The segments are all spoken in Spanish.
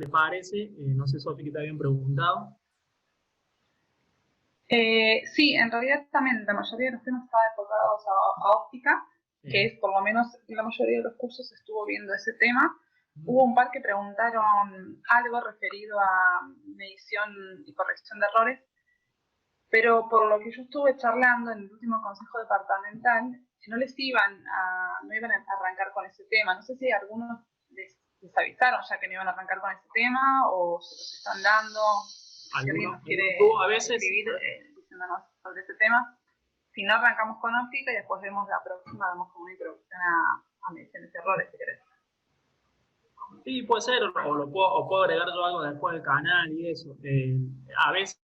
¿Le parece? No sé, Sofi, que te habían preguntado. Sí, en realidad también la mayoría de los temas estaban enfocados a óptica, que es por lo menos la mayoría de los cursos estuvo viendo ese tema. Hubo un par que preguntaron algo referido a medición y corrección de errores, pero por lo que yo estuve charlando en el último consejo departamental, no iban a arrancar con ese tema. No sé si algunos les avisaron ya que no iban a arrancar con ese tema o se los están dando. Si alguien nos quiere A veces, escribir diciéndonos sobre ese tema. Si no, arrancamos con óptica y después vemos la próxima, damos como una introducción a mediciones de errores, si querés. sí, puede ser, o puedo agregar yo algo después del canal y eso. A veces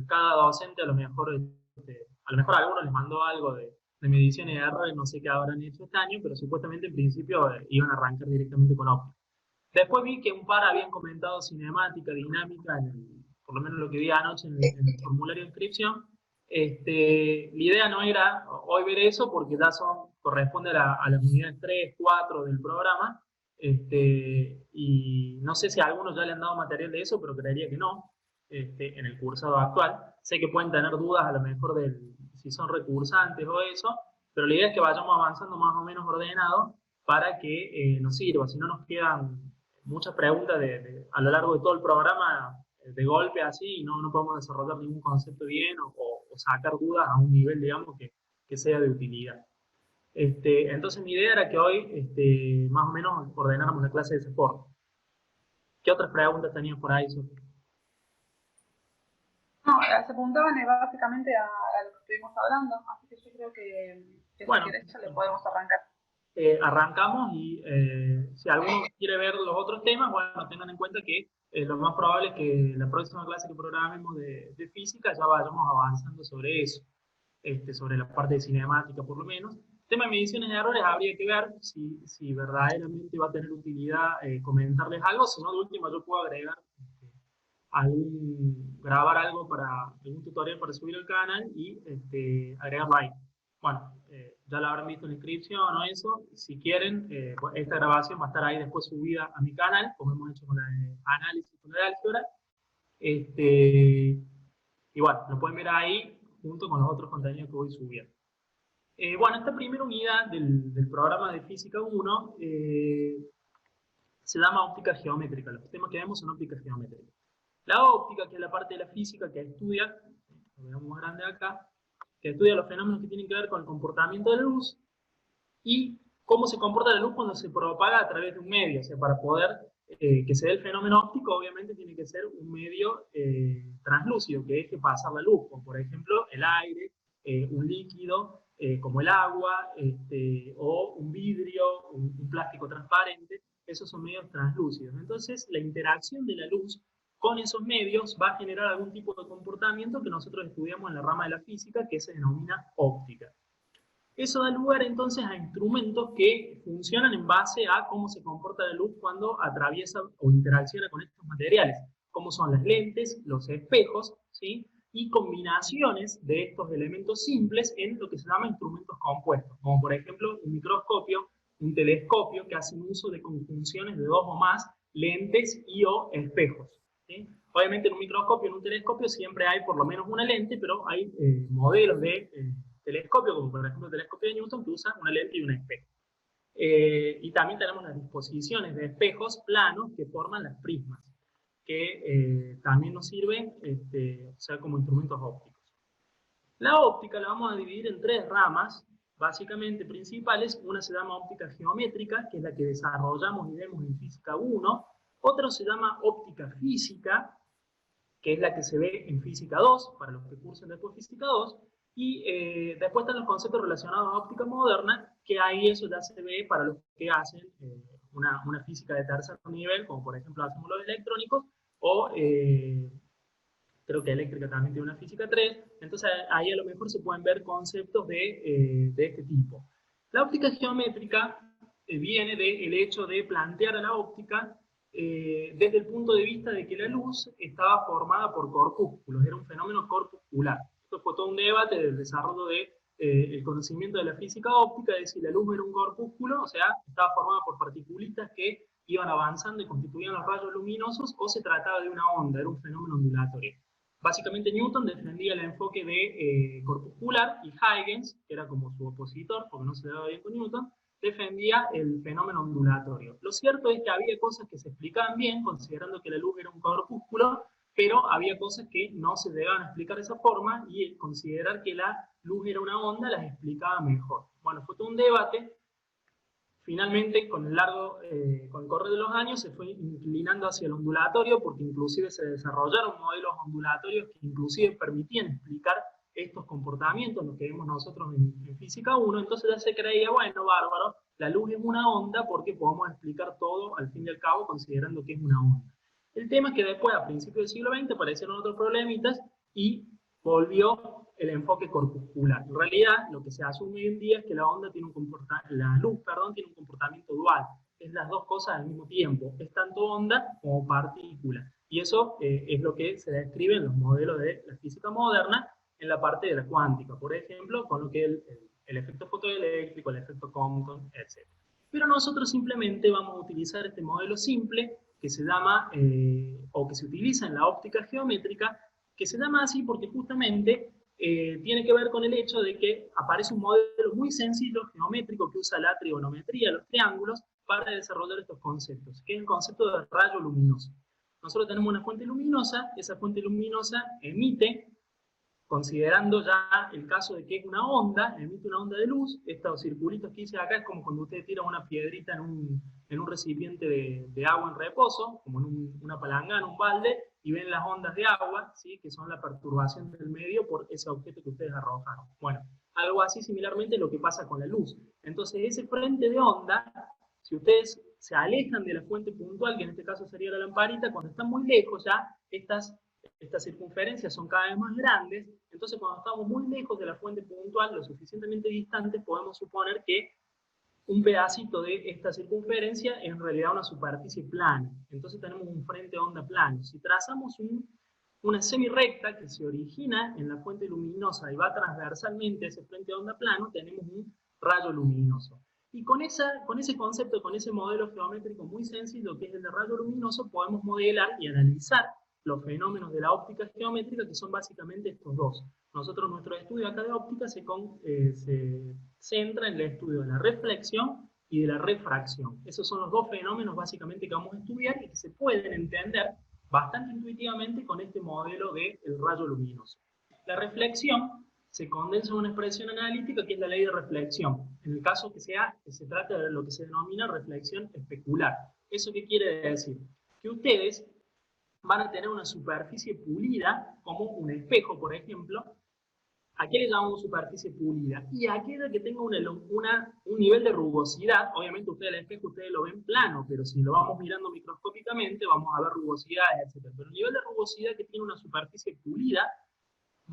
cada docente a lo mejor a algunos les mandó algo de mediciones de errores, no sé qué habrán hecho este año, pero supuestamente en principio iban a arrancar directamente con óptica. Después vi que un par habían comentado cinemática, dinámica, por lo menos lo que vi anoche en el formulario de inscripción. La idea no era hoy ver eso porque ya corresponde a las unidades 3, 4 del programa. Y no sé si a algunos ya le han dado material de eso, pero creería que no, en el cursado actual. Sé que pueden tener dudas a lo mejor si son recursantes o eso, pero la idea es que vayamos avanzando más o menos ordenado para que nos sirva, si no nos quedan muchas preguntas a lo largo de todo el programa de golpe así y no podemos desarrollar ningún concepto bien o sacar dudas a un nivel, digamos, que sea de utilidad. Entonces mi idea era que hoy más o menos ordenáramos la clase de ese forma. ¿Qué otras preguntas tenías por ahí, Sofía? No, se apuntaban básicamente a lo que estuvimos hablando, así que yo creo que si Bueno, querés ya le podemos arrancar. arrancamos y si alguno quiere ver los otros temas, bueno, tengan en cuenta que lo más probable es que la próxima clase que programemos de física ya vayamos avanzando sobre eso, sobre la parte de cinemática por lo menos. Tema de mediciones de errores habría que ver si verdaderamente va a tener utilidad comentarles algo, si no, de última yo puedo agregar grabar algo algún tutorial para subir al canal y agregarlo ahí. Bueno, ya lo habrán visto en la inscripción o eso. Si quieren, esta grabación va a estar ahí después subida a mi canal, como hemos hecho con la de análisis con la de álgebra. Y bueno, lo pueden ver ahí junto con los otros contenidos que voy subiendo. Bueno, esta primera unidad del programa de Física 1 se llama óptica geométrica. Los temas que vemos son óptica geométrica. La óptica, que es la parte de la física que estudia, lo veamos más grande acá, que estudia los fenómenos que tienen que ver con el comportamiento de la luz y cómo se comporta la luz cuando se propaga a través de un medio. O sea, para poder que se dé el fenómeno óptico, obviamente tiene que ser un medio translúcido, que deje pasar la luz, como por ejemplo el aire, un líquido, como el agua, o un vidrio, un plástico transparente. Esos son medios translúcidos. Entonces, la interacción de la luz con esos medios va a generar algún tipo de comportamiento que nosotros estudiamos en la rama de la física, que se denomina óptica. Eso da lugar entonces a instrumentos que funcionan en base a cómo se comporta la luz cuando atraviesa o interacciona con estos materiales, como son las lentes, los espejos, ¿sí? Y combinaciones de estos elementos simples en lo que se llama instrumentos compuestos, como por ejemplo un microscopio, un telescopio, que hacen uso de conjunciones de dos o más lentes y o espejos. ¿Sí? Obviamente en un microscopio, en un telescopio, siempre hay por lo menos una lente, pero hay modelos de telescopio, como por ejemplo el telescopio de Newton, que usa una lente y un espejo. Y también tenemos las disposiciones de espejos planos que forman las prismas, que también nos sirven o sea, como instrumentos ópticos. La óptica la vamos a dividir en tres ramas, básicamente principales. Una se llama óptica geométrica, que es la que desarrollamos y vemos en Física 1. Otra se llama óptica física, que es la que se ve en Física 2, para los que cursen después Física 2. Y después están los conceptos relacionados a óptica moderna, que ahí eso ya se ve para los que hacen una física de tercer nivel, como por ejemplo hacemos los electrónicos, o creo que eléctrica también tiene una física 3, entonces ahí a lo mejor se pueden ver conceptos de este tipo. La óptica geométrica viene del hecho de plantear a la óptica desde el punto de vista de que la luz estaba formada por corpúsculos, era un fenómeno corpuscular. Esto fue todo un debate del desarrollo el conocimiento de la física óptica, de si la luz era un corpúsculo, o sea, estaba formada por partículas que iban avanzando y constituían los rayos luminosos, o se trataba de una onda, era un fenómeno ondulatorio. Básicamente Newton defendía el enfoque de corpuscular, y Huygens, que era como su opositor, porque no se daba bien con Newton, defendía el fenómeno ondulatorio. Lo cierto es que había cosas que se explicaban bien, considerando que la luz era un corpúsculo, pero había cosas que no se llegaban a explicar de esa forma, y el considerar que la luz era una onda las explicaba mejor. Bueno, fue todo un debate. Finalmente, con el correr de los años, se fue inclinando hacia el ondulatorio, porque inclusive se desarrollaron modelos ondulatorios que inclusive permitían explicar estos comportamientos, lo que vemos nosotros en Física 1, entonces ya se creía, bueno, bárbaro, la luz es una onda porque podemos explicar todo, al fin y al cabo, considerando que es una onda. El tema es que después, a principios del siglo XX, aparecieron otros problemitas y volvió el enfoque corpuscular. En realidad, lo que se asume hoy en día es que la luz tiene un comportamiento dual. Es las dos cosas al mismo tiempo. Es tanto onda como partícula. Y eso es lo que se describe en los modelos de la física moderna, en la parte de la cuántica, por ejemplo, con lo que es el efecto fotoeléctrico, el efecto Compton, etc. Pero nosotros simplemente vamos a utilizar este modelo simple que se llama, o que se utiliza en la óptica geométrica, que se llama así porque justamente tiene que ver con el hecho de que aparece un modelo muy sencillo, geométrico, que usa la trigonometría, los triángulos, para desarrollar estos conceptos, que es el concepto de rayo luminoso. Nosotros tenemos una fuente luminosa, esa fuente luminosa emite, considerando ya el caso de que es una onda, emite una onda de luz. Estos circulitos que hice acá es como cuando usted tira una piedrita en un recipiente de agua en reposo, como en una palangana, un balde, y ven las ondas de agua, ¿sí? Que son la perturbación del medio por ese objeto que ustedes arrojaron. Bueno, algo así similarmente lo que pasa con la luz. Entonces ese frente de onda, si ustedes se alejan de la fuente puntual, que en este caso sería la lamparita, cuando están muy lejos ya estas circunferencias son cada vez más grandes, entonces cuando estamos muy lejos de la fuente puntual, lo suficientemente distantes, podemos suponer que un pedacito de esta circunferencia es en realidad una superficie plana. Entonces tenemos un frente de onda plano. Si trazamos una semirrecta que se origina en la fuente luminosa y va transversalmente a ese frente de onda plano, tenemos un rayo luminoso. Y con ese concepto, con ese modelo geométrico muy sencillo que es el de rayo luminoso, podemos modelar y analizar los fenómenos de la óptica geométrica, que son básicamente estos dos. Nosotros, nuestro estudio acá de óptica se centra en el estudio de la reflexión y de la refracción. Esos son los dos fenómenos básicamente que vamos a estudiar y que se pueden entender bastante intuitivamente con este modelo del rayo luminoso. La reflexión se condensa en una expresión analítica que es la ley de reflexión. En el caso que se trata de lo que se denomina reflexión especular. ¿Eso qué quiere decir? Que ustedes van a tener una superficie pulida, como un espejo, por ejemplo. ¿A qué le llamamos superficie pulida? Y a aquella que tenga un nivel de rugosidad. Obviamente ustedes el espejo ustedes lo ven plano, pero si lo vamos mirando microscópicamente vamos a ver rugosidades, etc. Pero el nivel de rugosidad que tiene una superficie pulida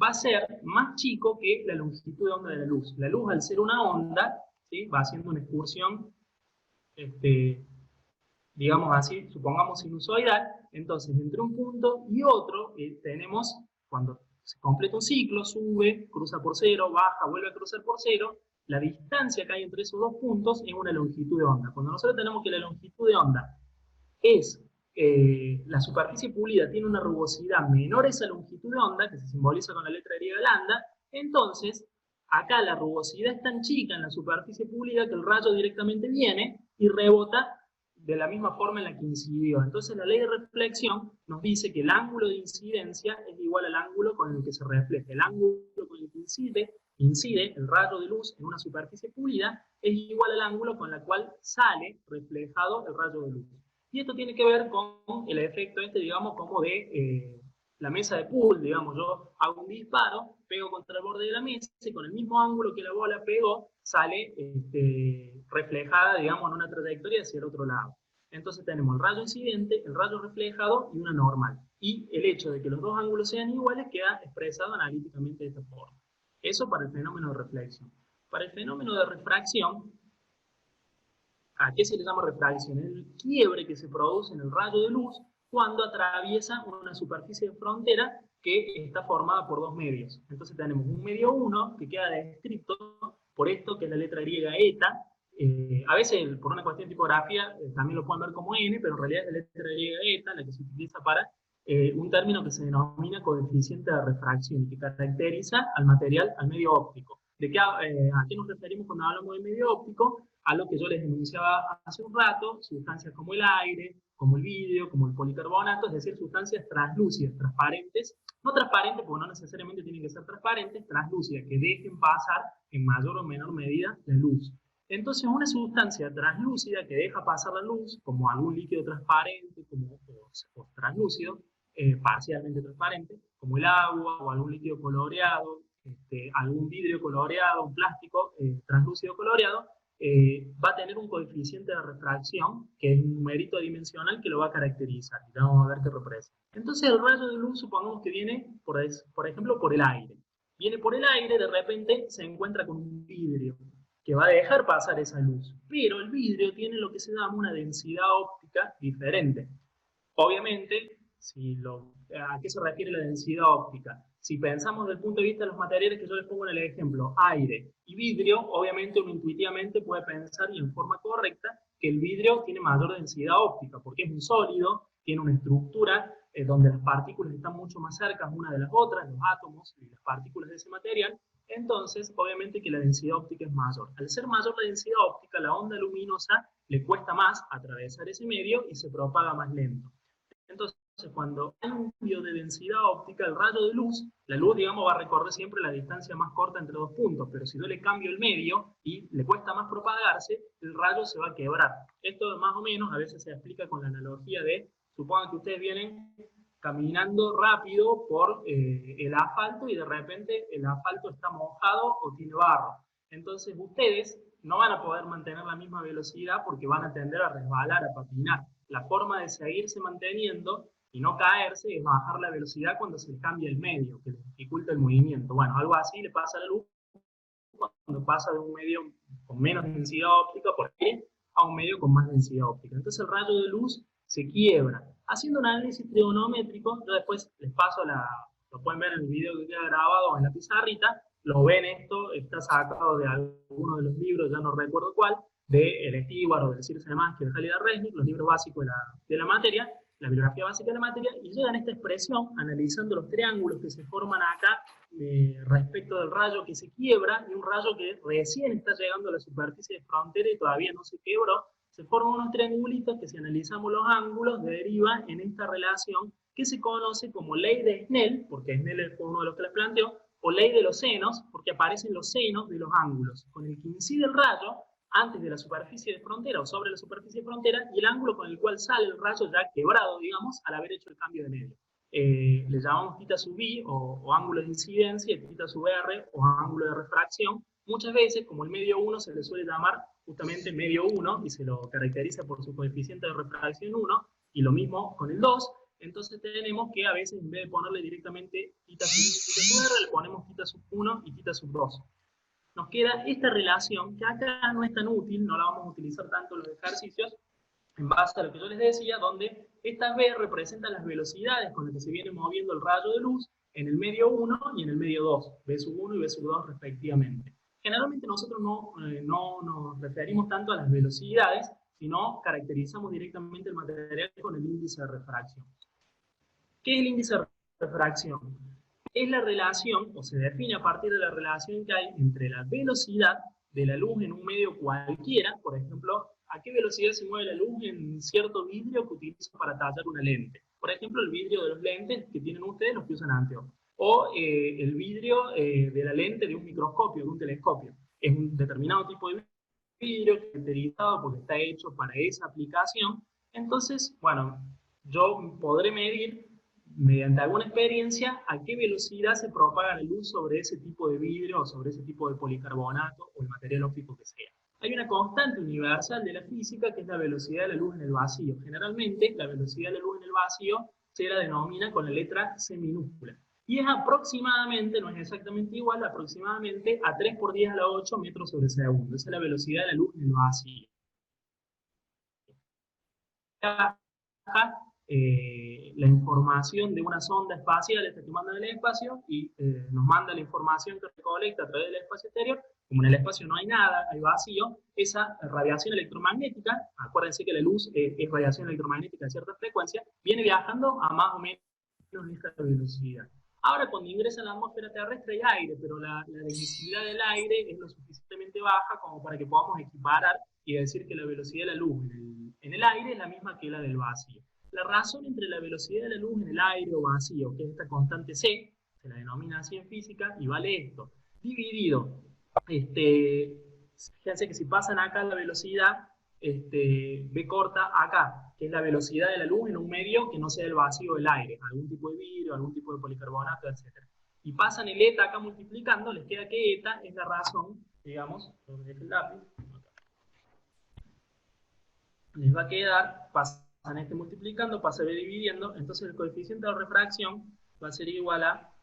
va a ser más chico que la longitud de onda de la luz. La luz, al ser una onda, ¿sí? Va haciendo una excursión, digamos así, supongamos sinusoidal. Entonces, entre un punto y otro, tenemos, cuando se completa un ciclo, sube, cruza por cero, baja, vuelve a cruzar por cero, la distancia que hay entre esos dos puntos es una longitud de onda. Cuando nosotros tenemos que la longitud de onda es, la superficie pulida tiene una rugosidad menor a esa longitud de onda, que se simboliza con la letra griega lambda, entonces acá la rugosidad es tan chica en la superficie pulida que el rayo directamente viene y rebota de la misma forma en la que incidió. Entonces la ley de reflexión nos dice que el ángulo de incidencia es igual al ángulo con el que se refleja. El ángulo con el que incide el rayo de luz en una superficie pulida es igual al ángulo con el cual sale reflejado el rayo de luz. Y esto tiene que ver con el efecto digamos, como de la mesa de pool, digamos. Yo hago un disparo, pego contra el borde de la mesa y con el mismo ángulo que la bola pegó, sale reflejada, digamos, en una trayectoria hacia el otro lado. Entonces tenemos el rayo incidente, el rayo reflejado y una normal. Y el hecho de que los dos ángulos sean iguales queda expresado analíticamente de esta forma. Eso para el fenómeno de reflexión. Para el fenómeno de refracción, ¿a qué se le llama refracción? El quiebre que se produce en el rayo de luz cuando atraviesa una superficie de frontera que está formada por dos medios. Entonces tenemos un medio 1 que queda descrito por esto, que es la letra griega eta, A veces, por una cuestión de tipografía, también lo pueden ver como N, pero en realidad es la letra griega eta la que se utiliza para un término que se denomina coeficiente de refracción y que caracteriza al material, al medio óptico. ¿A qué nos referimos cuando hablamos de medio óptico? A lo que yo les enunciaba hace un rato, sustancias como el aire, como el vidrio, como el policarbonato, es decir, sustancias translúcidas, transparentes, no transparentes porque no necesariamente tienen que ser transparentes, translúcidas, que dejen pasar en mayor o menor medida la luz. Entonces, una sustancia translúcida que deja pasar la luz, como algún líquido transparente o translúcido, parcialmente transparente, como el agua o algún líquido coloreado, algún vidrio coloreado, un plástico translúcido coloreado, va a tener un coeficiente de refracción, que es un numerito dimensional que lo va a caracterizar. Y vamos a ver qué representa. Entonces, el rayo de luz, supongamos que viene, por ejemplo, por el aire. Viene por el aire, de repente se encuentra con un vidrio que va a dejar pasar esa luz. Pero el vidrio tiene lo que se llama una densidad óptica diferente. Obviamente, ¿a qué se refiere la densidad óptica? Si pensamos desde el punto de vista de los materiales que yo les pongo en el ejemplo, aire y vidrio, obviamente uno intuitivamente puede pensar y en forma correcta que el vidrio tiene mayor densidad óptica, porque es un sólido, tiene una estructura donde las partículas están mucho más cerca una de las otras, los átomos y las partículas de ese material, entonces obviamente que la densidad óptica es mayor. Al ser mayor la densidad óptica, la onda luminosa le cuesta más atravesar ese medio y se propaga más lento. Entonces, cuando hay un cambio de densidad óptica, el rayo de luz, la luz, digamos, va a recorrer siempre la distancia más corta entre dos puntos, pero si yo le cambio el medio y le cuesta más propagarse, el rayo se va a quebrar. Esto más o menos a veces se explica con la analogía de, supongan que ustedes vienen caminando rápido por el asfalto y de repente el asfalto está mojado o tiene barro. Entonces ustedes no van a poder mantener la misma velocidad porque van a tender a resbalar, a patinar. La forma de seguirse manteniendo y no caerse es bajar la velocidad cuando se le cambia el medio, que les dificulta el movimiento. Bueno, algo así le pasa a la luz cuando pasa de un medio con menos densidad óptica, por qué, a un medio con más densidad óptica. Entonces el rayo de luz se quiebra. Haciendo un análisis trigonométrico, yo después les paso lo pueden ver en el video que queda grabado en la pizarrita, lo ven esto, está sacado de alguno de los libros, ya no recuerdo cuál, de El Estíbaro o del Circe de Más, que de Halida Resnick, los libros básicos de la materia, la bibliografía básica de la materia, y llegan a esta expresión analizando los triángulos que se forman acá respecto del rayo que se quiebra y un rayo que recién está llegando a la superficie de frontera y todavía no se quebró. Se forman unos triangulitos que si analizamos los ángulos deriva en esta relación que se conoce como ley de Snell, porque Snell fue uno de los que la planteó, o ley de los senos, porque aparecen los senos de los ángulos. Con el que incide el rayo, antes de la superficie de frontera o sobre la superficie de frontera, y el ángulo con el cual sale el rayo ya quebrado, digamos, al haber hecho el cambio de medio. Le llamamos θ sub i o ángulo de incidencia, θ sub r o ángulo de refracción. Muchas veces, como el medio 1 se le suele llamar justamente medio 1 y se lo caracteriza por su coeficiente de refracción 1, y lo mismo con el 2, entonces tenemos que a veces en vez de ponerle directamente θ sub i, θ sub r, le ponemos θ sub 1 y θ sub 2. Nos queda esta relación que acá no es tan útil, no la vamos a utilizar tanto en los ejercicios, en base a lo que yo les decía, donde estas B representan las velocidades con las que se viene moviendo el rayo de luz en el medio 1 y en el medio 2, B sub 1 y B sub 2 respectivamente. Generalmente nosotros no nos referimos tanto a las velocidades, sino caracterizamos directamente el material con el índice de refracción. ¿Qué es el índice de refracción? Es la relación, o se define a partir de la relación que hay entre la velocidad de la luz en un medio cualquiera, por ejemplo, a qué velocidad se mueve la luz en cierto vidrio que utilizo para tallar una lente. Por ejemplo, el vidrio de los lentes que tienen ustedes, los que usan anteojos. O el vidrio de la lente de un microscopio, de un telescopio. Es un determinado tipo de vidrio caracterizado porque está hecho para esa aplicación. Entonces, bueno, yo podré medir mediante alguna experiencia a qué velocidad se propaga la luz sobre ese tipo de vidrio o sobre ese tipo de policarbonato o el material óptico que sea. Hay una constante universal de la física que es la velocidad de la luz en el vacío. Generalmente la velocidad de la luz en el vacío se la denomina con la letra C minúscula. Y es aproximadamente, no es exactamente igual, aproximadamente a 3 por 10 a la 8 metros sobre segundo. Esa es la velocidad de la luz en el vacío. la información de una sonda espacial, esta que manda en el espacio, y nos manda la información que recolecta a través del espacio exterior. Como en el espacio no hay nada, hay vacío, esa radiación electromagnética, acuérdense que la luz es radiación electromagnética de cierta frecuencia, viene viajando a más o menos esta velocidad. Ahora, cuando ingresa en la atmósfera terrestre hay aire, pero la emisividad del aire es lo suficientemente baja como para que podamos equiparar y decir que la velocidad de la luz en el aire es la misma que la del vacío. La razón entre la velocidad de la luz en el aire o vacío, que es esta constante C, se la denomina así en física, y vale esto, dividido. Fíjense que si pasan acá la velocidad, B corta acá, que es la velocidad de la luz en un medio que no sea el vacío del aire, algún tipo de vidrio, algún tipo de policarbonato, etc. Y pasan el eta acá multiplicando, les queda que eta es la razón, digamos, donde deje el lápiz, les va a quedar, pasan multiplicando, pasa B dividiendo, entonces el coeficiente de refracción va a ser igual a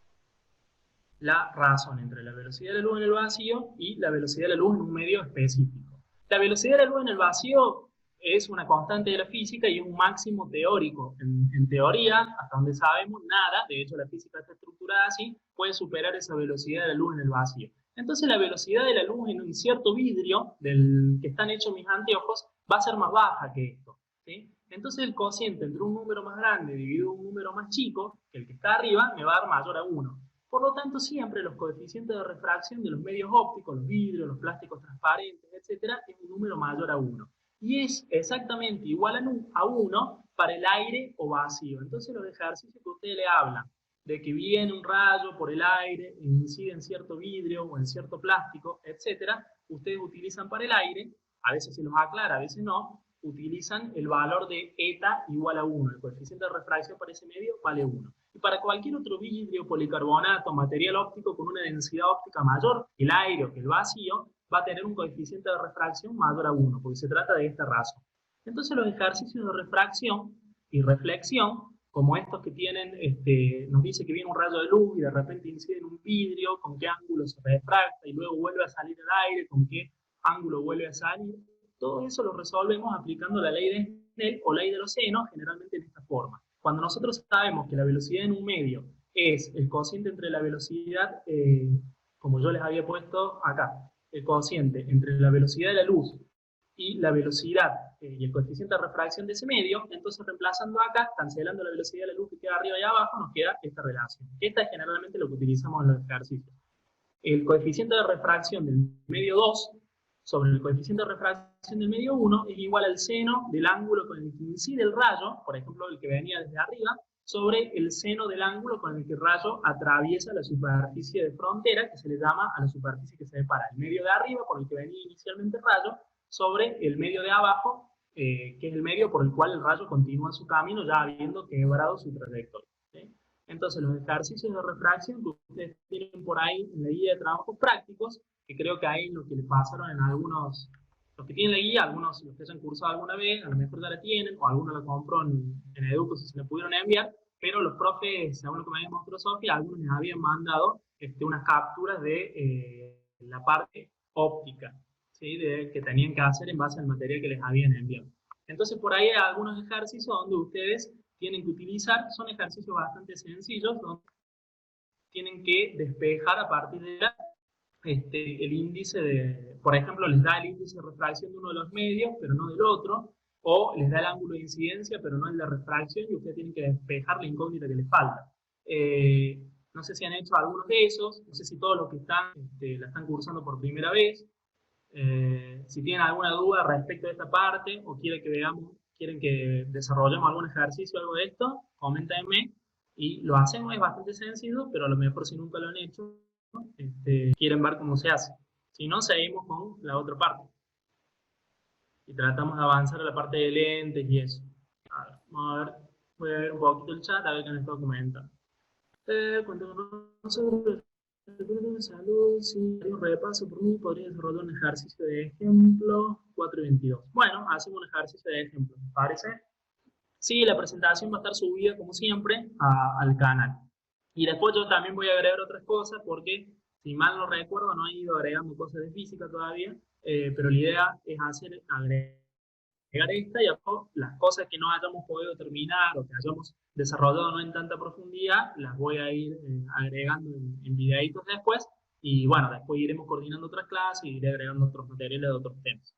la razón entre la velocidad de la luz en el vacío y la velocidad de la luz en un medio específico. La velocidad de la luz en el vacío es una constante de la física y es un máximo teórico. En teoría, hasta donde sabemos, nada, de hecho la física está estructurada así, puede superar esa velocidad de la luz en el vacío. Entonces la velocidad de la luz en un cierto vidrio del que están hechos mis anteojos va a ser más baja que esto, ¿sí? Entonces el cociente entre un número más grande dividido un número más chico, que el que está arriba, me va a dar mayor a 1. Por lo tanto, siempre los coeficientes de refracción de los medios ópticos, los vidrios, los plásticos transparentes, etc., es un número mayor a 1. Y es exactamente igual a 1 para el aire o vacío. Entonces los ejercicios que ustedes le hablan, de que viene un rayo por el aire, e incide en cierto vidrio o en cierto plástico, etc., ustedes utilizan para el aire, a veces se los aclara, a veces no, utilizan el valor de eta igual a 1. El coeficiente de refracción para ese medio vale 1. Y para cualquier otro vidrio, policarbonato, material óptico con una densidad óptica mayor que el aire o que el vacío, va a tener un coeficiente de refracción mayor a 1, porque se trata de esta razón. Entonces los ejercicios de refracción y reflexión, como estos que tienen, nos dice que viene un rayo de luz y de repente incide en un vidrio, con qué ángulo se refracta y luego vuelve a salir el aire, con qué ángulo vuelve a salir, todo eso lo resolvemos aplicando la ley de Snell o ley de los senos, generalmente en esta forma. Cuando nosotros sabemos que la velocidad en un medio es el cociente entre la velocidad, como yo les había puesto acá, el cociente entre la velocidad de la luz y la velocidad y el coeficiente de refracción de ese medio, entonces reemplazando acá, cancelando la velocidad de la luz que queda arriba y abajo, nos queda esta relación. Esta es generalmente lo que utilizamos en los ejercicios. El coeficiente de refracción del medio 2 sobre el coeficiente de refracción del medio 1 es igual al seno del ángulo con el que incide el rayo, por ejemplo el que venía desde arriba, sobre el seno del ángulo con el que el rayo atraviesa la superficie de frontera, que se le llama a la superficie que se separa el medio de arriba, por el que venía inicialmente el rayo, sobre el medio de abajo, que es el medio por el cual el rayo continúa su camino ya habiendo quebrado su trayectoria, ¿sí? Entonces los ejercicios de refracción que ustedes tienen por ahí en la guía de trabajos prácticos, que creo que ahí lo que les pasaron en algunos, los que tienen la guía, algunos los que hayan cursado alguna vez, a lo mejor ya la tienen, o algunos la compró en Educo si se la pudieron enviar, pero los profes, según lo que me había mostrado Sofía, algunos les habían mandado unas capturas de la parte óptica, ¿sí? Que tenían que hacer en base al material que les habían enviado. Entonces por ahí hay algunos ejercicios donde ustedes tienen que utilizar, son ejercicios bastante sencillos, donde tienen que despejar a partir de el índice de, por ejemplo, les da el índice de refracción de uno de los medios, pero no del otro, o les da el ángulo de incidencia, pero no el de refracción, y ustedes tienen que despejar la incógnita que les falta. No sé si han hecho algunos de esos, no sé si todos los que están, la están cursando por primera vez. Si tienen alguna duda respecto de esta parte, o quieren que desarrollemos algún ejercicio o algo de esto, coméntenme, y lo hacemos, es bastante sencillo, pero a lo mejor si nunca lo han hecho, quieren ver cómo se hace. Si no, seguimos con la otra parte. Y tratamos de avanzar a la parte de lentes y eso. A ver, vamos a ver, voy a ver un poquito el chat, a ver qué me está comentando. Cuéntanos sobre salud, si hay un repaso por mí, podría desarrollar un ejercicio de ejemplo 4 y 22. Bueno, hacemos un ejercicio de ejemplo, ¿me parece? Sí, la presentación va a estar subida, como siempre, al canal. Y después yo también voy a agregar otras cosas, porque si mal no recuerdo, no he ido agregando cosas de física todavía, pero la idea es agregar esta y abajo las cosas que no hayamos podido terminar o que hayamos desarrollado no en tanta profundidad, las voy a ir agregando en videitos después y bueno, después iremos coordinando otras clases y iré agregando otros materiales de otros temas.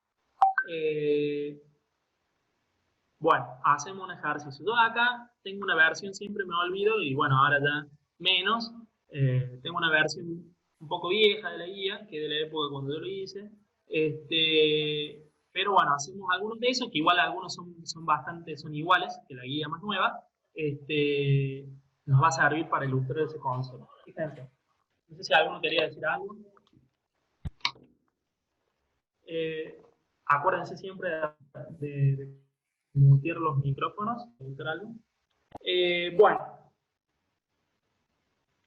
Bueno, hacemos un ejercicio. Yo acá tengo una versión, siempre me olvido, y bueno, ahora ya menos. Tengo una versión un poco vieja de la guía, que es de la época cuando yo lo hice. Pero bueno, hacemos algunos de esos, que igual algunos son iguales que la guía más nueva. Nos va a servir para ilustrar ese concepto. Fíjense. No sé si alguno quería decir algo. Acuérdense siempre de mutear los micrófonos. Bueno,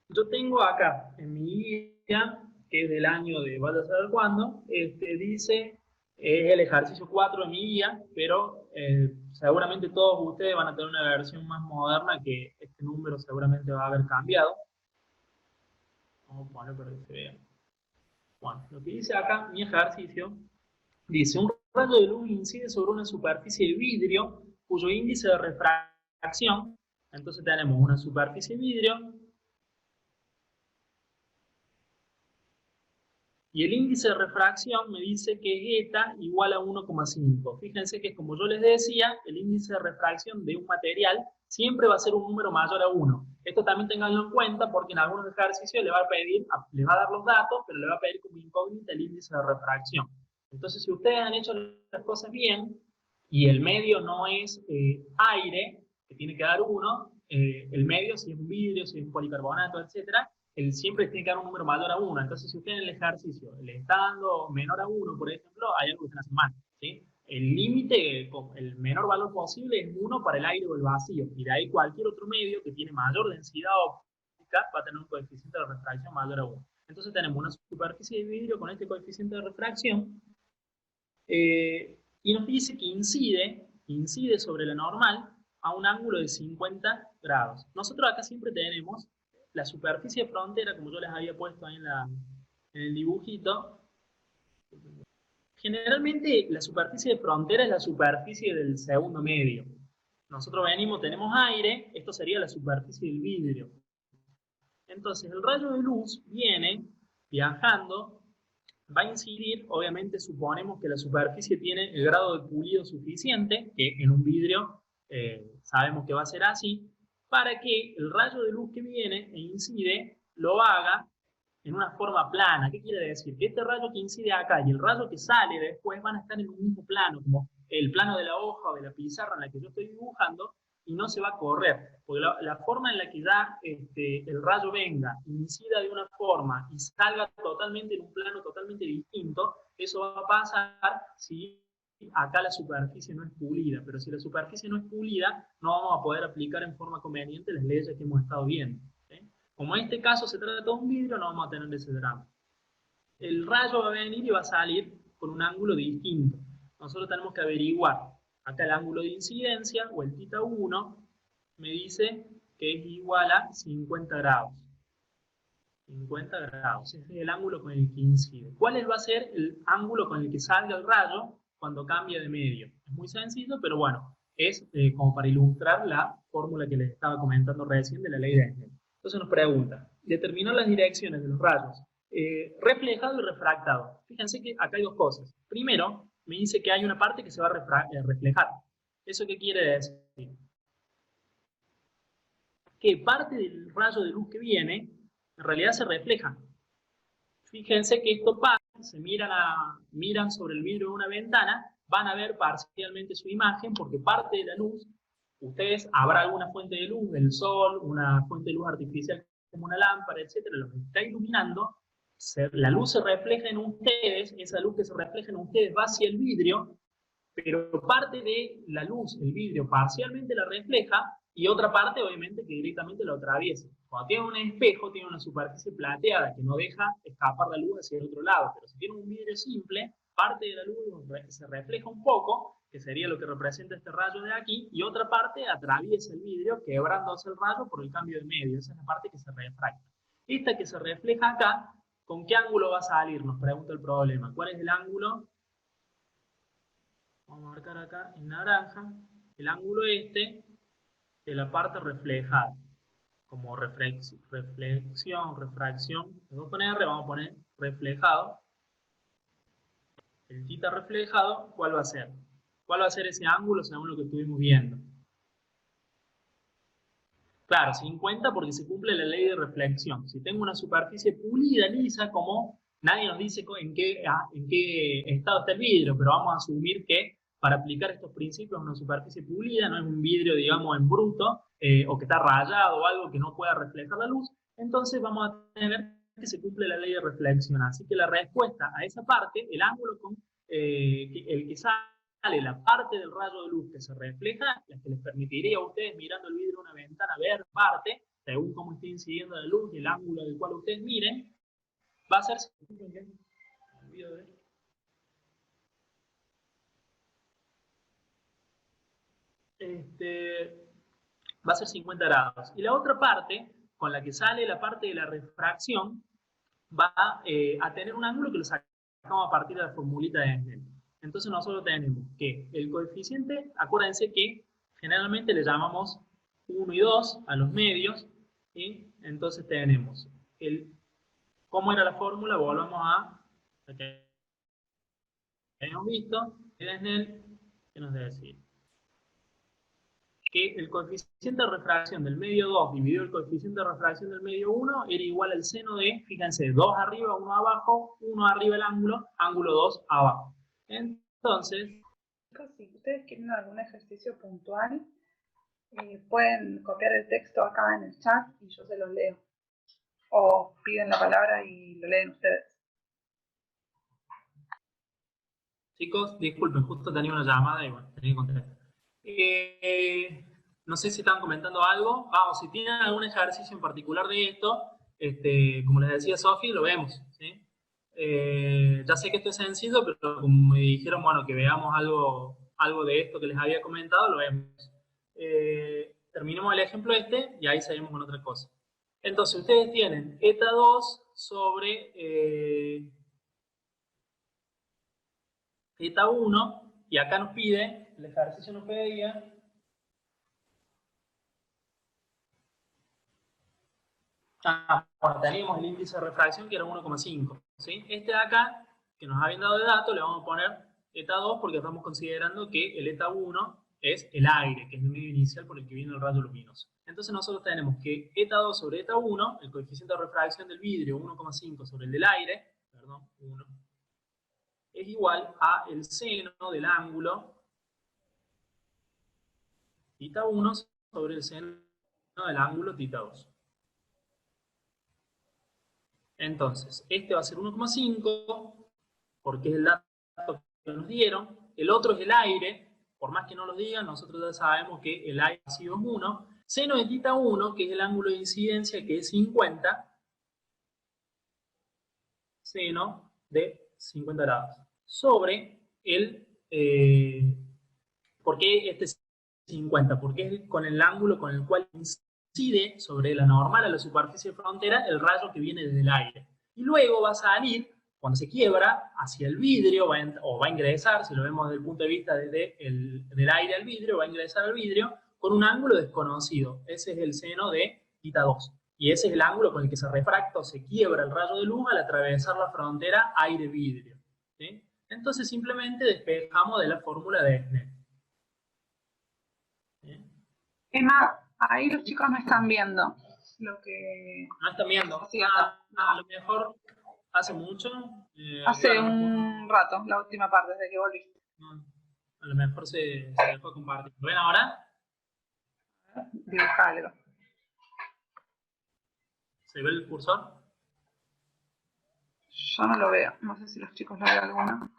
yo tengo acá en mi guía, que es del año de vaya a saber cuándo, dice, es el ejercicio 4 de mi guía, pero seguramente todos ustedes van a tener una versión más moderna que este número seguramente va a haber cambiado. Vamos a poner para que se vea. Bueno, lo que dice acá, mi ejercicio, dice, un rayo de luz incide sobre una superficie de vidrio cuyo índice de refracción, entonces tenemos una superficie de vidrio, y el índice de refracción me dice que es eta igual a 1,5. Fíjense que, como yo les decía, el índice de refracción de un material siempre va a ser un número mayor a 1. Esto también tenganlo en cuenta porque en algunos ejercicios le va a dar los datos, pero le va a pedir como incógnita el índice de refracción. Entonces, si ustedes han hecho las cosas bien y el medio no es aire, que tiene que dar 1, el medio, si es un vidrio, si es un policarbonato, etcétera, siempre tiene que dar un número mayor a 1. Entonces, si usted en el ejercicio le está dando menor a 1, por ejemplo, hay algo que están haciendo mal, ¿sí? El límite, el menor valor posible es 1 para el aire o el vacío. Y de ahí cualquier otro medio que tiene mayor densidad óptica va a tener un coeficiente de refracción mayor a 1. Entonces tenemos una superficie de vidrio con este coeficiente de refracción y nos dice que incide sobre la normal a un ángulo de 50 grados. Nosotros acá siempre tenemos la superficie de frontera, como yo les había puesto ahí en el dibujito. Generalmente la superficie de frontera es la superficie del segundo medio. Nosotros tenemos aire, esto sería la superficie del vidrio. Entonces el rayo de luz viene viajando, va a incidir, obviamente suponemos que la superficie tiene el grado de pulido suficiente, que en un vidrio sabemos que va a ser así, para que el rayo de luz que viene e incide lo haga en una forma plana. ¿Qué quiere decir? Que este rayo que incide acá y el rayo que sale después van a estar en un mismo plano, como el plano de la hoja o de la pizarra en la que yo estoy dibujando, y no se va a correr, porque la forma en la que ya el rayo venga, incida de una forma y salga totalmente en un plano totalmente distinto, eso va a pasar si acá la superficie no es pulida, pero si la superficie no es pulida, no vamos a poder aplicar en forma conveniente las leyes que hemos estado viendo. Como en este caso se trata de un vidrio, no vamos a tener ese drama. El rayo va a venir y va a salir con un ángulo distinto. Nosotros tenemos que averiguar. Acá el ángulo de incidencia, o el θ 1, me dice que es igual a 50 grados. 50 grados, ese es el ángulo con el que incide. ¿Cuál va a ser el ángulo con el que salga el rayo cuando cambia de medio? Es muy sencillo, pero bueno, es como para ilustrar la fórmula que les estaba comentando recién de la ley de Snell. Entonces nos pregunta, determinar las direcciones de los rayos reflejado y refractado. Fíjense que acá hay dos cosas. Primero, me dice que hay una parte que se va a reflejar. ¿Eso qué quiere decir? Que parte del rayo de luz que viene, en realidad se refleja. Fíjense que esto pasa, se miran sobre el vidrio de una ventana, van a ver parcialmente su imagen porque parte de la luz, habrá alguna fuente de luz, del sol, una fuente de luz artificial como una lámpara, etcétera, lo que está iluminando, la luz se refleja en ustedes, esa luz que se refleja en ustedes va hacia el vidrio, pero parte de la luz, el vidrio, parcialmente la refleja y otra parte, obviamente, que directamente lo atraviesa. Cuando tiene un espejo, tiene una superficie plateada que no deja escapar la luz hacia el otro lado, pero si tiene un vidrio simple, parte de la luz se refleja un poco, que sería lo que representa este rayo de aquí, y otra parte atraviesa el vidrio, quebrándose el rayo por el cambio de medio. Esa es la parte que se refracta. Esta que se refleja acá, ¿con qué ángulo va a salir? Nos pregunta el problema. ¿Cuál es el ángulo vamos a marcar acá en naranja, el ángulo este de la parte reflejada. Como reflexión, refracción, luego con R vamos a poner reflejado. El θ reflejado, ¿cuál va a ser? ¿Cuál va a ser ese ángulo según lo que estuvimos viendo? Claro, 50 porque se cumple la ley de reflexión. Si tengo una superficie pulida, lisa, como nadie nos dice en qué estado está el vidrio, pero vamos a asumir que para aplicar estos principios una superficie pulida no es un vidrio, digamos, en bruto, o que está rayado o algo que no pueda reflejar la luz, entonces vamos a tener que se cumple la ley de reflexión. Así que la respuesta a esa parte, el ángulo con el que sale la parte del rayo de luz que se refleja, la que les permitiría a ustedes mirando el vidrio de una ventana ver parte, según cómo esté incidiendo la luz y el ángulo del cual ustedes miren, va a ser... Va a ser 50 grados. Y la otra parte, con la que sale la parte de la refracción, va a tener un ángulo que lo sacamos a partir de la formulita de Snell. Entonces nosotros tenemos que el coeficiente, acuérdense que generalmente le llamamos 1 y 2 a los medios, y entonces tenemos ¿cómo era la fórmula? Volvamos a la que habíamos visto, de Snell, ¿qué nos debe decir? Que el coeficiente de refracción del medio 2 dividido el coeficiente de refracción del medio 1 era igual al seno de, fíjense, 2 arriba, 1 abajo, 1 arriba el ángulo 2 abajo. Entonces, si ustedes quieren algún ejercicio puntual, pueden copiar el texto acá en el chat y yo se los leo. O piden la palabra y lo leen ustedes. chicos, disculpen, justo tenía una llamada y bueno, tenía que contestar. No sé si estaban comentando algo. Vamos, si tienen algún ejercicio en particular de esto, como les decía Sofi, lo vemos. ¿Sí? Ya sé que esto es sencillo, pero como me dijeron, bueno, que veamos algo de esto que les había comentado, lo vemos. Terminemos el ejemplo y ahí seguimos con otra cosa. Entonces, ustedes tienen eta 2 sobre eta 1, y acá nos pide, el ejercicio nos pedía, bueno, teníamos el índice de refracción que era 1,5. ¿Sí? Este de acá, que nos habían dado de dato, le vamos a poner eta 2 porque estamos considerando que el eta 1 es el aire, que es el medio inicial por el que viene el rayo luminoso. Entonces nosotros tenemos que eta 2 sobre eta 1, el coeficiente de refracción del vidrio 1,5 sobre el del aire, perdón, 1, es igual a el seno del ángulo θ 1 sobre el seno del ángulo θ 2. Entonces, este va a ser 1,5 porque es el dato que nos dieron. El otro es el aire, por más que no lo digan, nosotros ya sabemos que el aire ácido es 1. Seno de θ 1, que es el ángulo de incidencia, que es 50. Seno de 50 grados. Sobre el... ¿por qué este es 50? Porque es con el ángulo con el cual incide sobre la normal a la superficie de frontera el rayo que viene desde el aire. Y luego va a salir, cuando se quiebra, hacia el vidrio, o va a ingresar, si lo vemos desde el punto de vista del aire al vidrio, va a ingresar al vidrio con un ángulo desconocido. Ese es el seno de θ 2. Y ese es el ángulo con el que se refracta o se quiebra el rayo de luz al atravesar la frontera aire-vidrio. ¿Sí? Entonces simplemente despejamos de la fórmula de Snell. Emma, ahí los chicos no están viendo lo que... No están viendo. A lo mejor hace mucho. Hace un rato, la última parte, desde que volviste. A lo mejor se dejó compartir. ¿Lo ven ahora? Dibuja algo. ¿Se ve el cursor? Yo no lo veo. No sé si los chicos lo ven alguno.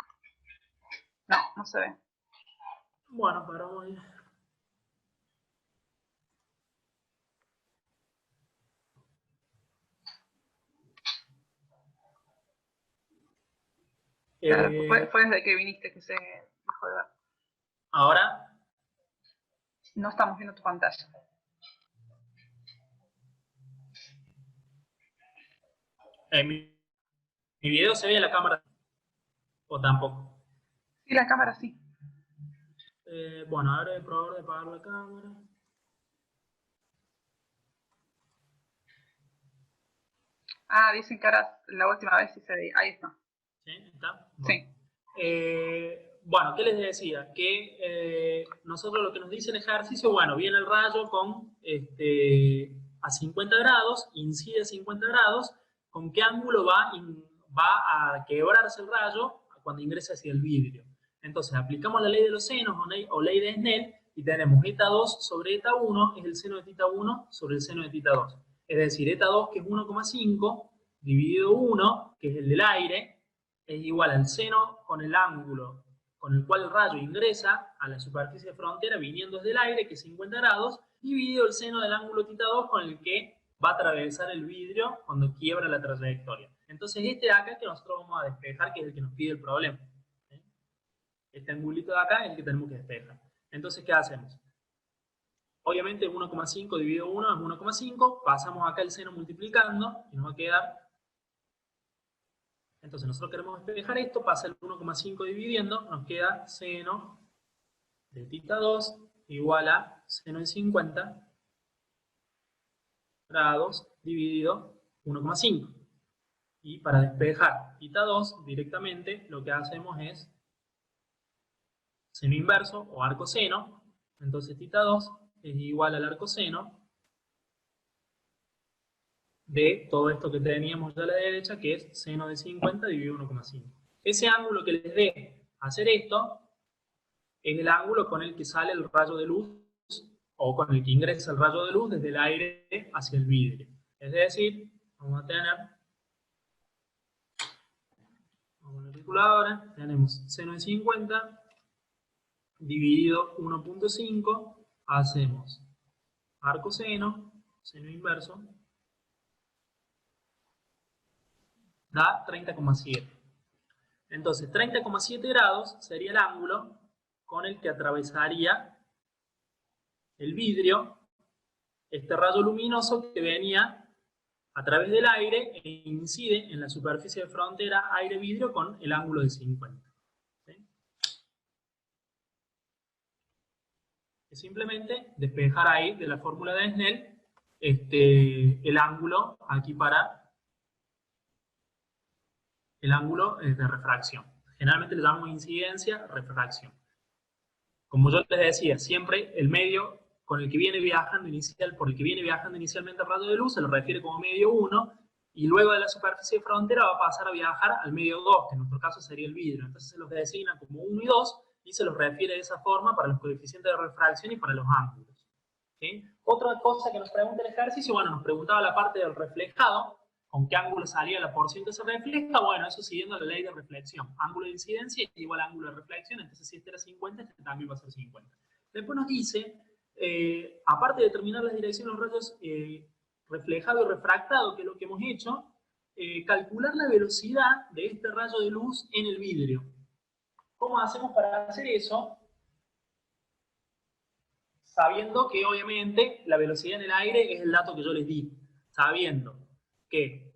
No, no se ve. Bueno, paramos ahí. Fue desde que viniste que se dejó de ver. ¿Ahora? No estamos viendo tu pantalla. ¿Mi video se ve en la cámara? ¿O tampoco? Sí, la cámara sí. Bueno, ahora voy a probar de apagar la cámara. Ah, dicen que ahora la última vez sí se veía. Ahí está. ¿Sí? ¿Está? Sí. Bueno, ¿qué les decía? Que nosotros lo que nos dice el ejercicio, bueno, viene el rayo con a 50 grados, incide a 50 grados, ¿con qué ángulo va a quebrarse el rayo cuando ingresa hacia el vidrio? Entonces, aplicamos la ley de los senos o ley de Snell y tenemos eta 2 sobre eta 1 es el seno de tita 1 sobre el seno de tita 2. Es decir, eta 2, que es 1,5, dividido 1, que es el del aire, es igual al seno con el ángulo con el cual el rayo ingresa a la superficie de frontera viniendo desde el aire, que es 50 grados, dividido el seno del ángulo θ2 con el que va a atravesar el vidrio cuando quiebra la trayectoria. Entonces este de acá que nosotros vamos a despejar, que es el que nos pide el problema. Este angulito de acá es el que tenemos que despejar. Entonces, ¿qué hacemos? Obviamente 1,5 dividido 1 es 1,5, pasamos acá el seno multiplicando y nos va a quedar. Entonces nosotros queremos despejar esto, pasa el 1,5 dividiendo, nos queda seno de θ 2 igual a seno de 50 grados dividido 1,5. Y para despejar θ 2 directamente lo que hacemos es seno inverso o arcoseno. Entonces θ 2 es igual al arcoseno de todo esto que teníamos ya a la derecha, que es seno de 50 dividido 1,5. Ese ángulo que les dé hacer esto es el ángulo con el que sale el rayo de luz o con el que ingresa el rayo de luz desde el aire hacia el vidrio. Es decir, vamos a tener, vamos a la calculadora, tenemos seno de 50 dividido 1,5, hacemos arcoseno, seno inverso, da 30,7. Entonces, 30,7 grados sería el ángulo con el que atravesaría el vidrio este rayo luminoso que venía a través del aire e incide en la superficie de frontera aire-vidrio con el ángulo de 50. ¿Sí? Es simplemente despejar ahí de la fórmula de Snell el ángulo aquí para el ángulo de refracción. Generalmente le llamamos incidencia, refracción. Como yo les decía, siempre el medio con el que viene viajando por el que viene viajando inicialmente el rayo de luz se lo refiere como medio 1, y luego de la superficie de frontera va a pasar a viajar al medio 2, que en nuestro caso sería el vidrio. Entonces se los designa como 1 y 2 y se los refiere de esa forma para los coeficientes de refracción y para los ángulos. ¿Sí? Otra cosa que nos pregunta el ejercicio, bueno, nos preguntaba la parte del reflejado, con qué ángulo salía la porción que se refleja. Bueno, eso siguiendo la ley de reflexión. Ángulo de incidencia es igual a ángulo de reflexión, entonces si este era 50, este también va a ser 50. Después nos dice, aparte de determinar las direcciones de los rayos reflejado y refractado, que es lo que hemos hecho, calcular la velocidad de este rayo de luz en el vidrio. ¿Cómo hacemos para hacer eso? Sabiendo que obviamente la velocidad en el aire es el dato que yo les di. Sabiendo que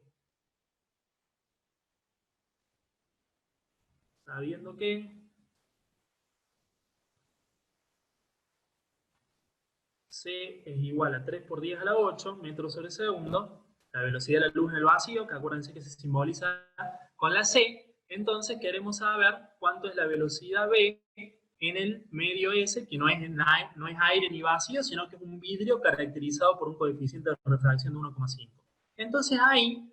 C es igual a 3 por 10 a la 8 metros sobre segundo, la velocidad de la luz en el vacío, que acuérdense que se simboliza con la C, entonces queremos saber cuánto es la velocidad V en el medio S, que no es aire ni vacío, sino que es un vidrio caracterizado por un coeficiente de refracción de 1,5. Entonces ahí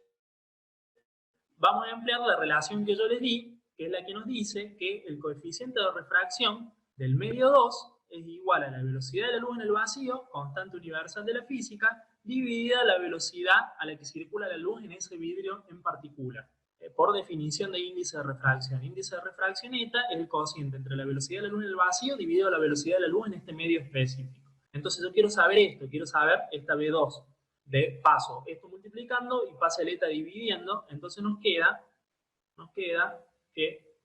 vamos a emplear la relación que yo les di, que es la que nos dice que el coeficiente de refracción del medio 2 es igual a la velocidad de la luz en el vacío, constante universal de la física, dividida la velocidad a la que circula la luz en ese vidrio en particular. Por definición de índice de refracción. Índice de refracción eta es el cociente entre la velocidad de la luz en el vacío dividido la velocidad de la luz en este medio específico. Entonces yo quiero saber esto, quiero saber esta V2. De paso esto multiplicando y pasa el eta dividiendo, entonces nos queda que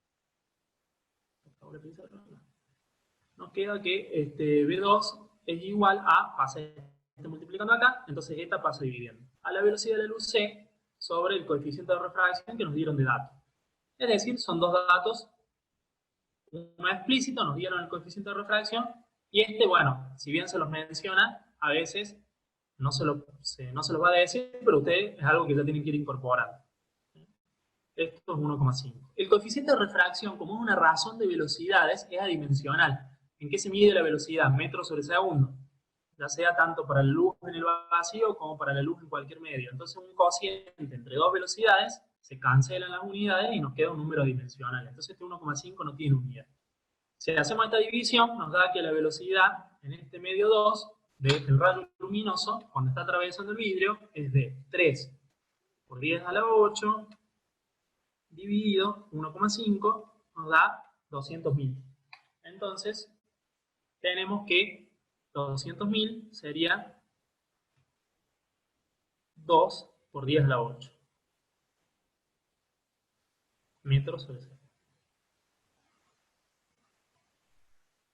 V2 es igual a, pasa este multiplicando acá, entonces eta pasa dividiendo, a la velocidad de la luz C sobre el coeficiente de refracción que nos dieron de dato. Es decir, son dos datos, uno explícito, nos dieron el coeficiente de refracción, y este, bueno, si bien se los menciona, a veces no se los va a decir, pero ustedes es algo que ya tienen que ir incorporando. Esto es 1,5. El coeficiente de refracción, como es una razón de velocidades, es adimensional. ¿En qué se mide la velocidad? Metros sobre segundo. Ya sea tanto para la luz en el vacío como para la luz en cualquier medio. Entonces un cociente entre dos velocidades, se cancelan las unidades y nos queda un número dimensional. Entonces este 1,5 no tiene unidad. Si hacemos esta división, nos da que la velocidad en este medio 2 del rayo luminoso, cuando está atravesando el vidrio, es de 3 por 10 a la 8 dividido 1,5 nos da 200.000. Entonces, tenemos que 200.000 sería 2 por 10 a la 8 metros sobre segundo.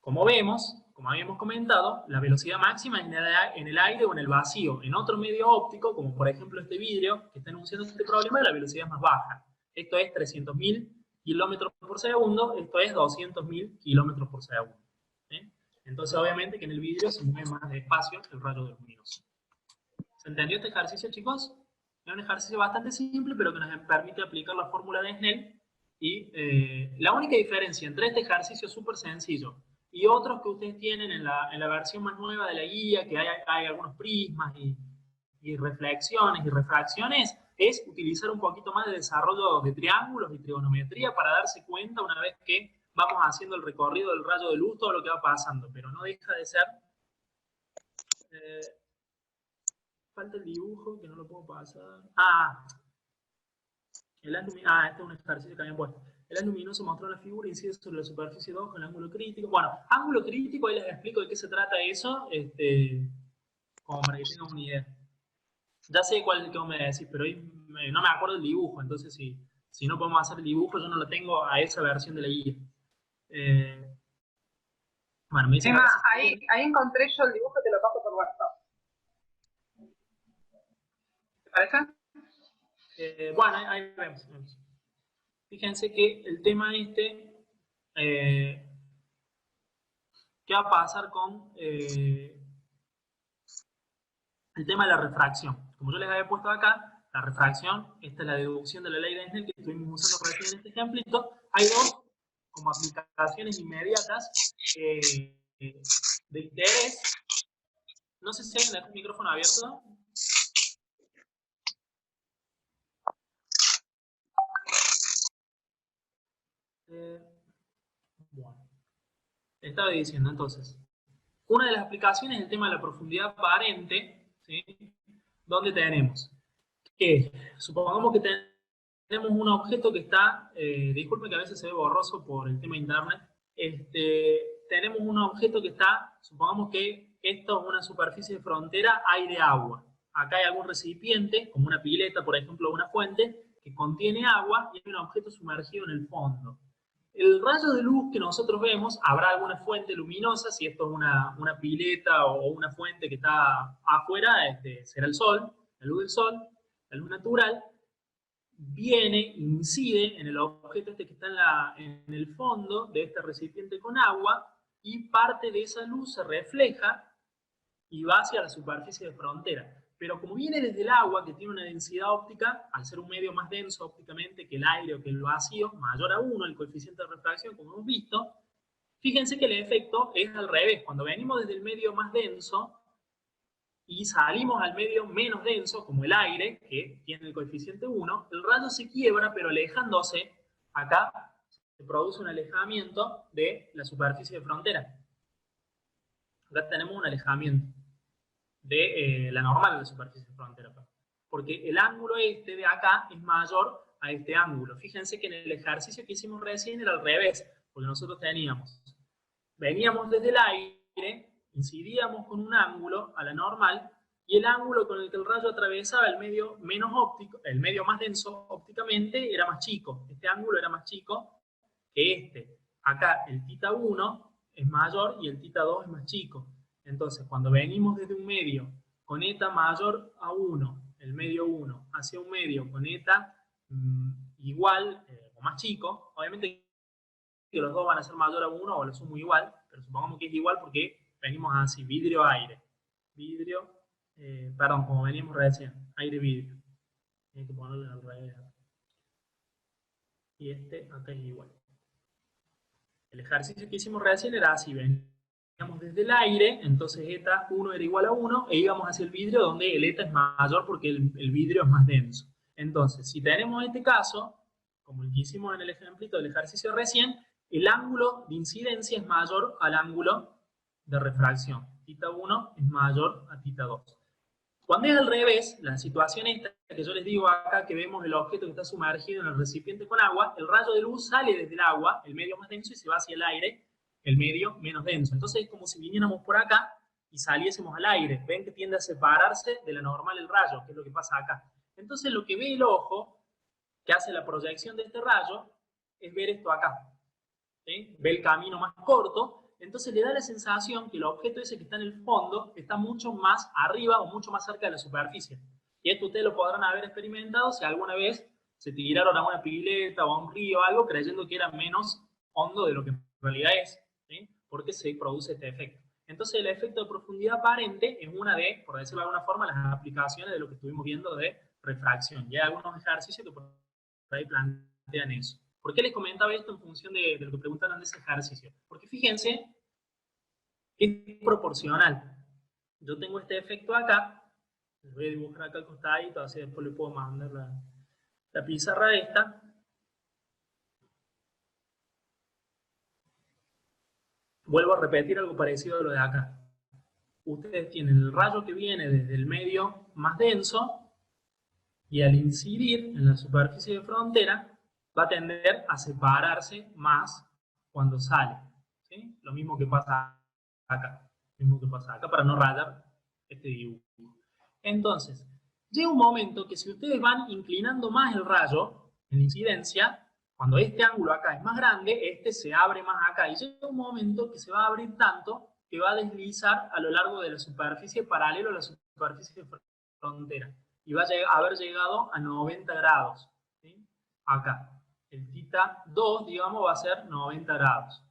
Como vemos, como habíamos comentado, la velocidad máxima es en el aire o en el vacío. En otro medio óptico, como por ejemplo este vidrio que está enunciando este problema, la velocidad es más baja. Esto es 300.000 kilómetros por segundo, esto es 200.000 kilómetros por segundo. Entonces, obviamente que en el vidrio se mueve más despacio el rayo luminoso. ¿Se entendió este ejercicio, chicos? Es un ejercicio bastante simple, pero que nos permite aplicar la fórmula de Snell. Y la única diferencia entre este ejercicio súper sencillo y otros que ustedes tienen en la versión más nueva de la guía, que hay algunos prismas y reflexiones y refracciones, es utilizar un poquito más de desarrollo de triángulos y trigonometría para darse cuenta una vez que vamos haciendo el recorrido del rayo de luz, todo lo que va pasando, pero no deja de ser... falta el dibujo, que no lo puedo pasar. Este es un ejercicio que habían puesto. El haz luminoso mostró la figura, incide sobre la superficie 2 con el ángulo crítico. Bueno, ángulo crítico, ahí les explico de qué se trata eso, como para que tengan una idea. Ya sé cuál es el que vos me decís, pero hoy no me acuerdo del dibujo, entonces si no podemos hacer el dibujo, yo no lo tengo a esa versión de la guía. Bueno, me dicen... ahí encontré yo el dibujo, te lo paso por WhatsApp. ¿Te parece? Bueno, ahí vemos. Fíjense que el tema ¿qué va a pasar con el tema de la refracción? Como yo les había puesto acá, la refracción, esta es la deducción de la ley de Snell que estuvimos usando recién en este ejemplito. Hay dos como aplicaciones inmediatas de interés. No sé si alguien deja el micrófono abierto. Bueno, estaba diciendo entonces, una de las aplicaciones es el tema de la profundidad aparente, ¿sí? Donde tenemos que, supongamos que tenemos un objeto que está, disculpen que a veces se ve borroso por el tema de internet, tenemos un objeto que está, supongamos que esto es una superficie de frontera aire-agua. Acá hay algún recipiente, como una pileta, por ejemplo, o una fuente, que contiene agua y hay un objeto sumergido en el fondo. El rayo de luz que nosotros vemos, habrá alguna fuente luminosa, si esto es una pileta o una fuente que está afuera, será el sol, la luz del sol, la luz natural, viene, incide en el objeto que está en el fondo de este recipiente con agua y parte de esa luz se refleja y va hacia la superficie de frontera. Pero como viene desde el agua, que tiene una densidad óptica, al ser un medio más denso ópticamente que el aire o que el vacío, mayor a 1, el coeficiente de refracción, como hemos visto, fíjense que el efecto es al revés. Cuando venimos desde el medio más denso y salimos al medio menos denso, como el aire, que tiene el coeficiente 1, el rayo se quiebra, pero alejándose, acá se produce un alejamiento de la superficie de frontera. Acá tenemos un alejamiento de la normal de la superficie de frontera. Porque el ángulo de acá es mayor a este ángulo. Fíjense que en el ejercicio que hicimos recién era al revés, porque nosotros veníamos desde el aire, incidíamos con un ángulo a la normal, y el ángulo con el que el rayo atravesaba el medio menos óptico, el medio más denso ópticamente, era más chico. Este ángulo era más chico que este. Acá el θ 1 es mayor y el θ 2 es más chico. Entonces, cuando venimos desde un medio con eta mayor a 1, el medio 1, hacia un medio con eta igual o más chico, obviamente que los dos van a ser mayor a 1 o lo sumo igual, pero supongamos que es igual porque venimos así, vidrio-aire. Vidrio, perdón, como venimos recién, aire-vidrio. Hay que ponerle al revés. Y este acá es igual. El ejercicio que hicimos recién era así, veníamos desde el aire, entonces eta 1 era igual a 1, e íbamos hacia el vidrio donde el eta es mayor porque el vidrio es más denso. Entonces, si tenemos este caso, como el que hicimos en el ejemplito del ejercicio recién, el ángulo de incidencia es mayor al ángulo de refracción. Tita 1 es mayor a tita 2. Cuando es al revés, la situación esta que yo les digo acá, que vemos el objeto que está sumergido en el recipiente con agua, el rayo de luz sale desde el agua, el medio más denso, y se va hacia el aire, el medio menos denso. Entonces es como si viniéramos por acá y saliésemos al aire. Ven que tiende a separarse de la normal el rayo, que es lo que pasa acá. Entonces lo que ve el ojo, que hace la proyección de este rayo, es ver esto acá. ¿Sí? Ve el camino más corto, entonces le da la sensación que el objeto ese que está en el fondo está mucho más arriba o mucho más cerca de la superficie. Y esto ustedes lo podrán haber experimentado si alguna vez se tiraron a una pileta o a un río o algo creyendo que era menos hondo de lo que en realidad es, ¿sí? Porque se produce este efecto. Entonces el efecto de profundidad aparente es una de, por decirlo de alguna forma, las aplicaciones de lo que estuvimos viendo de refracción. Y hay algunos ejercicios que por ahí plantean eso. ¿Por qué les comentaba esto en función de lo que preguntaron de ese ejercicio? Porque fíjense que es proporcional. Yo tengo este efecto acá, les voy a dibujar acá al costadito, así después le puedo mandar la pizarra esta. Vuelvo a repetir algo parecido a lo de acá. Ustedes tienen el rayo que viene desde el medio más denso y al incidir en la superficie de frontera va a tender a separarse más cuando sale. ¿Sí? Lo mismo que pasa acá. Lo mismo que pasa acá para no rayar este dibujo. Entonces, llega un momento que si ustedes van inclinando más el rayo en incidencia, cuando este ángulo acá es más grande, este se abre más acá. Y llega un momento que se va a abrir tanto que va a deslizar a lo largo de la superficie paralelo a la superficie de frontera. Y va a haber llegado a 90 grados. ¿Sí? Acá. El tita 2, digamos, va a ser 90 grados.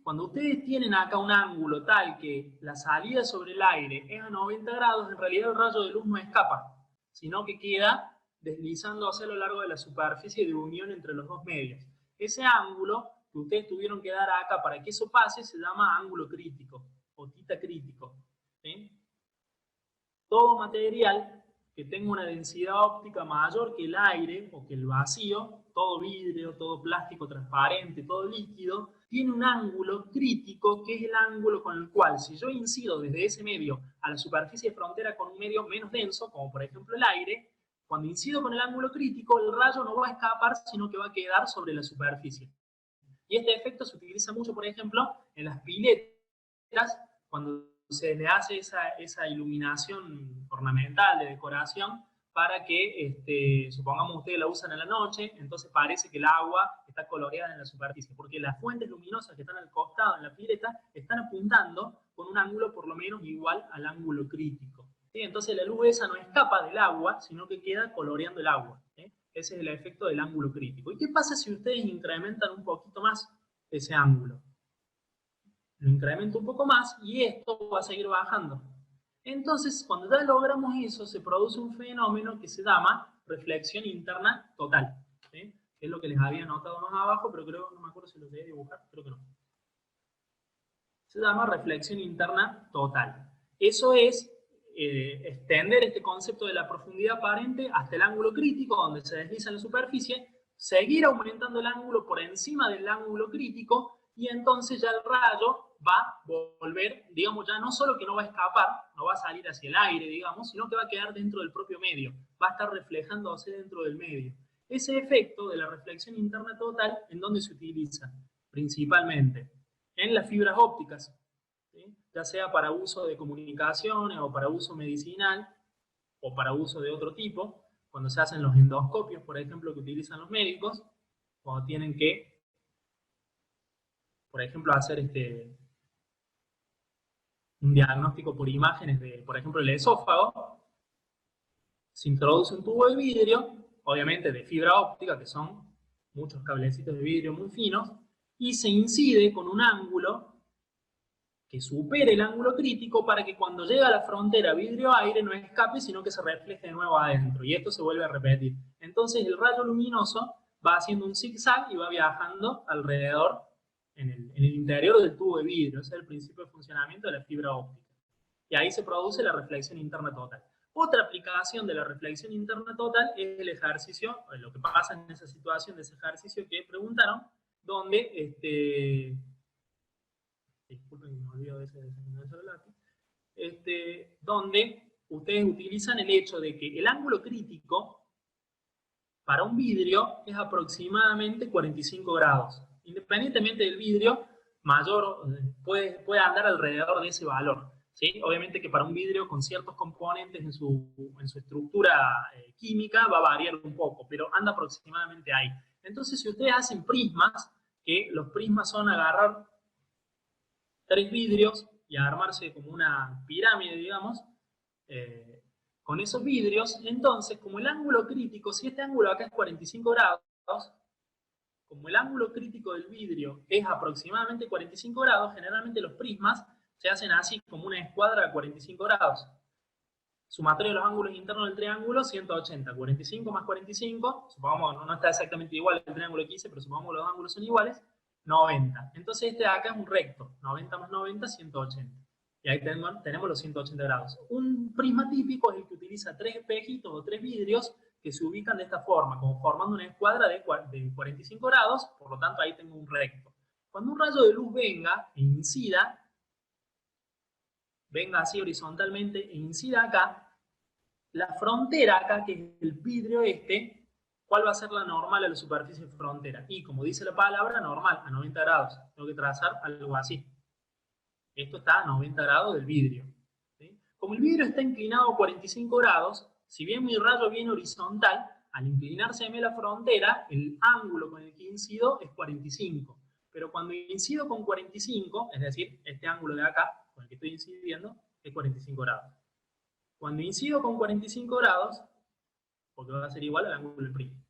Cuando ustedes tienen acá un ángulo tal que la salida sobre el aire es a 90 grados, en realidad el rayo de luz no escapa, sino que queda deslizándose a lo largo de la superficie de unión entre los dos medios. Ese ángulo que ustedes tuvieron que dar acá para que eso pase se llama ángulo crítico o tita crítico. ¿Sí? Todo material que tenga una densidad óptica mayor que el aire o que el vacío, todo vidrio, todo plástico transparente, todo líquido, tiene un ángulo crítico que es el ángulo con el cual, si yo incido desde ese medio a la superficie de frontera con un medio menos denso, como por ejemplo el aire, cuando incido con el ángulo crítico, el rayo no va a escapar, sino que va a quedar sobre la superficie. Y este efecto se utiliza mucho, por ejemplo, en las piletas, cuando se le hace esa iluminación ornamental de decoración para que, supongamos ustedes la usan en la noche, entonces parece que el agua está coloreada en la superficie, porque las fuentes luminosas que están al costado en la pileta están apuntando con un ángulo por lo menos igual al ángulo crítico. ¿Sí? Entonces la luz esa no escapa del agua, sino que queda coloreando el agua. ¿Sí? Ese es el efecto del ángulo crítico. ¿Y qué pasa si ustedes incrementan un poquito más ese ángulo? Lo incremento un poco más y esto va a seguir bajando. Entonces, cuando ya logramos eso, se produce un fenómeno que se llama reflexión interna total. ¿Sí? Es lo que les había anotado más abajo, pero creo, no me acuerdo si lo llegué a dibujar, creo que no. Se llama reflexión interna total. Eso es extender este concepto de la profundidad aparente hasta el ángulo crítico, donde se desliza en la superficie, seguir aumentando el ángulo por encima del ángulo crítico, y entonces ya el rayo va a volver, digamos, ya no solo que no va a escapar, no va a salir hacia el aire, digamos, sino que va a quedar dentro del propio medio, va a estar reflejándose dentro del medio. Ese efecto de la reflexión interna total, ¿en dónde se utiliza? Principalmente en las fibras ópticas, ¿sí? Ya sea para uso de comunicaciones o para uso medicinal o para uso de otro tipo, cuando se hacen los endoscopios, por ejemplo, que utilizan los médicos, cuando tienen que, por ejemplo, hacer un diagnóstico por imágenes de, por ejemplo, el esófago, se introduce un tubo de vidrio, obviamente de fibra óptica, que son muchos cablecitos de vidrio muy finos, y se incide con un ángulo que supere el ángulo crítico para que cuando llega a la frontera vidrio-aire no escape, sino que se refleje de nuevo adentro, y esto se vuelve a repetir. Entonces el rayo luminoso va haciendo un zigzag y va viajando alrededor en el interior del tubo de vidrio. Ese es el principio de funcionamiento de la fibra óptica. Y ahí se produce la reflexión interna total. Otra aplicación de la reflexión interna total es el ejercicio, lo que pasa en esa situación de ese ejercicio que preguntaron, donde, disculpen que me olvido de ese lápiz, donde ustedes utilizan el hecho de que el ángulo crítico para un vidrio es aproximadamente 45 grados. Independientemente del vidrio, mayor puede andar alrededor de ese valor. ¿Sí? Obviamente que para un vidrio con ciertos componentes en su estructura química va a variar un poco, pero anda aproximadamente ahí. Entonces, si ustedes hacen prismas, que los prismas son agarrar 3 vidrios y armarse como una pirámide, digamos, con esos vidrios, entonces, como el ángulo crítico, si este ángulo acá es 45 grados, como el ángulo crítico del vidrio es aproximadamente 45 grados, generalmente los prismas se hacen así, como una escuadra de 45 grados. Sumatorio de los ángulos internos del triángulo, 180. 45 más 45, supongamos, no está exactamente igual el triángulo que hice, pero supongamos que los ángulos son iguales, 90. Entonces este de acá es un recto, 90 más 90, 180. Y ahí tenemos los 180 grados. Un prisma típico es el que utiliza 3 espejitos o 3 vidrios que se ubican de esta forma, como formando una escuadra de 45 grados, por lo tanto ahí tengo un recto. Cuando un rayo de luz venga e incida, venga así horizontalmente e incida acá, la frontera acá, que es el vidrio ¿cuál va a ser la normal a la superficie frontera? Y como dice la palabra, normal, a 90 grados. Tengo que trazar algo así. Esto está a 90 grados del vidrio. ¿Sí? Como el vidrio está inclinado a 45 grados, si bien mi rayo viene horizontal, al inclinarse la frontera, el ángulo con el que incido es 45. Pero cuando incido con 45, es decir, este ángulo de acá, con el que estoy incidiendo, es 45 grados. Cuando incido con 45 grados, porque va a ser igual al ángulo del prisma.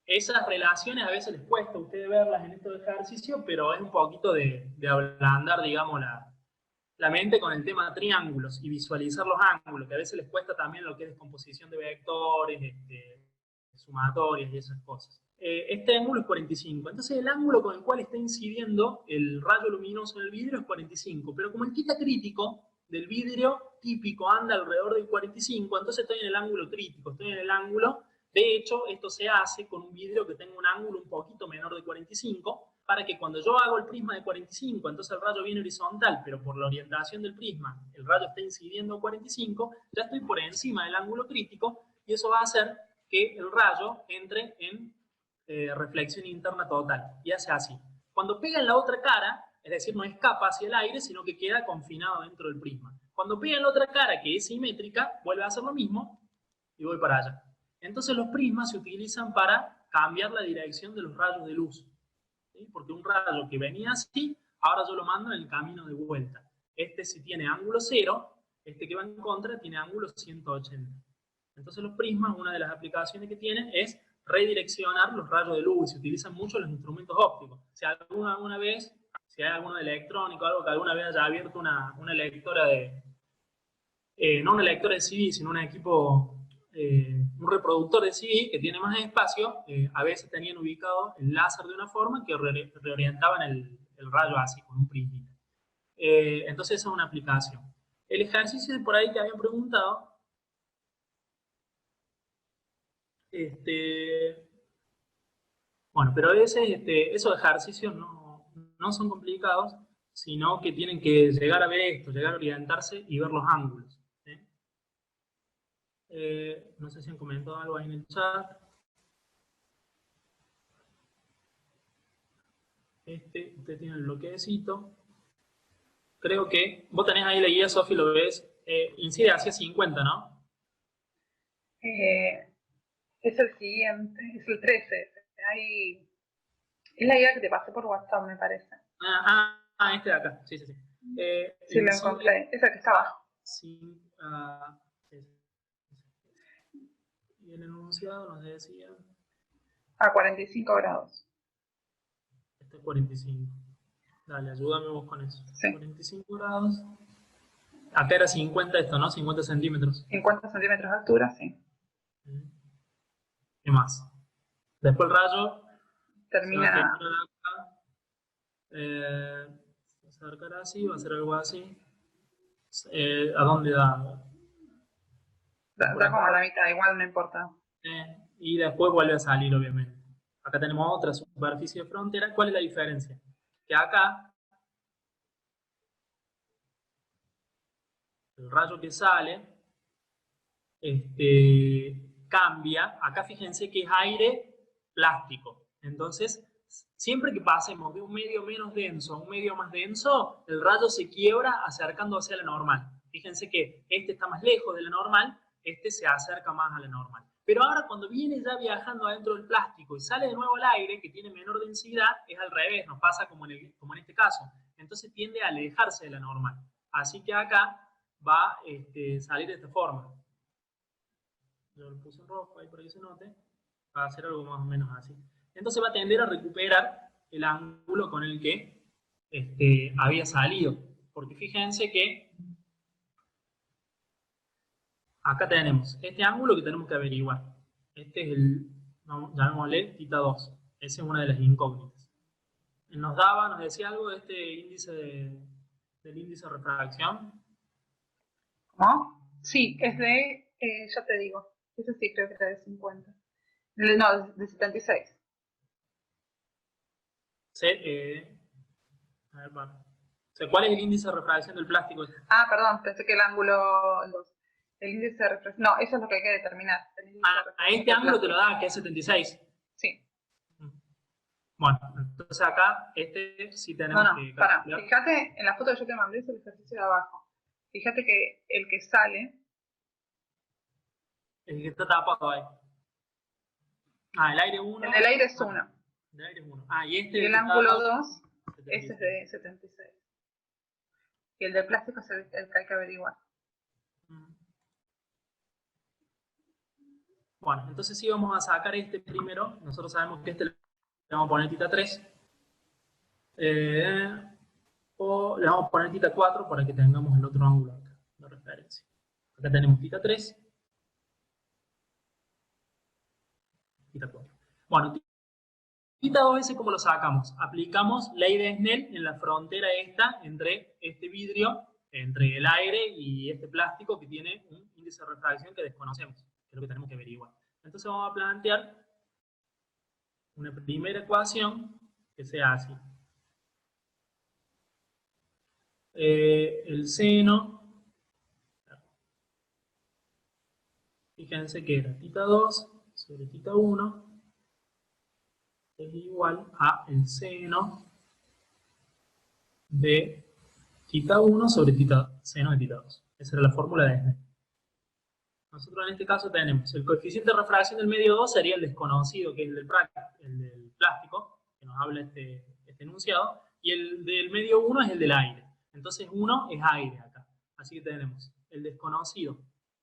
Esas relaciones a veces les cuesta a ustedes verlas en estos ejercicios, pero es un poquito de ablandar, digamos, la mente con el tema de triángulos y visualizar los ángulos, que a veces les cuesta también lo que es descomposición de vectores, sumatorias y esas cosas. Este ángulo es 45, entonces el ángulo con el cual está incidiendo el rayo luminoso en el vidrio es 45, pero como el θ crítico del vidrio típico anda alrededor del 45, entonces estoy en el ángulo crítico, estoy en el ángulo. De hecho, esto se hace con un vidrio que tenga un ángulo un poquito menor de 45, para que cuando yo hago el prisma de 45, entonces el rayo viene horizontal, pero por la orientación del prisma, el rayo está incidiendo en 45, ya estoy por encima del ángulo crítico, y eso va a hacer que el rayo entre en reflexión interna total, y hace así. Cuando pega en la otra cara, es decir, no escapa hacia el aire, sino que queda confinado dentro del prisma. Cuando pega en la otra cara, que es simétrica, vuelve a hacer lo mismo, y voy para allá. Entonces los prismas se utilizan para cambiar la dirección de los rayos de luz. ¿Sí? Porque un rayo que venía así, ahora yo lo mando en el camino de vuelta. Este si tiene ángulo 0, este que va en contra tiene ángulo 180. Entonces los prismas, una de las aplicaciones que tienen es redireccionar los rayos de luz, y se utilizan mucho los instrumentos ópticos. Si alguna vez, si hay alguno de electrónico, algo que alguna vez haya abierto una lectora no una lectora de CD, sino un equipo, un reproductor de CD que tiene más espacio, a veces tenían ubicado el láser de una forma que reorientaban el rayo así, con un prisma. Entonces esa es una aplicación. El ejercicio de por ahí que habían preguntado, bueno, pero a veces esos ejercicios no son complicados, sino que tienen que llegar a ver esto, llegar a orientarse y ver los ángulos. No sé si han comentado algo ahí en el chat. Usted tiene el bloquecito. Creo que vos tenés ahí la guía, Sofi, lo ves. Incide hacia 50, ¿no? Es el siguiente, es el 13. Ahí, es la guía que te pasé por WhatsApp, me parece. Este de acá. Sí, sí, sí. Sí, lo encontré. Esa que está abajo. Sí, y el enunciado nos decía... A 45 grados. Este es 45. Dale, ayúdame vos con eso. Sí. 45 grados. Acá era 50 esto, ¿no? 50 centímetros. 50 centímetros de altura, sí. ¿Qué más? Después el rayo Termina. se va a girar acá. Se va a acercar así, va a hacer algo así. ¿A dónde da? Da como a la mitad, igual no importa. Y después vuelve a salir, obviamente. Acá tenemos otra superficie de frontera. ¿Cuál es la diferencia? Que acá el rayo que sale cambia. Acá fíjense que es aire plástico. Entonces, siempre que pasemos de un medio menos denso a un medio más denso, el rayo se quiebra acercándose a la normal. Fíjense que este está más lejos de la normal, este se acerca más a la normal. Pero ahora cuando viene ya viajando adentro del plástico y sale de nuevo al aire, que tiene menor densidad, es al revés, nos pasa como en este caso. Entonces tiende a alejarse de la normal. Así que acá va a salir de esta forma. Yo lo puse en rojo ahí para que se note. Va a hacer algo más o menos así. Entonces va a tender a recuperar el ángulo con el que había salido. Porque fíjense que acá tenemos este ángulo que tenemos que averiguar. Este es el, llamémosle θ 2. Esa es una de las incógnitas. Nos decía algo de este índice del índice de refracción. ¿Cómo? Sí, es de, ya te digo, ese sí creo que era de 50. No, de 76. A ver, bueno. O sea, ¿cuál es el índice de refracción del plástico? Ah, perdón, pensé que el ángulo, el índice de refracción, no, eso es lo que hay que determinar. A este ángulo te lo da, que es 76. Sí. Bueno, entonces acá, sí tenemos que calcular. Fíjate, en la foto que yo te mandé es el ejercicio de abajo. Fíjate que el que sale... El que está tapado ahí. El aire 1. El del aire es 1. El aire es 1. Y y el ángulo 2, ese es de 76. Y el de plástico es el que hay que averiguar. Bueno, entonces sí vamos a sacar este primero. Nosotros sabemos que le vamos a poner θ 3. O le vamos a poner θ 4 para que tengamos el otro ángulo acá de referencia. Acá tenemos θ 3. θ 4. Bueno, θ 2, ¿cómo lo sacamos? Aplicamos ley de Snell en la frontera esta entre este vidrio, entre el aire y este plástico que tiene un índice de refracción que desconocemos, que es lo que tenemos que averiguar. Entonces vamos a plantear una primera ecuación que sea así. El seno, fíjense que era θ 2 sobre θ 1 es igual a el seno de θ 1 sobre seno de θ 2. Esa era la fórmula de Snell. Nosotros en este caso tenemos el coeficiente de refracción del medio 2 sería el desconocido, que es el del plástico, que nos habla este enunciado, y el del medio 1 es el del aire. Entonces 1 es aire acá. Así que tenemos el desconocido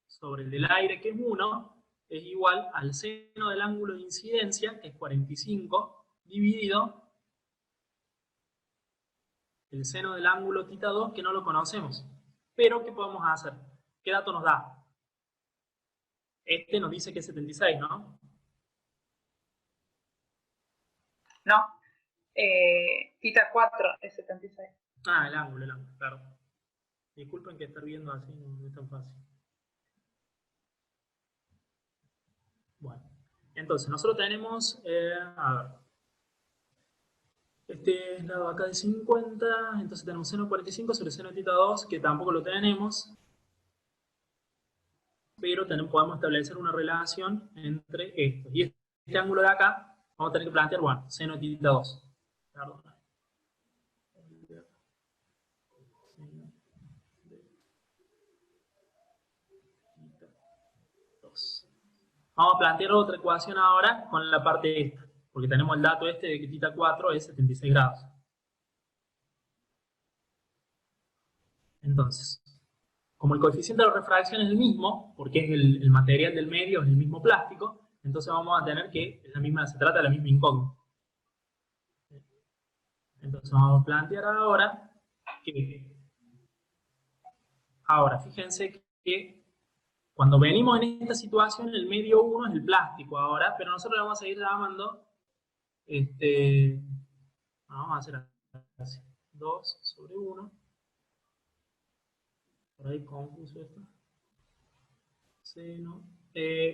sobre el del aire, que es 1, es igual al seno del ángulo de incidencia, que es 45, dividido el seno del ángulo θ 2, que no lo conocemos. Pero, ¿qué podemos hacer? ¿Qué dato nos da? Este nos dice que es 76, ¿no? No. θ 4 es 76. El ángulo, claro. Disculpen que estar viendo así no es tan fácil. Bueno, entonces nosotros tenemos, a ver, este lado acá de 50, entonces tenemos seno 45 sobre seno de θ 2, que tampoco lo tenemos, pero podemos establecer una relación entre estos. Y este ángulo de acá, vamos a tener que plantear, bueno, seno de θ 2. Perdón. Vamos a plantear otra ecuación ahora con la parte esta, porque tenemos el dato de que θ 4 es 76 grados. Entonces, como el coeficiente de refracción es el mismo, porque es el material del medio, es el mismo plástico, Entonces vamos a tener que se trata de la misma incógnita. Entonces vamos a plantear ahora que, fíjense que cuando venimos en esta situación, el medio 1 es el plástico ahora, pero nosotros le vamos a seguir llamando, vamos a hacer así, 2 sobre 1, por ahí confuso esto, seno,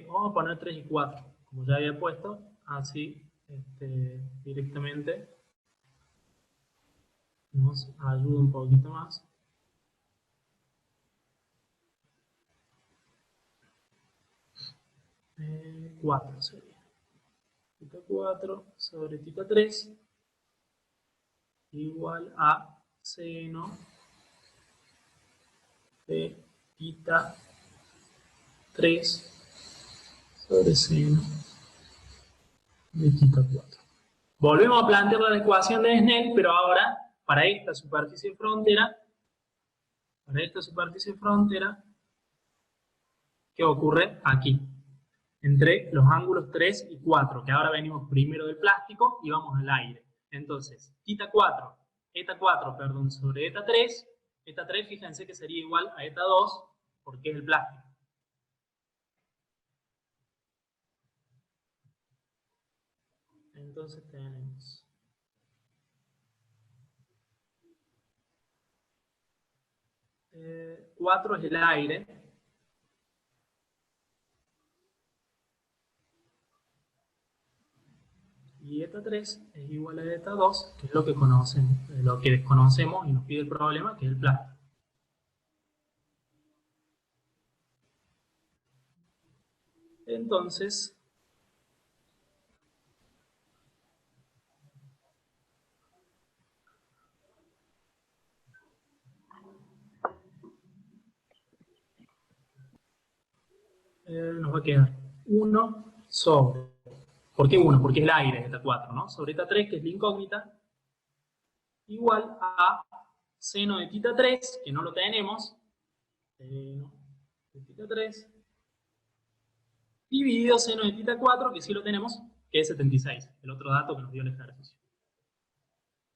vamos a poner 3 y 4, como ya había puesto, así directamente nos ayuda un poquito más. 4 sería. Tita 4 sobre tita 3 igual a seno de tita 3 sobre seno de tita 4. Volvemos a plantear la ecuación de Snell, pero ahora para esta superficie frontera, ¿qué ocurre aquí? Entre los ángulos 3 y 4, que ahora venimos primero del plástico y vamos al aire. Entonces, eta 4 sobre eta 3, fíjense que sería igual a eta 2, porque es el plástico. Entonces tenemos 4 es el aire, y eta 3 es igual a eta 2, que es lo que desconocemos y nos pide el problema, que es el plástico. Entonces, nos va a quedar 1 sobre, ¿por qué 1? Porque es el aire, eta 4, ¿no? Sobre eta 3, que es la incógnita, igual a seno de tita 3, que no lo tenemos, seno de tita 3, dividido seno de tita 4, que sí lo tenemos, que es 76, el otro dato que nos dio el ejercicio.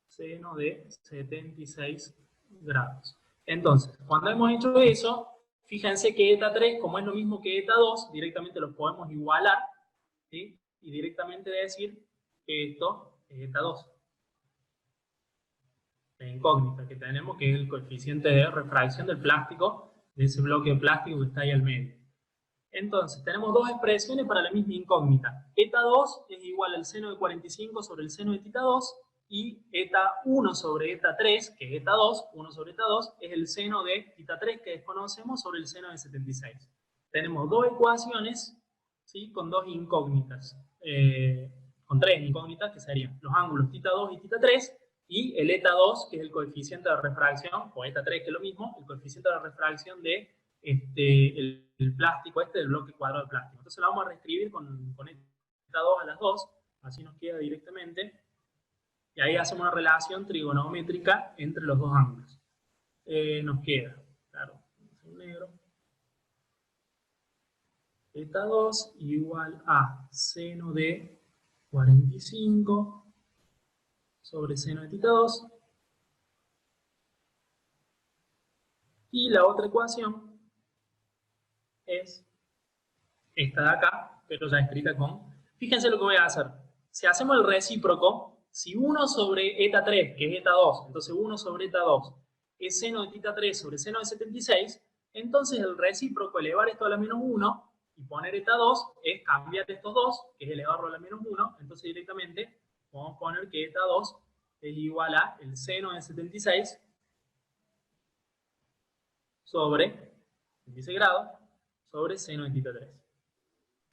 Seno de 76 grados. Entonces, cuando hemos hecho eso, fíjense que eta 3, como es lo mismo que eta 2, directamente los podemos igualar, ¿sí? Y directamente decir que esto es eta 2. La incógnita que tenemos, que es el coeficiente de refracción del plástico, de ese bloque de plástico que está ahí al medio. Entonces, tenemos dos expresiones para la misma incógnita. Eta 2 es igual al seno de 45 sobre el seno de tita 2, y eta 1 sobre eta 3, que es eta 2, 1 sobre eta 2, es el seno de tita 3 que desconocemos sobre el seno de 76. Tenemos dos ecuaciones, ¿sí? Con dos incógnitas, con tres incógnitas que serían los ángulos tita 2 y tita 3, y el eta 2, que es el coeficiente de refracción, o eta 3, que es lo mismo, el coeficiente de refracción de el plástico del bloque cuadrado de plástico. Entonces la vamos a reescribir con eta 2 a las 2, así nos queda directamente, y ahí hacemos una relación trigonométrica entre los dos ángulos. Nos queda, claro, negro, eta 2 igual a seno de 45 sobre seno de tita 2, y la otra ecuación es esta de acá, pero ya escrita con, fíjense lo que voy a hacer, si hacemos el recíproco, si 1 sobre eta 3, que es eta 2, entonces 1 sobre eta 2 es seno de tita 3 sobre seno de 76, entonces el recíproco, elevar esto a la menos 1 y poner eta 2, es cambiar estos dos, que es elevarlo a la menos 1, entonces directamente vamos a poner que eta 2 es igual a el seno de 76 sobre 76 grados sobre seno de tita 3.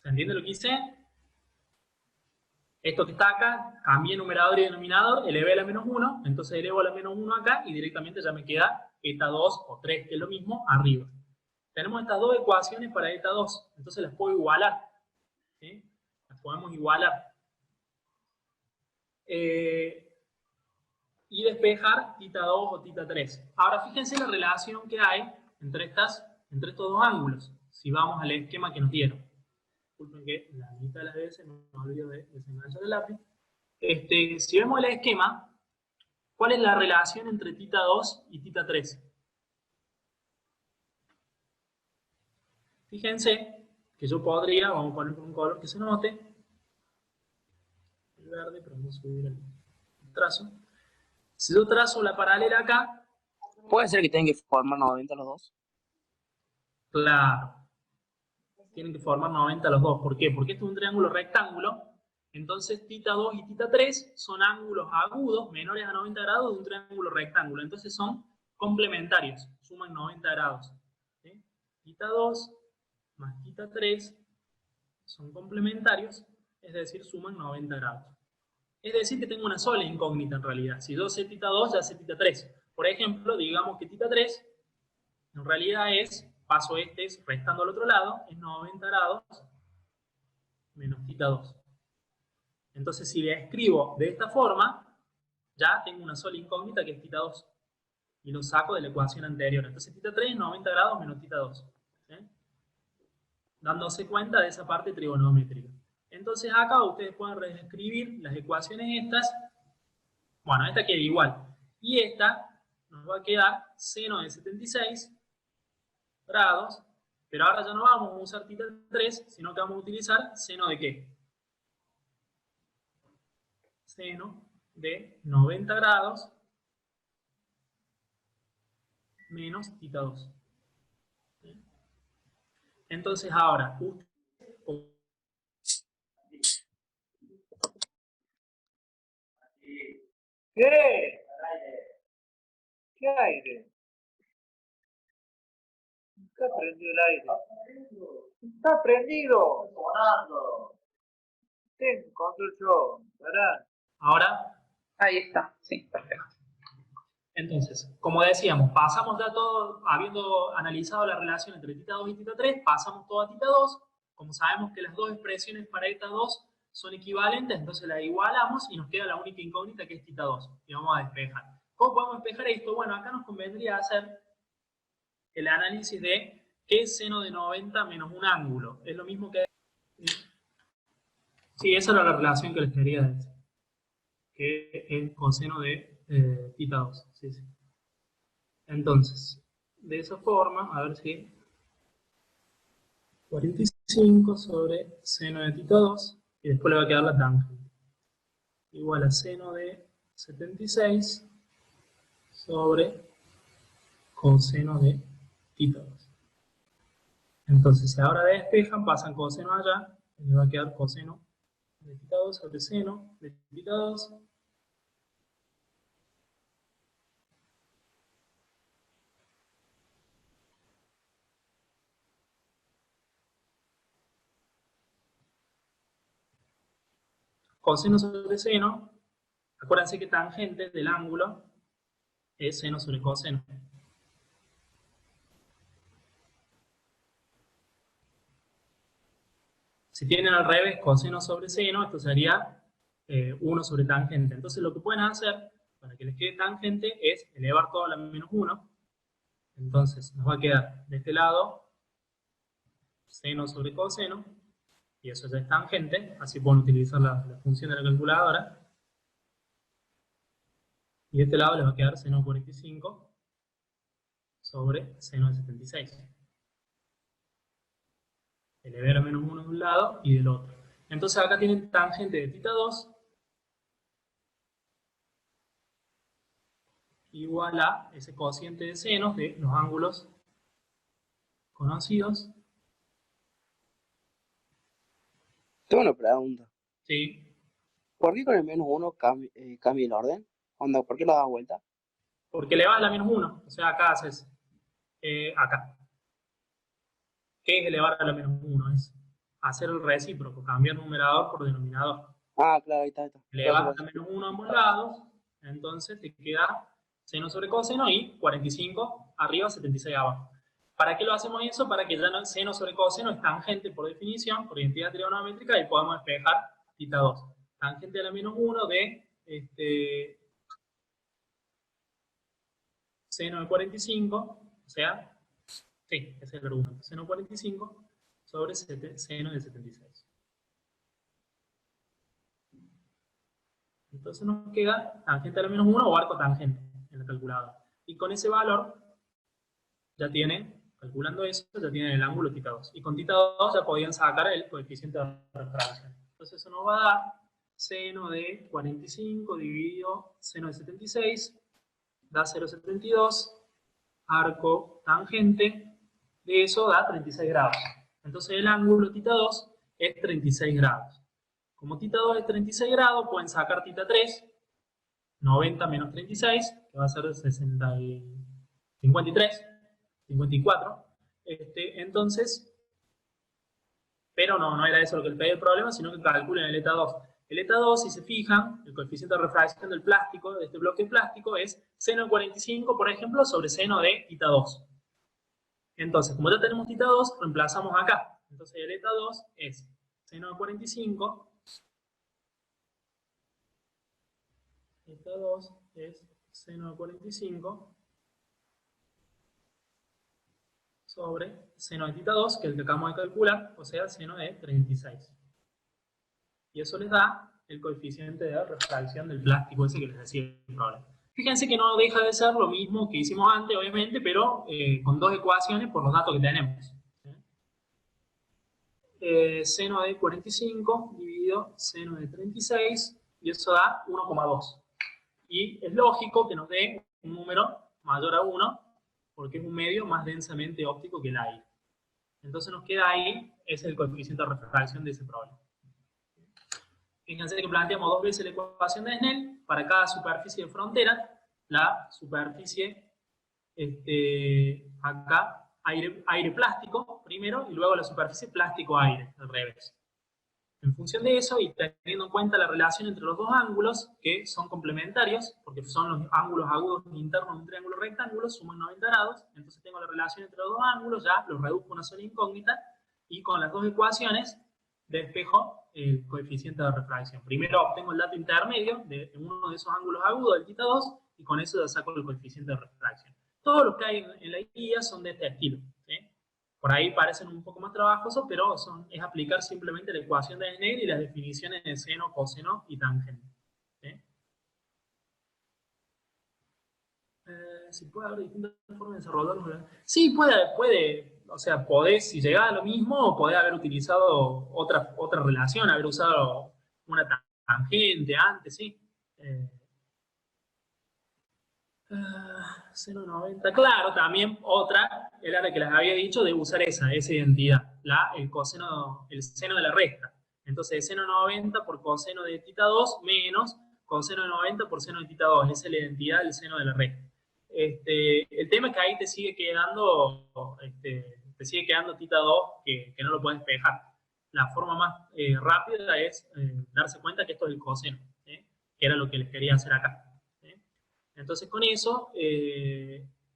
¿Se entiende lo que hice? Esto que está acá, cambié numerador y denominador, elevé a la menos 1, entonces elevo a la menos 1 acá y directamente ya me queda eta 2 o 3, que es lo mismo, arriba. Tenemos estas dos ecuaciones para eta 2, entonces las puedo igualar, ¿sí? Las podemos igualar. Y despejar tita 2 o tita 3. Ahora fíjense la relación que hay entre estos dos ángulos, si vamos al esquema que nos dieron. Disculpen que la mitad de las veces me olvido de desenganchar el lápiz. Si vemos el esquema, ¿cuál es la relación entre tita 2 y tita 3? Fíjense que yo podría, vamos a poner un color que se note, el verde, pero vamos a subir el trazo. Si yo trazo la paralela acá, ¿Puede ser que tengan que formar 90 los dos? claro, tienen que formar 90 los dos. ¿Por qué? Porque este es un triángulo rectángulo, entonces tita 2 y tita 3 son ángulos agudos menores a 90 grados de un triángulo rectángulo, entonces son complementarios, suman 90 grados. ¿Sí? Tita 2 más tita 3 son complementarios, es decir, suman 90 grados. Es decir, que tengo una sola incógnita en realidad. Si yo sé tita 2, ya sé tita 3. Por ejemplo, digamos que tita 3 en realidad es, paso es restando al otro lado, es 90 grados menos tita 2. Entonces, si la escribo de esta forma, ya tengo una sola incógnita que es tita 2. Y lo saco de la ecuación anterior. Entonces, tita 3 es 90 grados menos tita 2. ¿Sí? Dándose cuenta de esa parte trigonométrica. Entonces, acá ustedes pueden reescribir las ecuaciones estas. Bueno, esta queda igual. Y esta nos va a quedar seno de 76 grados. Pero ahora ya no vamos a usar tita 3, sino que vamos a utilizar seno de ¿qué? Seno de 90 grados menos tita 2. Entonces ahora, ¿Qué? ¿Qué aire? Está prendido el aire. Está prendido. Sonando. Tengo control yo. ¿Verdad? ahora, Ahí está, sí, perfecto. entonces, como decíamos, pasamos ya todo, habiendo analizado la relación entre tita 2 y tita 3, pasamos todo a tita 2. Como sabemos que las dos expresiones para tita 2 son equivalentes, entonces las igualamos y nos queda la única incógnita que es tita 2. Y vamos a despejar. ¿Cómo podemos despejar esto? Bueno, acá nos convendría hacer el análisis de qué es seno de 90 menos un ángulo. Es lo mismo que... Sí, esa era la relación que les quería decir. Que es coseno de tita 2. Sí, sí. Entonces, de esa forma, a ver si 45 sobre seno de tita 2 y después le va a quedar la tangente. Igual a seno de 76 sobre coseno de tita 2. Entonces, si ahora despejan, pasan coseno allá, y le va a quedar coseno de tita 2 sobre seno de tita 2. Coseno sobre seno, acuérdense que tangente del ángulo es seno sobre coseno. Si tienen al revés coseno sobre seno, esto sería 1 sobre tangente. Entonces lo que pueden hacer para que les quede tangente es elevar todo a la menos 1. Entonces nos va a quedar de este lado seno sobre coseno, y eso ya es tangente, así pueden utilizar la función de la calculadora. Y de este lado les va a quedar seno de 45 sobre seno de 76. Elevé a la menos 1 de un lado y del otro. Entonces acá tienen tangente de tita 2 igual a ese cociente de senos de los ángulos conocidos. Tengo una pregunta. ¿Sí? ¿Por qué con el menos uno cambia el orden? Onda, ¿por qué lo das vuelta? Porque elevas a la menos 1. O sea, acá haces acá. ¿Qué es elevar a la menos 1? Es hacer el recíproco, cambiar numerador por denominador. Ah, claro, ahí está. Elevas a la menos 1 a ambos lados, entonces te queda seno sobre coseno y 45 arriba, 76 abajo. ¿Para qué lo hacemos eso? Para que ya no seno sobre coseno es tangente por definición, por identidad trigonométrica, y podemos despejar tita 2. Tangente a la menos 1 de seno de 45, o sea, sí, ese es el argumento. Seno de 45 sobre seno de 76. Entonces nos queda tangente a la menos 1 o arco tangente en la calculadora. Y con ese valor ya tienen, calculando eso, ya tienen el ángulo θ2. Y con θ2 ya podían sacar el coeficiente de refracción. Entonces eso nos va a dar seno de 45 dividido seno de 76, da 0,72, arco tangente, de eso da 36 grados. Entonces el ángulo θ2 es 36 grados. Como θ2 es 36 grados, pueden sacar θ3, 90 menos 36, que va a ser 53, 54. Entonces, pero no era eso lo que les pedí el problema, sino que calculen el eta2. El eta2, si se fijan, el coeficiente de refracción del plástico, de este bloque de plástico, es seno de 45, por ejemplo, sobre seno de θ2. Entonces, como ya tenemos θ2, reemplazamos acá. Entonces, el eta2 es seno de 45. Eta2 es seno de 45 sobre seno de θ2, que es el que acabamos de calcular, o sea, seno de 36. Y eso les da el coeficiente de refracción del plástico ese que les decía el problema. Fíjense que no deja de ser lo mismo que hicimos antes, obviamente, pero con dos ecuaciones por los datos que tenemos. Seno de 45 dividido seno de 36, y eso da 1,2. Y es lógico que nos dé un número mayor a 1, porque es un medio más densamente óptico que el aire. Entonces nos queda ahí, ese es el coeficiente de refracción de ese problema. Fíjense que planteamos dos veces la ecuación de Snell para cada superficie de frontera. La superficie, acá, aire plástico primero, y luego la superficie plástico-aire, al revés. En función de eso, y teniendo en cuenta la relación entre los dos ángulos, que son complementarios, porque son los ángulos agudos internos de un triángulo rectángulo, suman 90 grados, entonces tengo la relación entre los dos ángulos, ya los reduzco a una sola incógnita, y con las dos ecuaciones despejo el coeficiente de refracción. Primero obtengo el dato intermedio de uno de esos ángulos agudos, del θ2, y con eso ya saco el coeficiente de refracción. Todos los que hay en la guía son de este estilo, ¿sí? Por ahí parecen un poco más trabajosos, pero es aplicar simplemente la ecuación de Snell y las definiciones de seno, coseno y tangente, ¿sí? Si puede haber distintas formas de desarrollarlo. Sí, puede. O sea, podés, si llegás a lo mismo, podés haber utilizado otra relación, haber usado una tangente antes, ¿sí? Seno 90, claro, también otra, era la que les había dicho, de usar esa identidad, el seno de la recta. Entonces, seno 90 por coseno de θ2 menos coseno de 90 por seno de θ2, esa es la identidad del seno de la recta. El tema es que ahí te sigue quedando θ2 que no lo puedes despejar. La forma más rápida es darse cuenta que esto es el coseno, que era lo que les quería hacer acá. Entonces con eso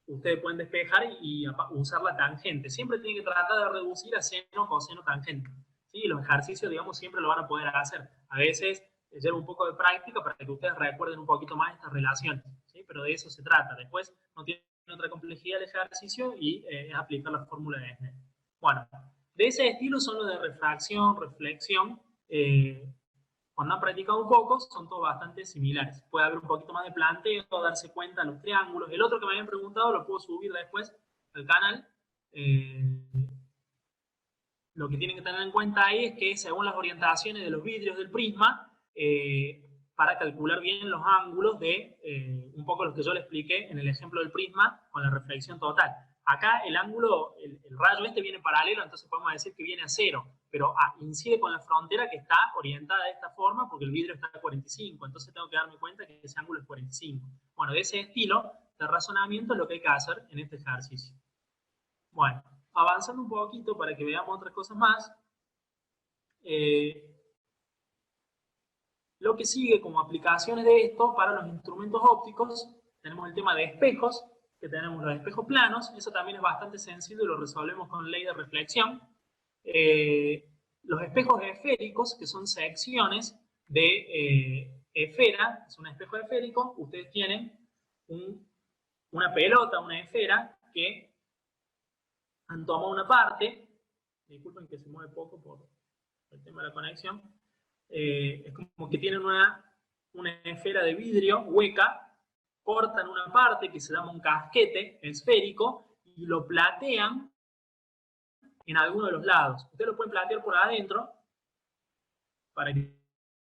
ustedes pueden despejar y usar la tangente. Siempre tienen que tratar de reducir a seno, coseno, tangente. ¿Sí? Los ejercicios, digamos, siempre lo van a poder hacer. A veces lleva un poco de práctica para que ustedes recuerden un poquito más estas relaciones, ¿sí? Pero de eso se trata. Después no tiene otra complejidad el ejercicio y es aplicar la fórmula de Snell. Bueno, de ese estilo son los de refracción, reflexión. Cuando han practicado un poco, son todos bastante similares. Puede haber un poquito más de planteo, darse cuenta de los triángulos. El otro que me habían preguntado lo puedo subir después al canal. Lo que tienen que tener en cuenta ahí es que según las orientaciones de los vidrios del prisma, para calcular bien los ángulos de un poco los que yo le expliqué en el ejemplo del prisma con la reflexión total. Acá el ángulo, el rayo viene paralelo, entonces podemos decir que viene a 0, pero incide con la frontera que está orientada de esta forma porque el vidrio está a 45, entonces tengo que darme cuenta que ese ángulo es 45. Bueno, de ese estilo de razonamiento es lo que hay que hacer en este ejercicio. Bueno, avanzando un poquito para que veamos otras cosas más. Lo que sigue como aplicaciones de esto para los instrumentos ópticos, tenemos el tema de espejos, que tenemos los espejos planos, eso también es bastante sencillo y lo resolvemos con ley de reflexión. Los espejos esféricos, que son secciones de esfera, es un espejo esférico, ustedes tienen una pelota, una esfera, que han tomado una parte disculpen que se mueve poco por el tema de la conexión, es como que tienen una esfera de vidrio hueca, cortan una parte que se llama un casquete esférico y lo platean en alguno de los lados. Ustedes lo pueden platear por adentro para que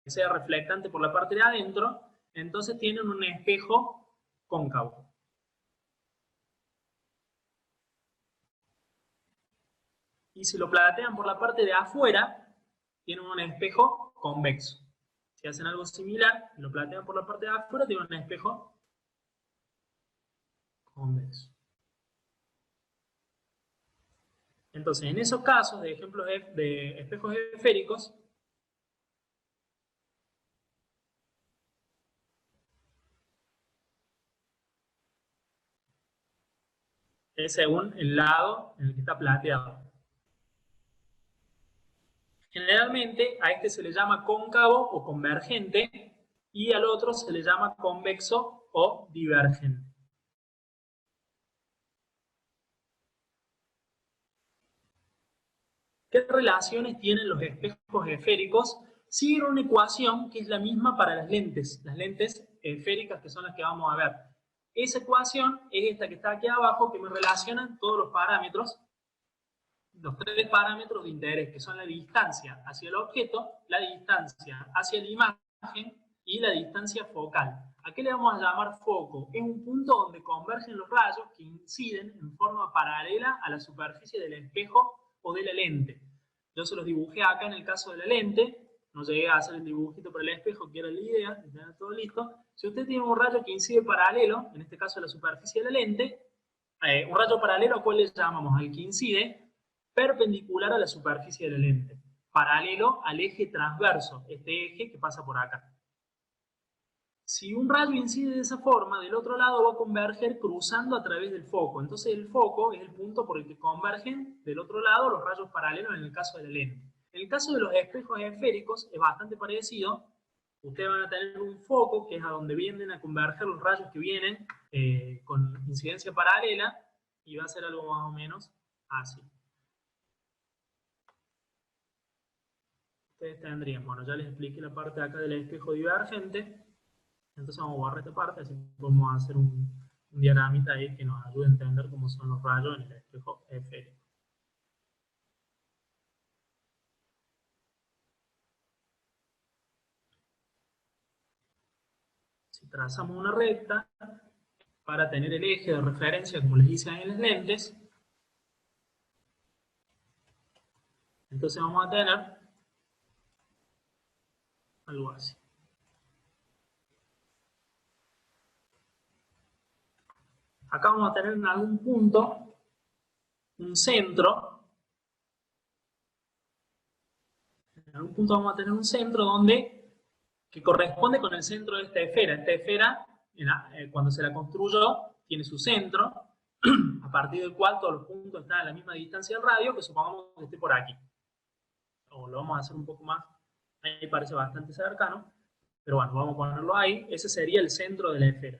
sea reflectante por la parte de adentro, entonces tienen un espejo cóncavo. Y si lo platean por la parte de afuera, tienen un espejo convexo. Si hacen algo similar, lo platean por la parte de afuera, tienen un espejo convexo. Entonces, en esos casos de ejemplos de espejos esféricos, es según el lado en el que está plateado. Generalmente a este se le llama cóncavo o convergente y al otro se le llama convexo o divergente. ¿Qué relaciones tienen los espejos esféricos? Siguen una ecuación que es la misma para las lentes esféricas que son las que vamos a ver. Esa ecuación es esta que está aquí abajo, que me relacionan todos los parámetros, los tres parámetros de interés, que son la distancia hacia el objeto, la distancia hacia la imagen y la distancia focal. ¿A qué le vamos a llamar foco? Es un punto donde convergen los rayos que inciden en forma paralela a la superficie del espejo o de la lente. Yo se los dibujé acá en el caso de la lente, no llegué a hacer el dibujito para el espejo, que era la idea, ya todo listo. Si usted tiene un rayo que incide paralelo, en este caso la superficie de la lente, un rayo paralelo, ¿a cuál le llamamos? Al que incide perpendicular a la superficie de la lente, paralelo al eje transverso, este eje que pasa por acá. Si un rayo incide de esa forma, del otro lado va a converger cruzando a través del foco. Entonces el foco es el punto por el que convergen del otro lado los rayos paralelos en el caso de la lente. En el caso de los espejos esféricos es bastante parecido. Ustedes van a tener un foco que es a donde vienen a converger los rayos que vienen con incidencia paralela y va a ser algo más o menos así. Ustedes tendrían, bueno, ya les expliqué la parte de acá del espejo divergente. Entonces vamos a borrar esta parte, así podemos hacer un diagramita ahí que nos ayude a entender cómo son los rayos en el espejo esférico. Si trazamos una recta para tener el eje de referencia, como les hice en las lentes, entonces vamos a tener algo así. Acá vamos a tener en algún punto un centro. En algún punto vamos a tener un centro que corresponde con el centro de esta esfera. Esta esfera, cuando se la construyó, tiene su centro, a partir del cual todos los puntos están a la misma distancia del radio, que supongamos que esté por aquí. O lo vamos a hacer un poco más, ahí parece bastante cercano, pero bueno, vamos a ponerlo ahí. Ese sería el centro de la esfera.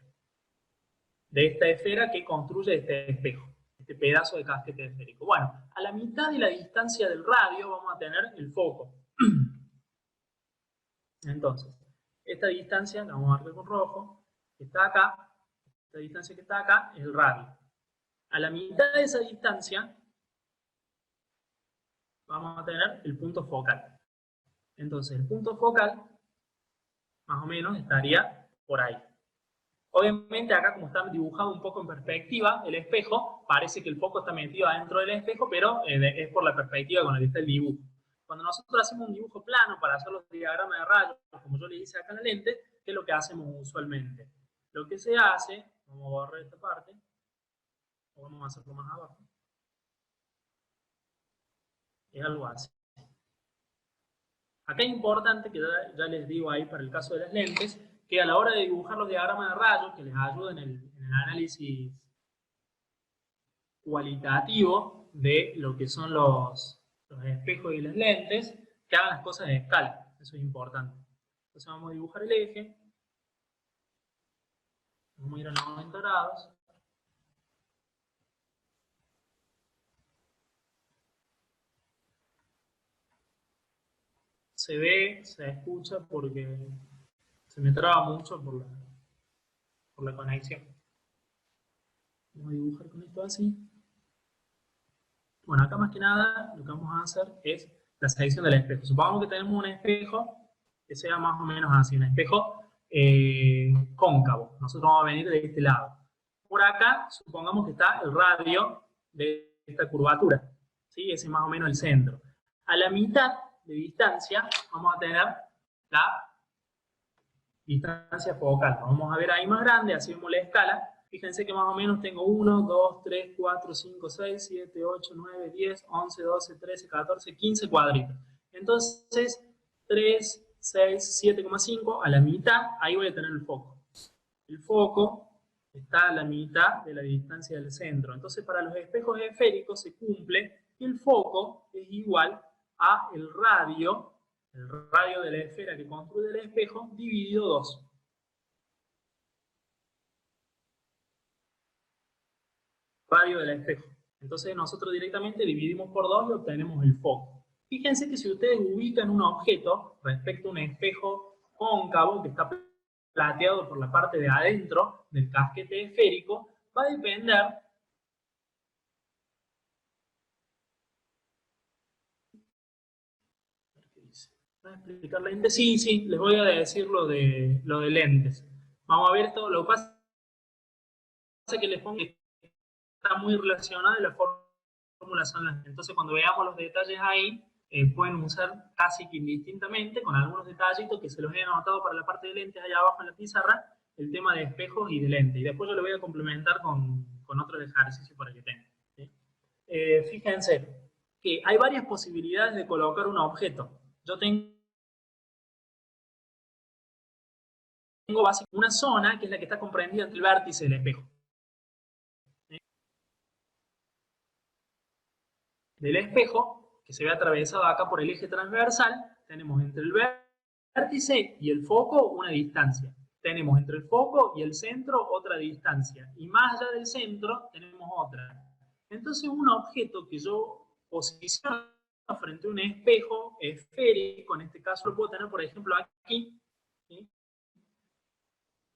De esta esfera que construye este espejo, este pedazo de casquete esférico. Bueno, a la mitad de la distancia del radio vamos a tener el foco. Entonces, esta distancia, la vamos a marcar con rojo, que está acá, esta distancia que está acá es el radio. A la mitad de esa distancia vamos a tener el punto focal. Entonces, el punto focal, más o menos, estaría por ahí. Obviamente acá, como está dibujado un poco en perspectiva, el espejo, parece que el foco está metido adentro del espejo, pero es por la perspectiva con la que está el dibujo. Cuando nosotros hacemos un dibujo plano para hacer los diagramas de rayos, como yo le hice acá en la lente, ¿qué es lo que hacemos usualmente? Lo que se hace, vamos a borrar esta parte, o vamos a hacerlo más abajo, es algo así. Acá es importante, que ya les digo ahí para el caso de las lentes, que a la hora de dibujar los diagramas de rayos, que les ayuden en el análisis cualitativo de lo que son los espejos y las lentes, que hagan las cosas en escala. Eso es importante. Entonces vamos a dibujar el eje. Vamos a ir a 90 grados. se ve, se escucha porque se me traba mucho por la conexión. Vamos a dibujar con esto así. Bueno, acá más que nada lo que vamos a hacer es la selección del espejo. Supongamos que tenemos un espejo que sea más o menos así, un espejo cóncavo. Nosotros vamos a venir de este lado. Por acá, supongamos que está el radio de esta curvatura, ¿sí? Ese es más o menos el centro. A la mitad de distancia vamos a tener la distancia focal. Lo vamos a ver ahí más grande, así vemos la escala. Fíjense que más o menos tengo 1, 2, 3, 4, 5, 6, 7, 8, 9, 10, 11, 12, 13, 14, 15 cuadritos. Entonces, 3, 6, 7,5 a la mitad, ahí voy a tener el foco. El foco está a la mitad de la distancia del centro. Entonces, para los espejos esféricos se cumple que el foco es igual a el radio de la esfera que construye el espejo, dividido 2. Radio del espejo. Entonces nosotros directamente dividimos por 2 y obtenemos el foco. Fíjense que si ustedes ubican un objeto respecto a un espejo cóncavo que está plateado por la parte de adentro del casquete esférico, va a depender ¿voy a explicar lentes? Sí, sí, les voy a decir lo de lentes. Vamos a ver esto, lo que pasa es que les pongo que está muy relacionada y la fórmula son las. Entonces cuando veamos los detalles ahí, pueden usar casi que indistintamente, con algunos detallitos que se los he anotado para la parte de lentes allá abajo en la pizarra, el tema de espejos y de lentes. Y después yo lo voy a complementar con otros ejercicios para que tengan, ¿sí? Fíjense que hay varias posibilidades de colocar un objeto. Yo tengo básicamente una zona que es la que está comprendida entre el vértice del espejo. Del espejo, que se ve atravesado acá por el eje transversal, tenemos entre el vértice y el foco una distancia. Tenemos entre el foco y el centro otra distancia. Y más allá del centro tenemos otra. Entonces un objeto que yo posiciono frente a un espejo esférico, en este caso lo puedo tener por ejemplo aquí, ¿sí?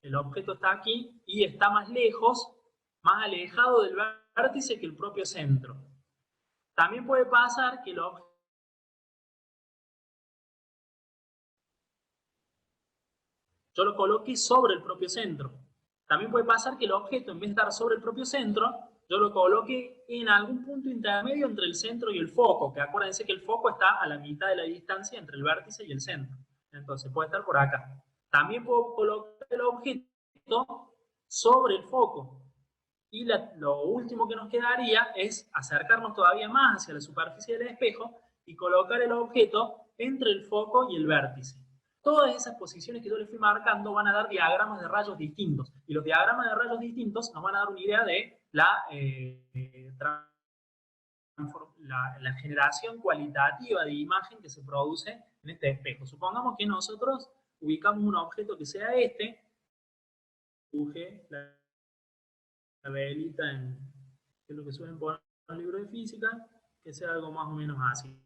El objeto está aquí y está más lejos, más alejado del vértice que el propio centro. También puede pasar que yo lo coloque sobre el propio centro. También puede pasar que el objeto, en vez de estar sobre el propio centro, yo lo coloque en algún punto intermedio entre el centro y el foco, que acuérdense que el foco está a la mitad de la distancia entre el vértice y el centro. Entonces puede estar por acá. También puedo colocar el objeto sobre el foco. Y lo último que nos quedaría es acercarnos todavía más hacia la superficie del espejo y colocar el objeto entre el foco y el vértice. Todas esas posiciones que yo les fui marcando van a dar diagramas de rayos distintos. Y los diagramas de rayos distintos nos van a dar una idea de la generación cualitativa de imagen que se produce en este espejo. Supongamos que nosotros ubicamos un objeto que sea este, dibuje la velita que es lo que suelen poner en el libro de física, que sea algo más o menos así.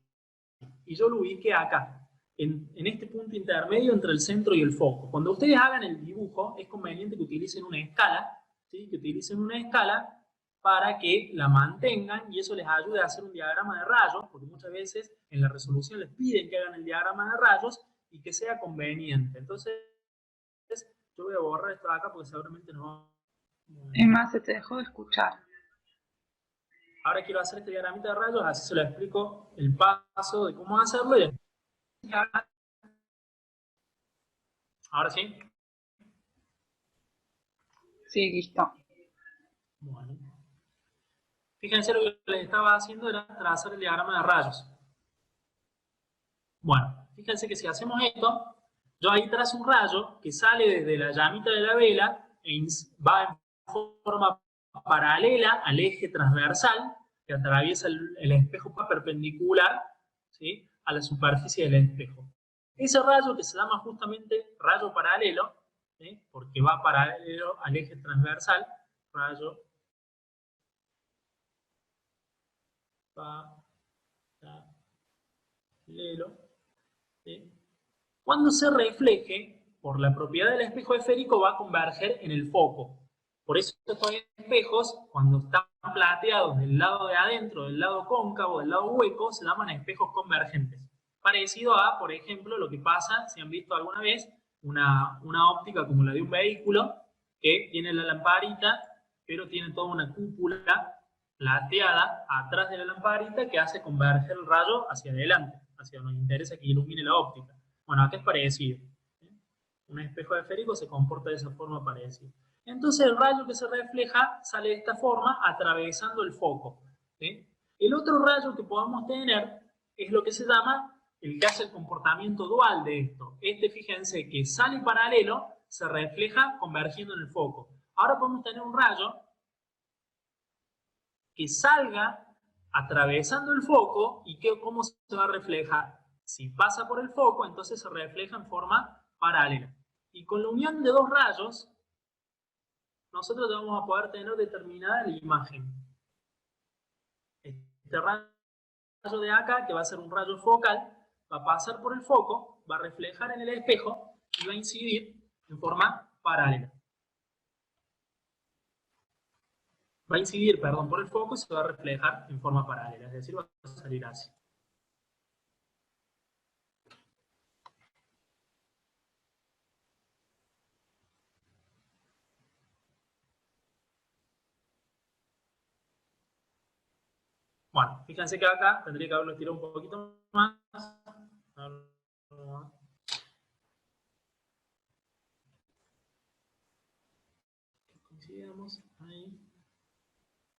Y yo lo ubiqué acá, en este punto intermedio entre el centro y el foco. Cuando ustedes hagan el dibujo, es conveniente que utilicen una escala, ¿sí? Que utilicen una escala para que la mantengan y eso les ayude a hacer un diagrama de rayos, porque muchas veces en la resolución les piden que hagan el diagrama de rayos y que sea conveniente. Entonces, yo voy a borrar esto de acá porque seguramente no va. Es más, se te dejó de escuchar. Ahora quiero hacer este diagramita de rayos, así se lo explico el paso de cómo hacerlo. Y ahora sí. Sí, listo. Bueno. Fíjense lo que les estaba haciendo era trazar el diagrama de rayos. Bueno, fíjense que si hacemos esto, yo ahí trazo un rayo que sale desde la llamita de la vela e va en forma paralela al eje transversal que atraviesa el espejo perpendicular, ¿sí?, a la superficie del espejo. Ese rayo que se llama justamente rayo paralelo, ¿sí?, porque va paralelo al eje transversal, rayo paralelo, ¿sí? Cuando se refleje, por la propiedad del espejo esférico, va a converger en el foco. Por eso estos espejos, cuando están plateados del lado de adentro, del lado cóncavo, del lado hueco, se llaman espejos convergentes. Parecido a, por ejemplo, lo que pasa, si han visto alguna vez, una óptica como la de un vehículo, que tiene la lamparita, pero tiene toda una cúpula plateada atrás de la lamparita que hace converger el rayo hacia adelante, hacia donde nos interesa que ilumine la óptica. Bueno, acá es parecido. Un espejo esférico se comporta de esa forma parecida. Entonces el rayo que se refleja sale de esta forma atravesando el foco. ¿Sí? El otro rayo que podemos tener es lo que se llama el que hace el comportamiento dual de esto. Fíjense que sale paralelo, se refleja convergiendo en el foco. Ahora podemos tener un rayo que salga atravesando el foco y que, ¿cómo se va a reflejar? Si pasa por el foco, entonces se refleja en forma paralela. Y con la unión de dos rayos, nosotros vamos a poder tener determinada la imagen. Este rayo de acá, que va a ser un rayo focal, va a pasar por el foco, va a reflejar en el espejo y va a incidir en forma paralela. Va a incidir, perdón, por el foco y se va a reflejar en forma paralela, es decir, va a salir así. Bueno, fíjense que acá tendría que haberlo estirado un poquito más. Coincidamos ahí.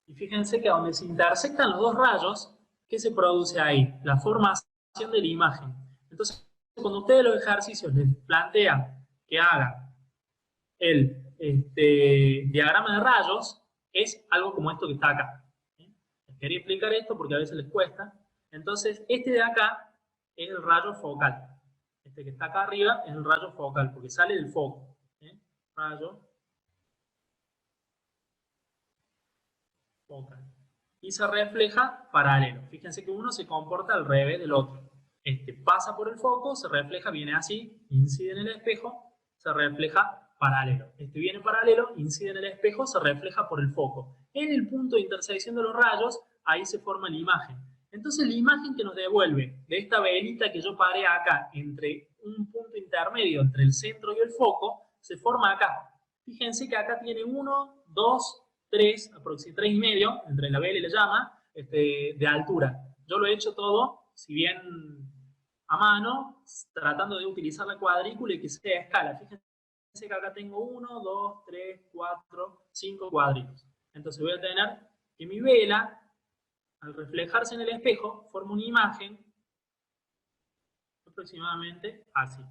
Y fíjense que donde se intersectan los dos rayos, ¿qué se produce ahí? La formación de la imagen. Entonces, cuando ustedes los ejercicios les plantean que hagan el diagrama de rayos, es algo como esto que está acá. Les quería explicar esto porque a veces les cuesta. Entonces, este de acá es el rayo focal. Este que está acá arriba es el rayo focal, porque sale del foco. Rayo focal. Y se refleja paralelo. Fíjense que uno se comporta al revés del otro. Este pasa por el foco, se refleja, viene así, incide en el espejo, se refleja paralelo. Este viene paralelo, incide en el espejo, se refleja por el foco. En el punto de intersección de los rayos, ahí se forma la imagen. Entonces la imagen que nos devuelve de esta velita que yo paré acá, entre un punto intermedio entre el centro y el foco, se forma acá. Fíjense que acá tiene 1, 2, 3, aproximadamente 3 y medio, entre la vela y la llama, de altura. Yo lo he hecho todo, si bien a mano, tratando de utilizar la cuadrícula y que sea a escala. Fíjense que acá tengo 1, 2, 3, 4, 5 cuadritos. Entonces voy a tener que mi vela, al reflejarse en el espejo, forma una imagen aproximadamente así.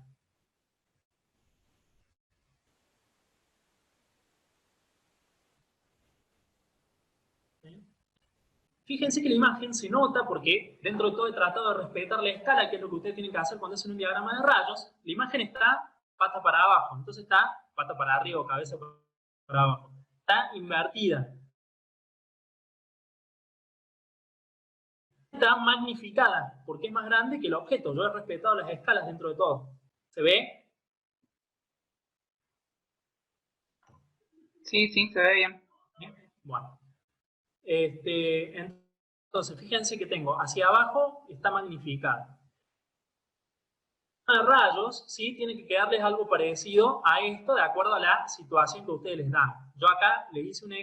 Fíjense que la imagen se nota porque dentro de todo he tratado de respetar la escala, que es lo que ustedes tienen que hacer cuando hacen un diagrama de rayos. La imagen está pata para abajo, entonces está pata para arriba o cabeza para abajo. Está invertida. Está magnificada porque es más grande que el objeto. Yo he respetado las escalas dentro de todo. ¿Se ve? Sí, se ve bien. Bueno. Entonces, fíjense que tengo hacia abajo, está magnificada. De rayos, ¿sí? Tiene que quedarles algo parecido a esto de acuerdo a la situación que ustedes les dan. Yo acá les hice un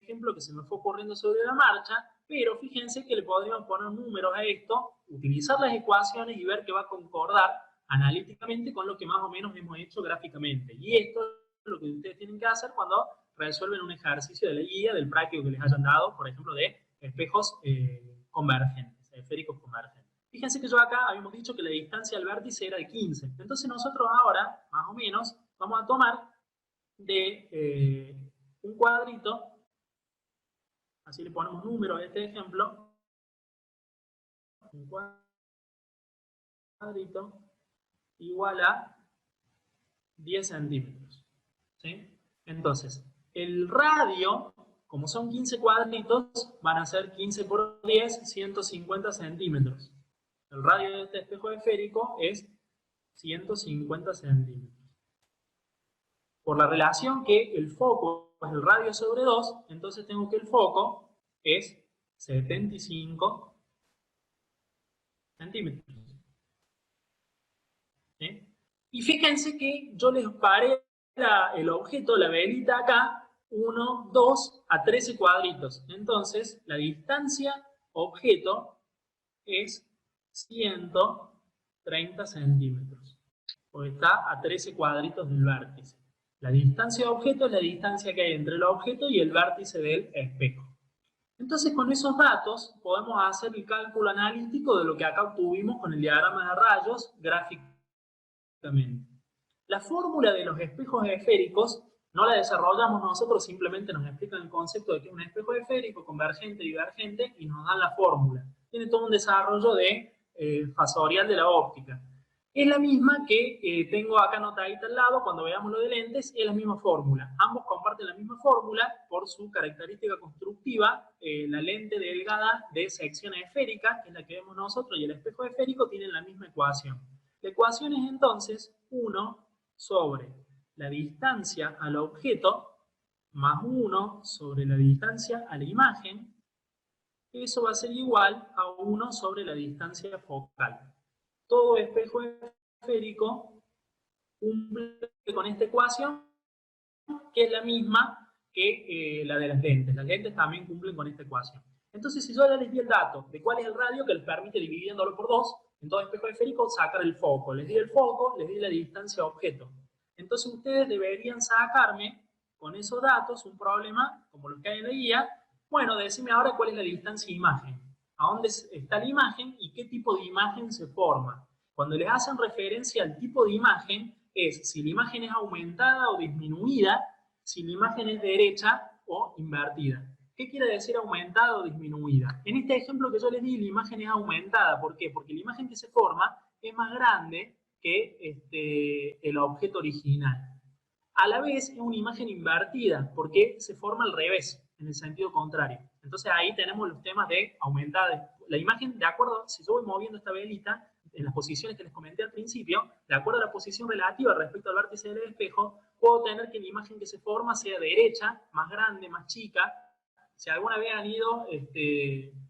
ejemplo que se me fue ocurriendo sobre la marcha, pero fíjense que le podríamos poner números a esto, utilizar las ecuaciones y ver que va a concordar analíticamente con lo que más o menos hemos hecho gráficamente. Y esto es lo que ustedes tienen que hacer cuando resuelven un ejercicio de la guía, del práctico que les hayan dado, por ejemplo, de espejos convergentes, esféricos convergentes. Fíjense que yo acá habíamos dicho que la distancia al vértice era de 15. Entonces nosotros ahora, más o menos, vamos a tomar de un cuadrito, así le ponemos número a este ejemplo, un cuadrito igual a 10 centímetros. ¿Sí? Entonces, el radio, como son 15 cuadritos, van a ser 15 por 10, 150 centímetros. El radio de este espejo esférico es 150 centímetros. Por la relación que el foco es el radio sobre 2, entonces tengo que el foco es 75 centímetros. ¿Sí? Y fíjense que yo les paré el objeto, la velita acá, 1, 2 a 13 cuadritos. Entonces, la distancia objeto es 130 centímetros. Porque está a 13 cuadritos del vértice. La distancia de objeto es la distancia que hay entre el objeto y el vértice del espejo. Entonces, con esos datos podemos hacer el cálculo analítico de lo que acá obtuvimos con el diagrama de rayos gráficamente. La fórmula de los espejos esféricos no la desarrollamos nosotros, simplemente nos explican el concepto de que es un espejo esférico, convergente, divergente, y nos dan la fórmula. Tiene todo un desarrollo de fasorial de la óptica. Es la misma que tengo acá anotadita al lado cuando veamos lo de lentes, es la misma fórmula. Ambos comparten la misma fórmula por su característica constructiva. La lente delgada de sección esférica, que es la que vemos nosotros, y el espejo esférico tienen la misma ecuación. La ecuación es entonces 1 sobre la distancia al objeto más 1 sobre la distancia a la imagen. Eso va a ser igual a 1 sobre la distancia focal. Todo espejo esférico cumple con esta ecuación, que es la misma que la de las lentes. Las lentes también cumplen con esta ecuación. Entonces, si yo ya les di el dato de cuál es el radio que les permite, dividiéndolo por 2, en todo espejo esférico, sacar el foco. Les di el foco, les di la distancia objeto. Entonces, ustedes deberían sacarme, con esos datos, un problema, como los que hay en la guía. Bueno, decime ahora cuál es la distancia imagen. A dónde está la imagen y qué tipo de imagen se forma. Cuando les hacen referencia al tipo de imagen, es si la imagen es aumentada o disminuida, si la imagen es derecha o invertida. ¿Qué quiere decir aumentada o disminuida? En este ejemplo que yo les di, la imagen es aumentada. ¿Por qué? Porque la imagen que se forma es más grande que el objeto original. A la vez es una imagen invertida, porque se forma al revés, en el sentido contrario. Entonces ahí tenemos los temas de aumentada. La imagen, de acuerdo, si yo voy moviendo esta velita, en las posiciones que les comenté al principio, de acuerdo a la posición relativa respecto al vértice del espejo, puedo tener que la imagen que se forma sea derecha, más grande, más chica. Si alguna vez han ido,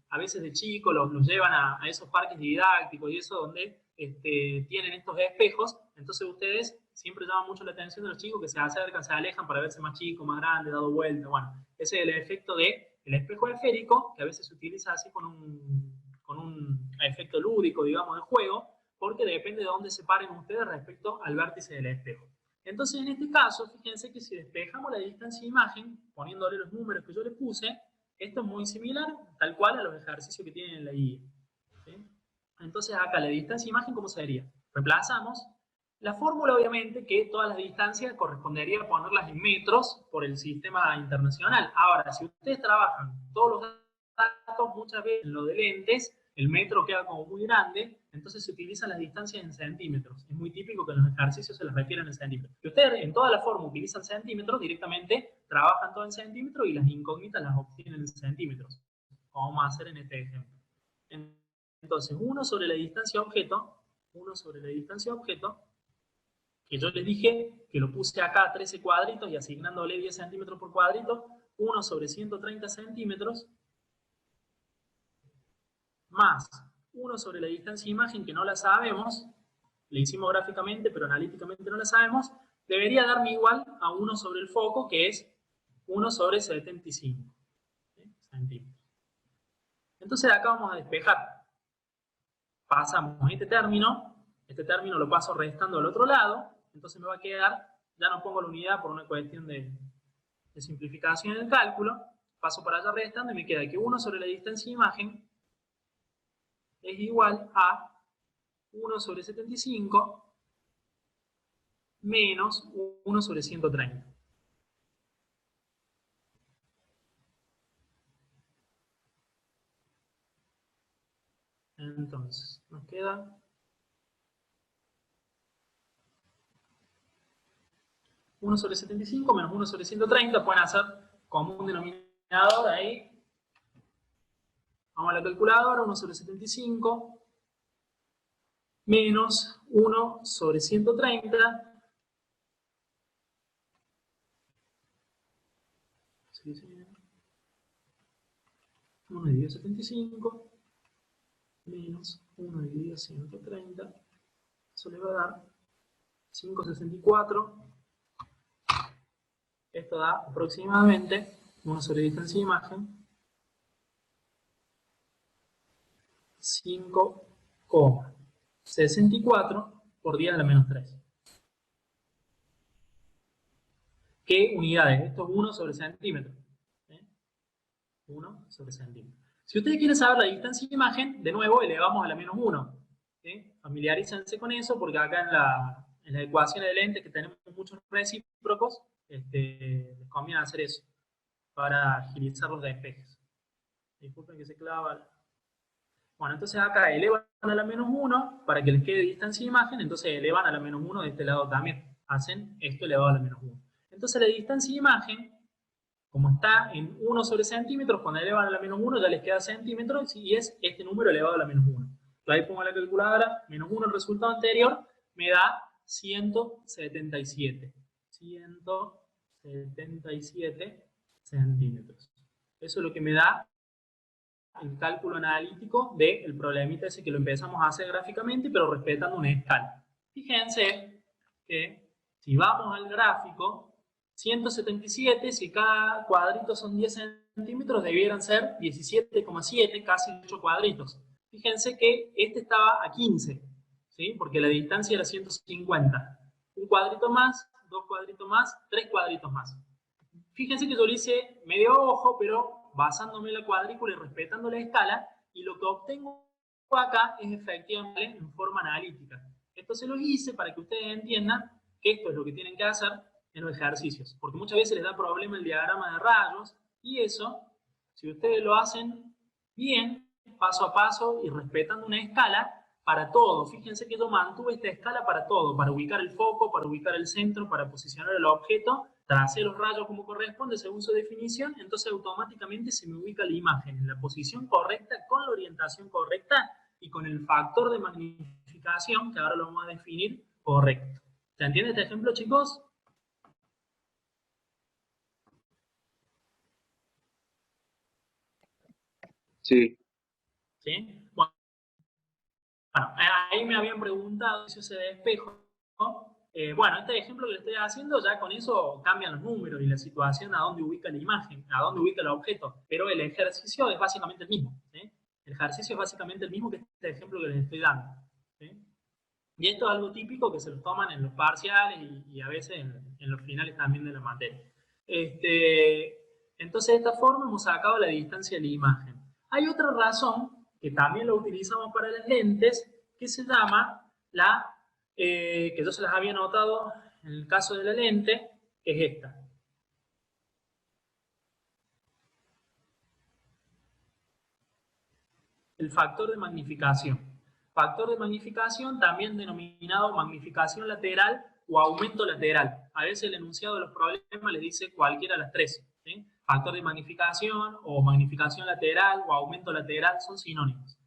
a veces de chicos, los llevan a esos parques didácticos y eso, donde tienen estos espejos, entonces ustedes siempre llaman mucho la atención de los chicos que se acercan, se alejan para verse más chico, más grande, dado vuelta. Bueno, ese es el efecto del espejo esférico, que a veces se utiliza así con un efecto lúdico, digamos, de juego, porque depende de dónde se paren ustedes respecto al vértice del espejo. Entonces, en este caso, fíjense que si despejamos la distancia de imagen, poniéndole los números que yo les puse, esto es muy similar, tal cual, a los ejercicios que tienen en la guía. ¿Sí? Entonces, acá la distancia de imagen, ¿cómo sería? Reemplazamos. La fórmula, obviamente, que todas las distancias correspondería a ponerlas en metros por el sistema internacional. Ahora, si ustedes trabajan todos los datos, muchas veces en lo de lentes, el metro queda como muy grande, entonces se utilizan las distancias en centímetros. Es muy típico que en los ejercicios se les refieren en centímetros. Si ustedes en toda la forma utilizan centímetros, directamente trabajan todo en centímetros y las incógnitas las obtienen en centímetros, como vamos a hacer en este ejemplo. Entonces, 1 sobre la distancia objeto, que yo les dije que lo puse acá a 13 cuadritos y asignándole 10 centímetros por cuadrito, 1 sobre 130 centímetros, más 1 sobre la distancia de imagen, que no la sabemos, la hicimos gráficamente, pero analíticamente no la sabemos, debería darme igual a 1 sobre el foco, que es 1 sobre 75 centímetros. Entonces acá vamos a despejar. Pasamos este término lo paso restando al otro lado, entonces me va a quedar, ya no pongo la unidad por una cuestión de simplificación del cálculo, paso para allá restando y me queda que 1 sobre la distancia de imagen es igual a 1 sobre 75 menos 1 sobre 130. Entonces, nos queda 1 sobre 75 menos 1 sobre 130, pueden hacer como un denominador ahí. Vamos a la calculadora, 1 sobre 75 menos 1 sobre 130. Sí, sí. 1 dividido 75 menos 1 dividido 130. Eso le va a dar 5,64. Esto da aproximadamente 1 sobre distancia de imagen 5,64 por 10 a la menos 3. ¿Qué unidades? Esto es 1 sobre centímetro. 1 sobre centímetro. Si ustedes quieren saber la distancia de imagen, de nuevo elevamos a la menos 1. Familiarícense con eso porque acá en la ecuación de lentes que tenemos muchos recíprocos, les conviene hacer eso para agilizar los despejes. Disculpen que se clava. Bueno, entonces acá elevan a la menos 1 para que les quede distancia de imagen, entonces elevan a la menos 1 de este lado también. Hacen esto elevado a la menos 1. Entonces la distancia de imagen, como está en 1 sobre centímetros, cuando elevan a la menos 1 ya les queda centímetros y es este número elevado a la menos 1. Yo ahí pongo la calculadora, menos 1 el resultado anterior, me da 177. 177 centímetros. Eso es lo que me da el cálculo analítico del problemita ese que lo empezamos a hacer gráficamente, pero respetando una escala. Fíjense que si vamos al gráfico, 177, si cada cuadrito son 10 centímetros, debieran ser 17,7, casi 8 cuadritos. Fíjense que este estaba a 15, ¿sí? Porque la distancia era 150. Un cuadrito más, 2 cuadritos más, 3 cuadritos más. Fíjense que yo lo hice medio ojo, pero basándome en la cuadrícula y respetando la escala, y lo que obtengo acá es efectivamente en forma analítica. Esto se lo hice para que ustedes entiendan que esto es lo que tienen que hacer en los ejercicios, porque muchas veces les da problema el diagrama de rayos, y eso, si ustedes lo hacen bien, paso a paso y respetando una escala, para todo. Fíjense que yo mantuve esta escala para todo, para ubicar el foco, para ubicar el centro, para posicionar el objeto, tracé los rayos como corresponde según su definición, entonces automáticamente se me ubica la imagen en la posición correcta, con la orientación correcta y con el factor de magnificación, que ahora lo vamos a definir, correcto. ¿Se entiende este ejemplo, chicos? Sí. ¿Sí? Bueno, ahí me habían preguntado si ese despejo, ¿no? Bueno, este ejemplo que le estoy haciendo, ya con eso cambian los números y la situación a dónde ubica la imagen, a dónde ubica el objeto, pero el ejercicio es básicamente el mismo. ¿Sí? El ejercicio es básicamente el mismo que este ejemplo que les estoy dando. ¿Sí? Y esto es algo típico que se lo toman en los parciales y a veces en los finales también de la materia. Entonces, de esta forma hemos sacado la distancia de la imagen. Hay otra razón que también lo utilizamos para las lentes, que se llama que yo se las había notado en el caso de la lente, que es esta. El factor de magnificación. Factor de magnificación también denominado magnificación lateral o aumento lateral. A veces el enunciado de los problemas les dice cualquiera de las tres. ¿Sí? Factor de magnificación o magnificación lateral o aumento lateral son sinónimos.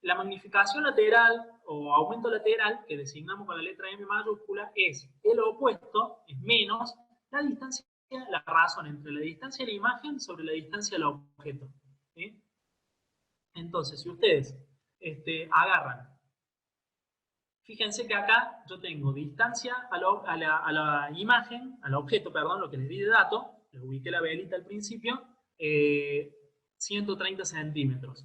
La magnificación lateral o aumento lateral, que designamos con la letra M mayúscula, es el opuesto, es menos, la distancia, la razón entre la distancia de la imagen sobre la distancia del objeto. ¿Sí? Entonces, si ustedes agarran, fíjense que acá yo tengo distancia a la imagen, al objeto, perdón, lo que les di de dato, les ubiqué la velita al principio, 130 centímetros.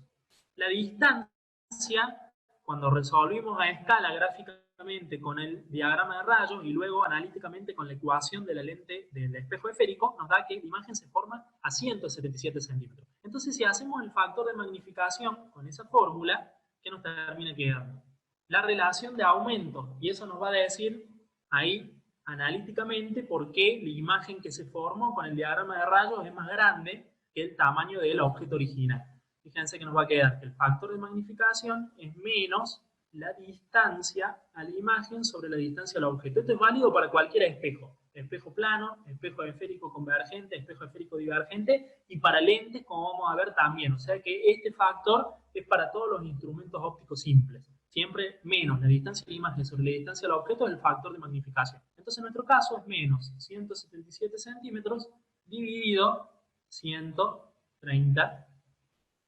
La distancia, cuando resolvimos a escala gráficamente con el diagrama de rayos y luego analíticamente con la ecuación de la lente del espejo esférico, nos da que la imagen se forma a 177 centímetros. Entonces, si hacemos el factor de magnificación con esa fórmula, ¿qué nos termina quedando? La relación de aumento, y eso nos va a decir ahí analíticamente por qué la imagen que se formó con el diagrama de rayos es más grande que el tamaño del objeto original. Fíjense que nos va a quedar que el factor de magnificación es menos la distancia a la imagen sobre la distancia al objeto. Esto es válido para cualquier espejo. Espejo plano, espejo esférico convergente, espejo esférico divergente y para lentes, como vamos a ver también. O sea que este factor es para todos los instrumentos ópticos simples. siempre menos la distancia de la imagen sobre la distancia del objeto es el factor de magnificación. Entonces en nuestro caso es menos 177 centímetros dividido 130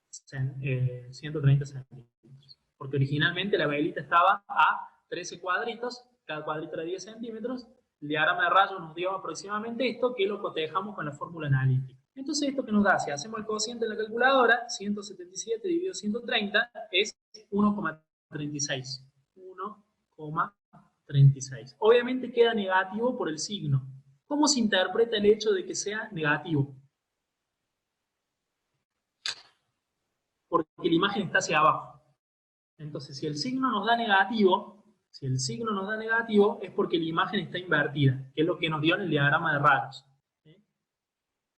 centímetros. Porque originalmente la velita estaba a 13 cuadritos, cada cuadrito era 10 centímetros, el diagrama de rayos nos dio aproximadamente esto, que lo cotejamos con la fórmula analítica. Entonces, ¿esto que nos da? Si hacemos el cociente en la calculadora, 177 dividido 130 es 1,36. 1,36. Obviamente queda negativo por el signo. ¿Cómo se interpreta el hecho de que sea negativo? Porque la imagen está hacia abajo. Entonces, si el signo nos da negativo, es porque la imagen está invertida, que es lo que nos dio en el diagrama de rayos. ¿Sí?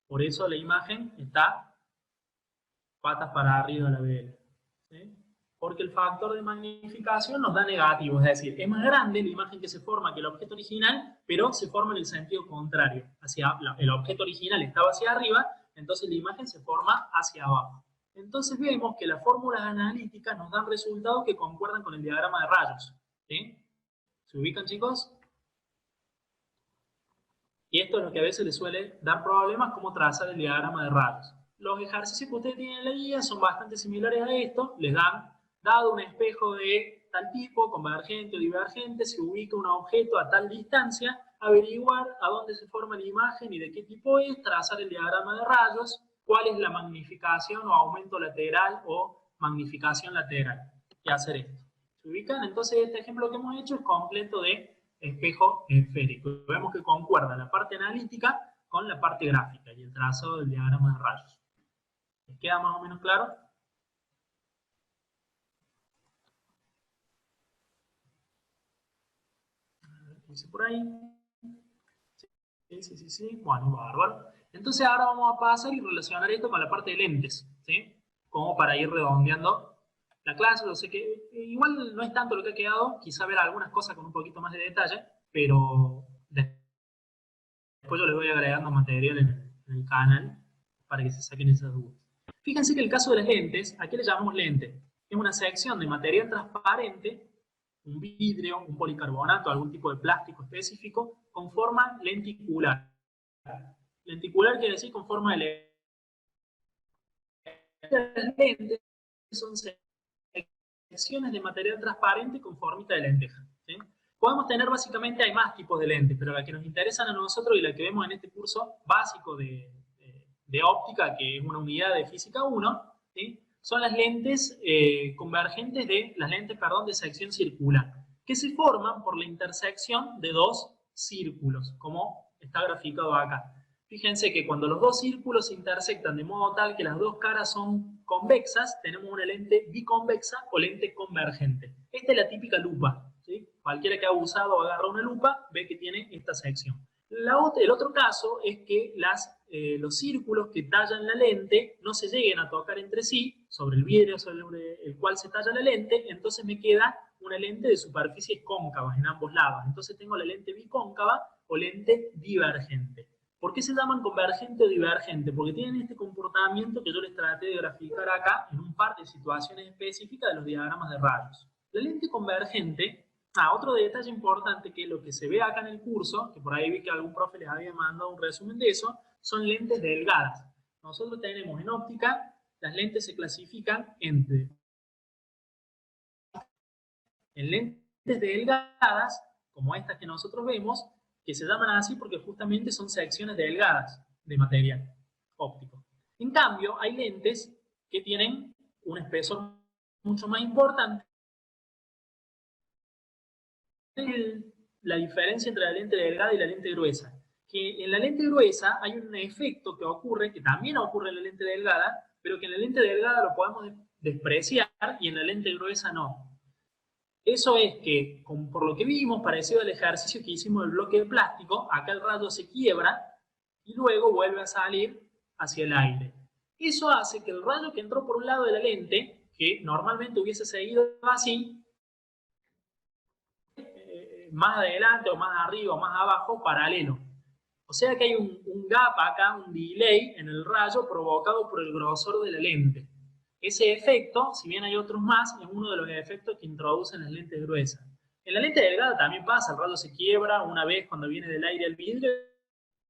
Por eso la imagen está patas para arriba de la vela. ¿Sí? Porque el factor de magnificación nos da negativo, es decir, es más grande la imagen que se forma que el objeto original, pero se forma en el sentido contrario. El objeto original estaba hacia arriba, entonces la imagen se forma hacia abajo. Entonces vemos que las fórmulas analíticas nos dan resultados que concuerdan con el diagrama de rayos. ¿Sí? ¿Se ubican, chicos? Y esto es lo que a veces les suele dar problemas, como trazar el diagrama de rayos. Los ejercicios que ustedes tienen en la guía son bastante similares a esto. Les dan, dado un espejo de tal tipo, convergente o divergente, se ubica un objeto a tal distancia, averiguar a dónde se forma la imagen y de qué tipo es, trazar el diagrama de rayos, cuál es la magnificación o aumento lateral o magnificación lateral, y hacer esto. ¿Se ubican? Entonces este ejemplo que hemos hecho es completo de espejo esférico. Vemos que concuerda la parte analítica con la parte gráfica y el trazado del diagrama de rayos. ¿Les queda más o menos claro? Dice por ahí. Sí. Bueno, bárbaro. Entonces ahora vamos a pasar y relacionar esto con la parte de lentes, ¿sí? Como para ir redondeando la clase. Yo sé que igual no es tanto lo que ha quedado, quizá ver algunas cosas con un poquito más de detalle, pero después yo les voy agregando material en el canal para que se saquen esas dudas. Fíjense que el caso de las lentes, ¿a qué le llamamos lente? Es una sección de material transparente, un vidrio, un policarbonato, algún tipo de plástico específico, con forma lenticular. Lenticular quiere decir con forma de lente. Las lentes son secciones de material transparente con formita de lenteja. ¿Sí? Podemos tener básicamente, hay más tipos de lentes, pero la que nos interesan a nosotros y la que vemos en este curso básico de óptica, que es una unidad de física 1, ¿sí? Son las lentes convergentes de sección circular, que se forman por la intersección de dos círculos, como está graficado acá. Fíjense que cuando los dos círculos se intersectan de modo tal que las dos caras son convexas, tenemos una lente biconvexa o lente convergente. Esta es la típica lupa, ¿sí? Cualquiera que ha usado o agarra una lupa ve que tiene esta sección. El otro caso es que los círculos que tallan la lente no se lleguen a tocar entre sí, sobre el vidrio sobre el cual se talla la lente, entonces me queda una lente de superficies cóncavas en ambos lados. Entonces tengo la lente bicóncava o lente divergente. ¿Por qué se llaman convergente o divergente? Porque tienen este comportamiento que yo les traté de graficar acá en un par de situaciones específicas de los diagramas de rayos. La lente convergente, otro detalle importante que lo que se ve acá en el curso, que por ahí vi que algún profe les había mandado un resumen de eso, son lentes delgadas. Nosotros tenemos en óptica, las lentes se clasifican en lentes delgadas, como estas que nosotros vemos, que se llaman así porque justamente son secciones delgadas de material óptico. En cambio, hay lentes que tienen un espesor mucho más importante. La diferencia entre la lente delgada y la lente gruesa. Que en la lente gruesa hay un efecto que ocurre, que también ocurre en la lente delgada, pero que en la lente delgada lo podemos despreciar y en la lente gruesa no. Eso es que, por lo que vimos, parecido al ejercicio que hicimos del bloque de plástico, acá el rayo se quiebra y luego vuelve a salir hacia el aire. Eso hace que el rayo que entró por un lado de la lente, que normalmente hubiese seguido así, más adelante o más arriba o más abajo, paralelo. O sea que hay un gap acá, un delay en el rayo provocado por el grosor de la lente. Ese efecto, si bien hay otros más, es uno de los efectos que introducen las lentes gruesas. En la lente delgada también pasa, el rayo se quiebra una vez cuando viene del aire al vidrio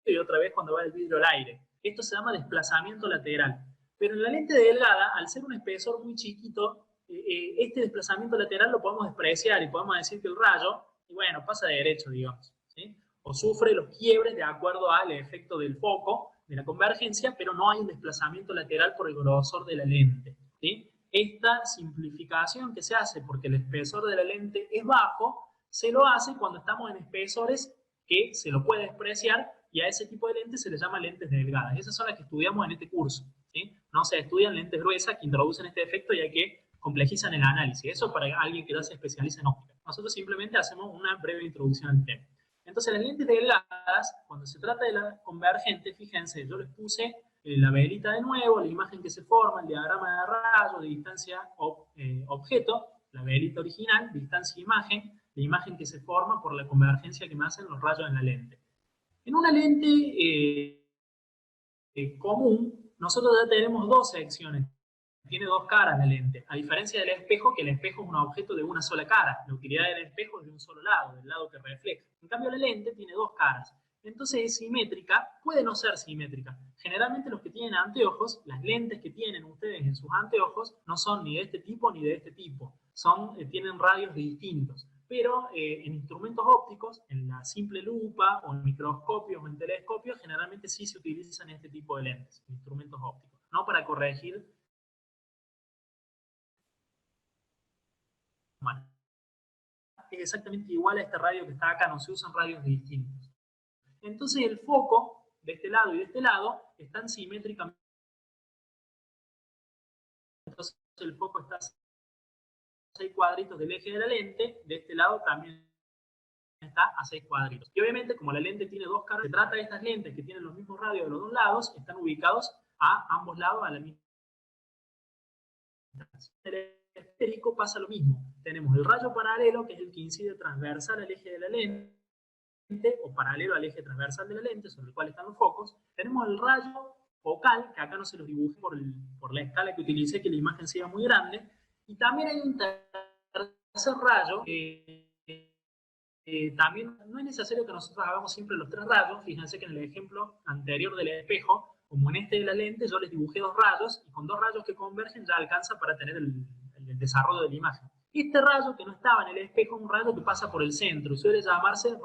y otra vez cuando va del vidrio al aire. Esto se llama desplazamiento lateral. Pero en la lente delgada, al ser un espesor muy chiquito, este desplazamiento lateral lo podemos despreciar y podemos decir que el rayo, y bueno, pasa de derecho, digamos, ¿sí? O sufre los quiebres de acuerdo al efecto del foco, de la convergencia, pero no hay un desplazamiento lateral por el grosor de la lente, ¿sí? Esta simplificación que se hace porque el espesor de la lente es bajo, se lo hace cuando estamos en espesores que se lo puede despreciar y a ese tipo de lentes se les llama lentes delgadas. Esas son las que estudiamos en este curso, ¿sí? No se estudian lentes gruesas que introducen este efecto ya que complejizan el análisis. Eso para alguien que ya se especializa en óptica. Nosotros simplemente hacemos una breve introducción al tema. Entonces, las lentes delgadas, cuando se trata de la convergente, fíjense, yo les puse la velita de nuevo, la imagen que se forma, el diagrama de rayo, de distancia objeto, la velita original, distancia imagen, la imagen que se forma por la convergencia que me hacen los rayos en la lente. En una lente común, nosotros ya tenemos dos secciones. Tiene dos caras la lente, a diferencia del espejo, que el espejo es un objeto de una sola cara. La utilidad del espejo es de un solo lado, del lado que refleja. En cambio, la lente tiene dos caras. Entonces es simétrica, puede no ser simétrica. Generalmente los que tienen anteojos, las lentes que tienen ustedes en sus anteojos, no son ni de este tipo ni de este tipo. Tienen radios distintos. Pero en instrumentos ópticos, en la simple lupa, o en microscopios o en telescopios, generalmente sí se utilizan este tipo de lentes, instrumentos ópticos, no para corregir. Bueno, es exactamente igual a este radio que está acá, no se usan radios distintos. Entonces el foco de este lado y de este lado están simétricamente. Entonces el foco está a 6 cuadritos del eje de la lente, de este lado también está a 6 cuadritos. Y obviamente, como la lente tiene dos caras, se trata de estas lentes que tienen los mismos radios de los dos lados, están ubicados a ambos lados a la misma distancia. En el esférico pasa lo mismo. Tenemos el rayo paralelo, que es el que incide transversal al eje de la lente, o paralelo al eje transversal de la lente, sobre el cual están los focos. Tenemos el rayo focal, que acá no se los dibujé por la escala que utilicé, que la imagen sea muy grande. Y también hay un tercer rayo también no es necesario que nosotros hagamos siempre los tres rayos. Fíjense que en el ejemplo anterior del espejo, como en este de la lente, yo les dibujé dos rayos, y con dos rayos que convergen ya alcanza para tener el desarrollo de la imagen. Este rayo que no estaba en el espejo es un rayo que pasa por el centro, y suele llamarse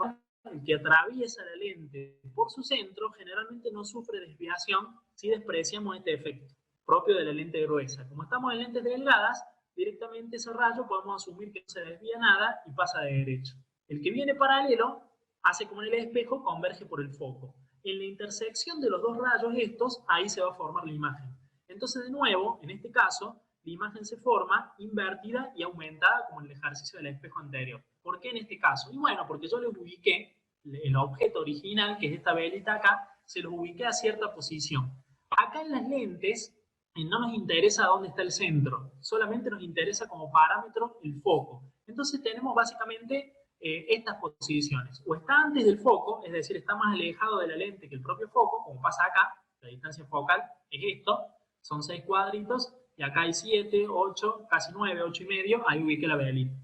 el que atraviesa la lente por su centro. Generalmente no sufre desviación si despreciamos este efecto propio de la lente gruesa. Como estamos en lentes delgadas, directamente ese rayo podemos asumir que no se desvía nada y pasa de derecho. El que viene paralelo hace como en el espejo, converge por el foco. En la intersección de los dos rayos estos, ahí se va a formar la imagen. Entonces, de nuevo, en este caso, la imagen se forma invertida y aumentada como en el ejercicio del espejo anterior. ¿Por qué en este caso? Y bueno, porque yo les ubiqué el objeto original, que es esta velita acá, se los ubiqué a cierta posición. Acá en las lentes no nos interesa dónde está el centro, solamente nos interesa como parámetro el foco. Entonces tenemos básicamente estas posiciones. O está antes del foco, es decir, está más alejado de la lente que el propio foco, como pasa acá. La distancia focal es esto, son 6 cuadritos, y acá hay 7, 8, casi 9, 8 y medio, ahí ubiqué la velita.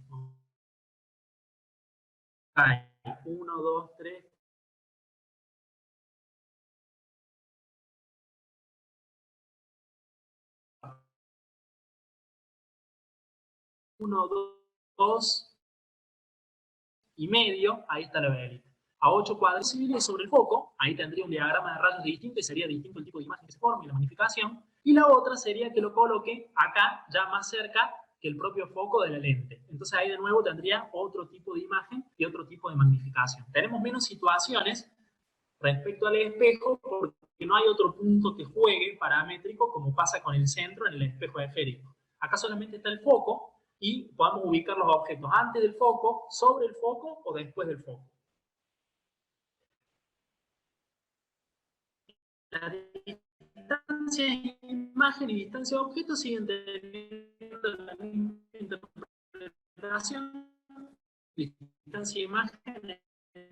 1, 2, 3, 1, 2 y medio, ahí está la velita. A 8 cuadros civiles sobre el foco, ahí tendría un diagrama de rayos distinto y sería distinto el tipo de imagen que se forma y la magnificación. Y la otra sería que lo coloque acá, ya más cerca que el propio foco de la lente. Entonces ahí de nuevo tendría otro tipo de imagen y otro tipo de magnificación. Tenemos menos situaciones respecto al espejo porque no hay otro punto que juegue paramétrico como pasa con el centro en el espejo esférico. Acá solamente está el foco y podemos ubicar los objetos antes del foco, sobre el foco o después del foco. La distancia imagen y distancia objeto siguen teniendo la misma interpretación. Distancia imagen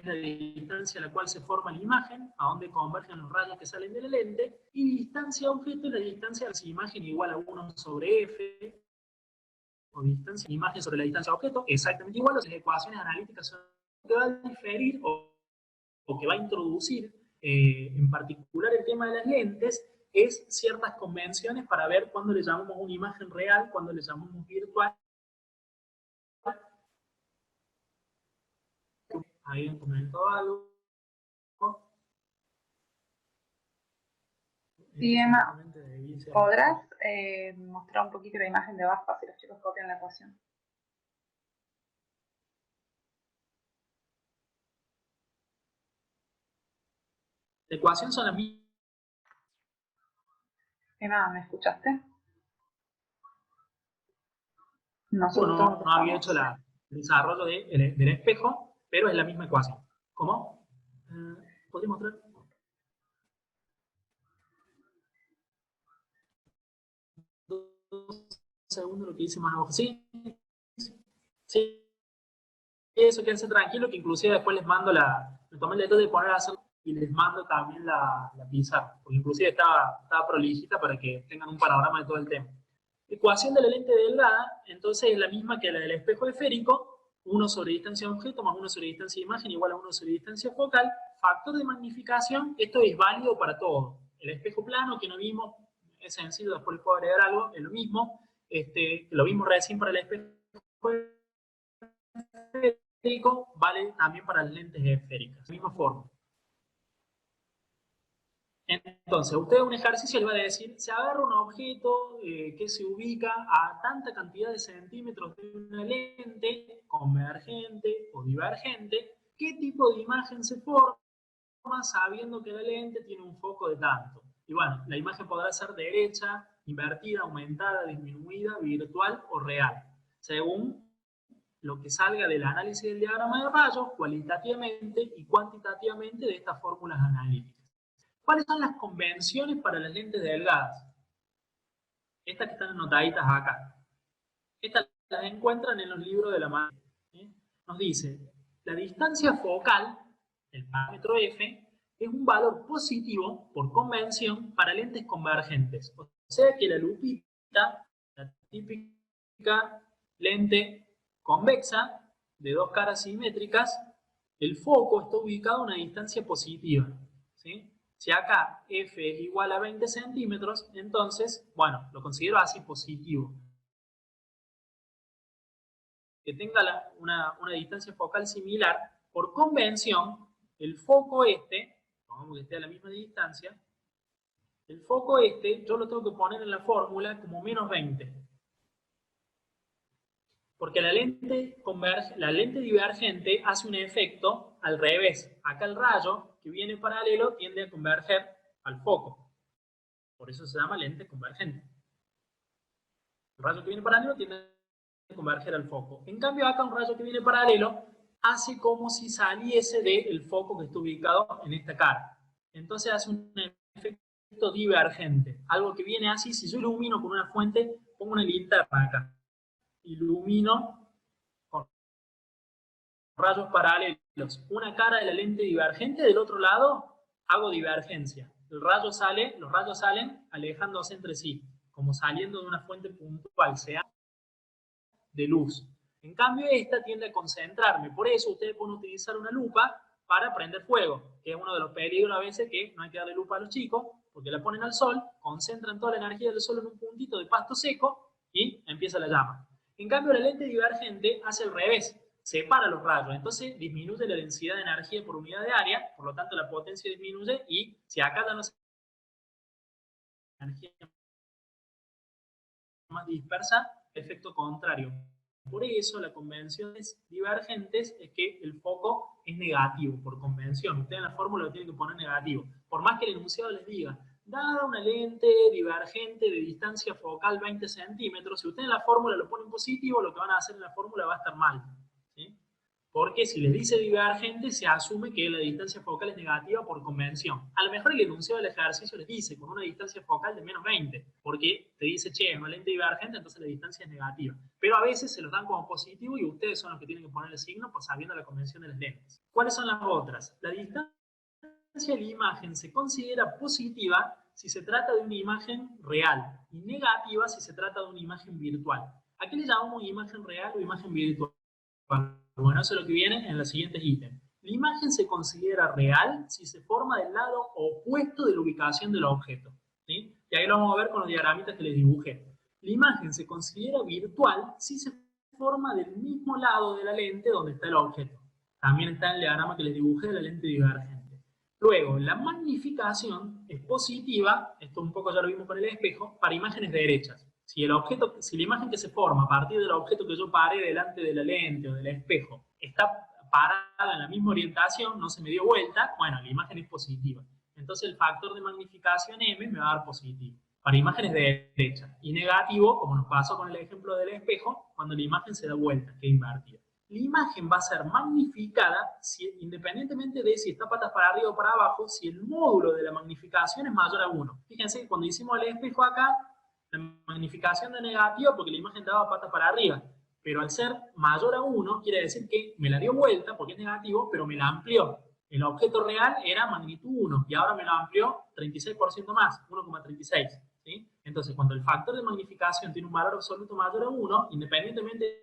la distancia a la cual se forma la imagen, a donde convergen los rayos que salen de la lente, y distancia objeto es la distancia de la imagen igual a 1 sobre f, o distancia de imagen sobre la distancia objeto, exactamente igual. Las ecuaciones analíticas son lo que va a diferir o que va a introducir en particular el tema de las lentes, es ciertas convenciones para ver cuándo le llamamos una imagen real, cuándo le llamamos virtual. Ahí han comentado algo. Sí, Emma, ¿podrás mostrar un poquito la imagen de abajo si los chicos copian la ecuación? La ecuación son las mismas. Emma, ¿me escuchaste? No había hecho el desarrollo del espejo, pero es la misma ecuación. ¿Cómo? ¿Podría mostrar? Segundo, lo que dice más abajo. Sí, sí. Eso, quédense tranquilo, que inclusive después les mando me tomé el detalle de poner a hacer y les mando también la pizarra, porque inclusive estaba prolijita para que tengan un panorama de todo el tema. Ecuación de la lente delgada, entonces es la misma que la del espejo esférico, 1 sobre distancia de objeto más 1 sobre distancia de imagen igual a 1 sobre distancia focal, factor de magnificación, esto es válido para todo. El espejo plano que no vimos, es sencillo, después les puedo agregar algo, es lo mismo, lo vimos recién para el espejo esférico, vale también para las lentes esféricas, de la misma forma. Entonces, usted un ejercicio le va a decir, se agarra un objeto que se ubica a tanta cantidad de centímetros de una lente, convergente o divergente, ¿qué tipo de imagen se forma sabiendo que la lente tiene un foco de tanto? Y bueno, la imagen podrá ser derecha, invertida, aumentada, disminuida, virtual o real, según lo que salga del análisis del diagrama de rayos, cualitativamente y cuantitativamente de estas fórmulas analíticas. ¿Cuáles son las convenciones para las lentes delgadas? Estas que están anotaditas acá. Estas las encuentran en los libros de la mano. Nos dice, la distancia focal, el parámetro F, es un valor positivo por convención para lentes convergentes. O sea que la lupita, la típica lente convexa de dos caras simétricas, el foco está ubicado a una distancia positiva. ¿Sí? Si acá F es igual a 20 centímetros, entonces, bueno, lo considero así positivo. Que tenga una distancia focal similar, por convención, el foco pongamos que esté a la misma distancia, el foco yo lo tengo que poner en la fórmula como menos 20. Porque la lente divergente hace un efecto al revés. Acá el rayo que viene paralelo tiende a converger al foco. Por eso se llama lente convergente. El rayo que viene paralelo tiende a converger al foco. En cambio, acá un rayo que viene paralelo hace como si saliese del foco que está ubicado en esta cara. Entonces hace un efecto divergente. Algo que viene así, si yo ilumino con una fuente, pongo una linterna acá. Ilumino con rayos paralelos una cara de la lente divergente, del otro lado hago divergencia. Los rayos salen alejándose entre sí, como saliendo de una fuente puntual, sea de luz. En cambio, esta tiende a concentrarme. Por eso ustedes pueden utilizar una lupa para prender fuego, que es uno de los peligros a veces que no hay que darle lupa a los chicos, porque la ponen al sol, concentran toda la energía del sol en un puntito de pasto seco y empieza la llama. En cambio, la lente divergente hace al revés, separa los rayos, entonces disminuye la densidad de energía por unidad de área, por lo tanto la potencia disminuye y si acá ya no se energía más dispersa, efecto contrario. Por eso las convenciones divergentes es que el foco es negativo, por convención. Ustedes en la fórmula lo tienen que poner negativo. Por más que el enunciado les diga, dada una lente divergente de distancia focal 20 centímetros, si ustedes en la fórmula lo ponen positivo, lo que van a hacer en la fórmula va a estar mal. ¿Sí? Porque si les dice divergente, se asume que la distancia focal es negativa por convención. A lo mejor el enunciado del ejercicio les dice con una distancia focal de menos 20, porque te dice, che, es una lente divergente, entonces la distancia es negativa. Pero a veces se los dan como positivo y ustedes son los que tienen que poner el signo, pues sabiendo la convención de las lentes. ¿Cuáles son las otras? La distancia de la imagen se considera positiva si se trata de una imagen real y negativa si se trata de una imagen virtual. ¿A qué le llamamos imagen real o imagen virtual? Bueno, eso es lo que viene en los siguientes ítems. La imagen se considera real si se forma del lado opuesto de la ubicación del objeto, ¿sí? Y ahí lo vamos a ver con los diagramitas que les dibujé. La imagen se considera virtual si se forma del mismo lado de la lente donde está el objeto. También está el diagrama que les dibujé de la lente divergente. Luego, la magnificación es positiva, esto un poco ya lo vimos con el espejo, para imágenes derechas. Si la imagen que se forma a partir del objeto que yo paré delante de la lente o del espejo está parada en la misma orientación, no se me dio vuelta, bueno, la imagen es positiva. Entonces el factor de magnificación M me va a dar positivo para imágenes derechas. Y negativo, como nos pasó con el ejemplo del espejo, cuando la imagen se da vuelta, que es invertida. La imagen va a ser magnificada independientemente de si está patas para arriba o para abajo, si el módulo de la magnificación es mayor a 1. Fíjense que cuando hicimos el espejo acá, la magnificación de negativa porque la imagen daba patas para arriba, pero al ser mayor a 1 quiere decir que me la dio vuelta porque es negativo, pero me la amplió. El objeto real era magnitud 1 y ahora me la amplió 36% más, 1,36. ¿Sí? Entonces, cuando el factor de magnificación tiene un valor absoluto mayor a 1, independientemente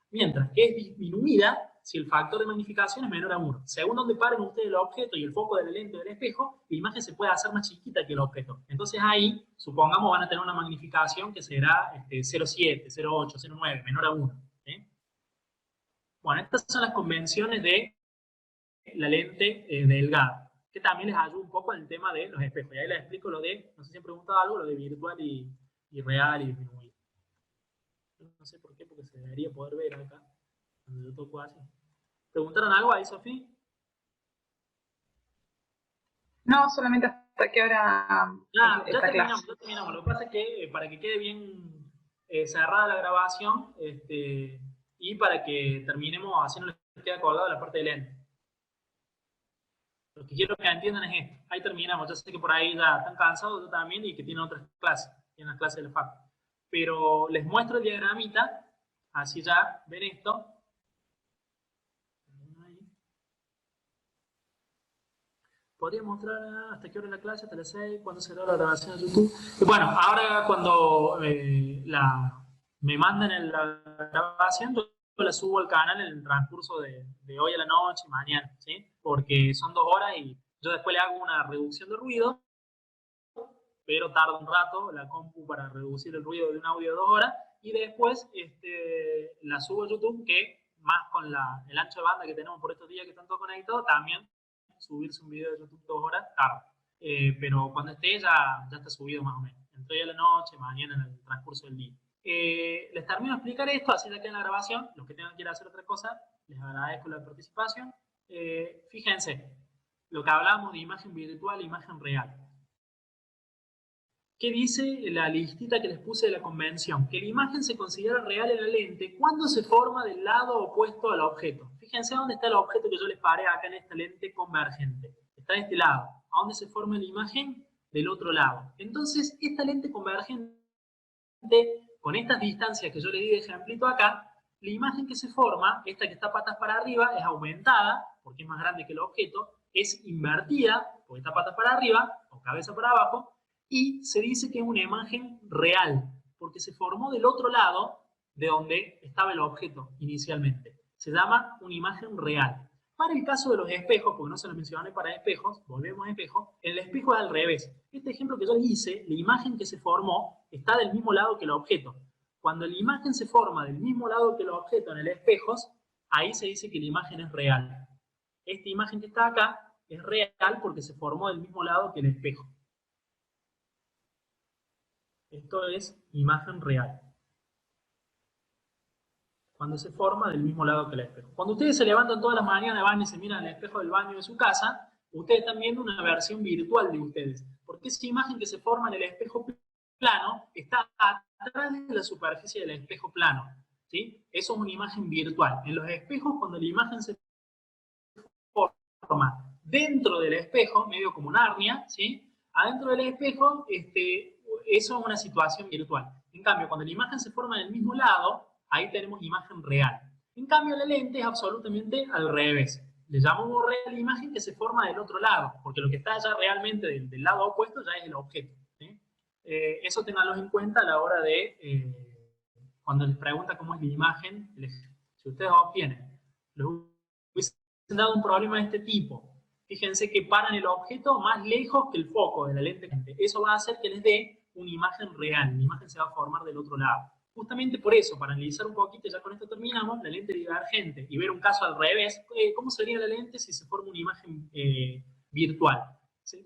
mientras que es disminuida si el factor de magnificación es menor a 1. Según donde paren ustedes el objeto y el foco de la lente del espejo, la imagen se puede hacer más chiquita que el objeto. Entonces ahí, supongamos, van a tener una magnificación que será 0,7, 0,8, 0,9, menor a 1. ¿Sí? Bueno, estas son las convenciones de la lente delgada, que también les ayuda un poco en el tema de los espejos. Y ahí les explico lo de, no sé si han preguntado algo, lo de virtual y real y disminuido. No sé por qué, porque se debería poder ver acá, cuando yo toco así. ¿Preguntaron algo ahí, Sofía? No, solamente hasta qué hora Ya esta terminamos, clase. ya terminamos. Lo que pasa es que para que quede bien cerrada la grabación y para que terminemos haciendo les queda colgado la parte del lente. Lo que quiero que entiendan es esto. Ahí terminamos. Ya sé que por ahí ya están cansados, yo también, y que tienen otras clases. Tienen las clases de la FAC. Pero les muestro el diagramita, así ya ven esto. Podría mostrar hasta qué hora es la clase, hasta las 6, cuándo será la grabación de YouTube. Y bueno, ahora cuando me manden la grabación, yo la subo al canal en el transcurso de hoy a la noche y mañana, ¿sí? Porque son 2 horas y yo después le hago una reducción de ruido, pero tarda un rato la compu para reducir el ruido de un audio de 2 horas, y después la subo a YouTube, que más con el ancho de banda que tenemos por estos días que están todos conectados, también subirse un video de YouTube 2 horas tarde. Pero cuando esté ya está subido más o menos. Entre hoy a la noche, mañana en el transcurso del día. Les termino de explicar esto, así ya queda en la grabación. Los que tengan que ir a hacer otra cosa, les agradezco la participación. Fíjense, lo que hablábamos de imagen virtual e imagen real. ¿Qué dice la listita que les puse de la convención? Que la imagen se considera real en la lente cuando se forma del lado opuesto al objeto. Fíjense dónde está el objeto que yo les paré acá en esta lente convergente. Está de este lado. ¿A dónde se forma la imagen? Del otro lado. Entonces, esta lente convergente, con estas distancias que yo les di de ejemplito acá, la imagen que se forma, esta que está patas para arriba, es aumentada, porque es más grande que el objeto, es invertida, porque está patas para arriba, o cabeza para abajo, y se dice que es una imagen real, porque se formó del otro lado de donde estaba el objeto inicialmente. Se llama una imagen real. Para el caso de los espejos, porque no se los mencioné para espejos, volvemos a espejo, el espejo es al revés. Este ejemplo que yo les hice, la imagen que se formó está del mismo lado que el objeto. Cuando la imagen se forma del mismo lado que el objeto en el espejo, ahí se dice que la imagen es real. Esta imagen que está acá es real porque se formó del mismo lado que el espejo. Esto es imagen real. Cuando se forma del mismo lado que el espejo. Cuando ustedes se levantan todas las mañanas, van y se miran al espejo del baño de su casa, ustedes están viendo una versión virtual de ustedes. Porque esa imagen que se forma en el espejo plano está atrás de la superficie del espejo plano, ¿sí? Eso es una imagen virtual. En los espejos, cuando la imagen se forma dentro del espejo, medio como Narnia, ¿sí? Adentro del espejo, eso es una situación virtual. En cambio, cuando la imagen se forma en el mismo lado, ahí tenemos imagen real. En cambio, la lente es absolutamente al revés. Le llamamos real la imagen que se forma del otro lado, porque lo que está allá realmente del lado opuesto ya es el objeto, ¿sí? Eso ténganlo en cuenta a la hora de, cuando les pregunta cómo es la imagen, si ustedes obtienen, les hubiesen dado un problema de este tipo, fíjense que paran el objeto más lejos que el foco de la lente. Eso va a hacer que les dé una imagen real, la imagen se va a formar del otro lado. Justamente por eso, para analizar un poquito, ya con esto terminamos, la lente divergente y ver un caso al revés, ¿cómo sería la lente si se forma una imagen virtual?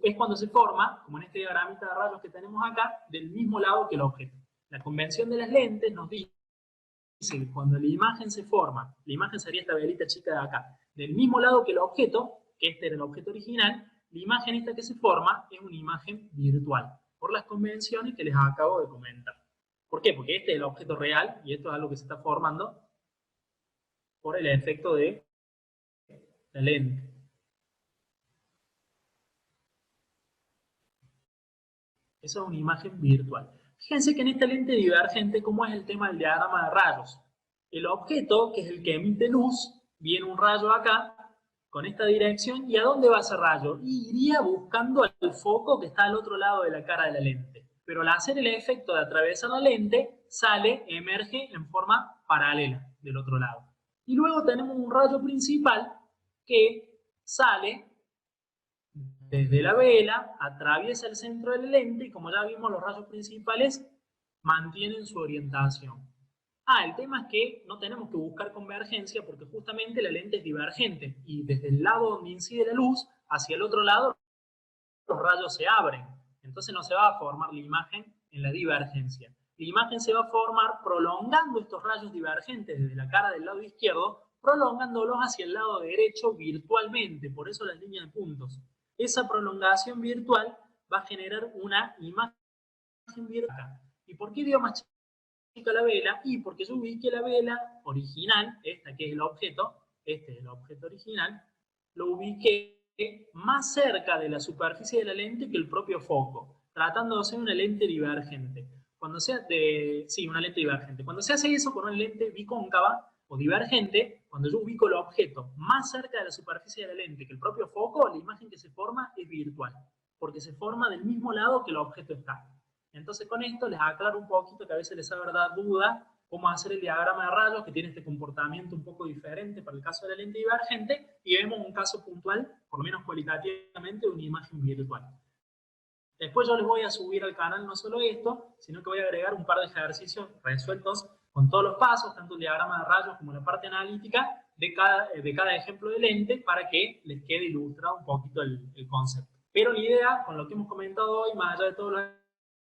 Es cuando se forma, como en este diagramita de rayos que tenemos acá, del mismo lado que el objeto. La convención de las lentes nos dice que cuando la imagen se forma, la imagen sería esta velita chica de acá, del mismo lado que el objeto, que este era el objeto original, la imagen esta que se forma es una imagen virtual, por las convenciones que les acabo de comentar. ¿Por qué? Porque este es el objeto real y esto es algo que se está formando por el efecto de la lente. Esa es una imagen virtual. Fíjense que en esta lente divergente, ¿cómo es el tema del diagrama de rayos? El objeto, que es el que emite luz, viene un rayo acá, con esta dirección, ¿y a dónde va ese rayo? Iría buscando al foco que está al otro lado de la cara de la lente. Pero al hacer el efecto de atravesar la lente, emerge en forma paralela del otro lado. Y luego tenemos un rayo principal que sale desde la vela, atraviesa el centro de la lente y como ya vimos los rayos principales mantienen su orientación. El tema es que no tenemos que buscar convergencia porque justamente la lente es divergente y desde el lado donde incide la luz hacia el otro lado los rayos se abren. Entonces no se va a formar la imagen en la divergencia. La imagen se va a formar prolongando estos rayos divergentes desde la cara del lado izquierdo, prolongándolos hacia el lado derecho virtualmente, por eso las líneas de puntos. Esa prolongación virtual va a generar una imagen virtual. ¿Y por qué dio más chica la vela? Y porque yo ubiqué la vela original, esta que es el objeto, este es el objeto original, lo ubiqué más cerca de la superficie de la lente que el propio foco, tratando de hacer una lente divergente. Una lente divergente. Cuando se hace eso con una lente bicóncava o divergente, cuando yo ubico el objeto más cerca de la superficie de la lente que el propio foco, la imagen que se forma es virtual, porque se forma del mismo lado que el objeto está. Entonces con esto les aclaro un poquito que a veces les ha dar duda cómo hacer el diagrama de rayos, que tiene este comportamiento un poco diferente para el caso de la lente divergente, y vemos un caso puntual, por lo menos cualitativamente, de una imagen virtual. Después yo les voy a subir al canal no solo esto, sino que voy a agregar un par de ejercicios resueltos con todos los pasos, tanto el diagrama de rayos como la parte analítica de cada ejemplo de lente, para que les quede ilustrado un poquito el concepto. Pero la idea, con lo que hemos comentado hoy, más allá de todos los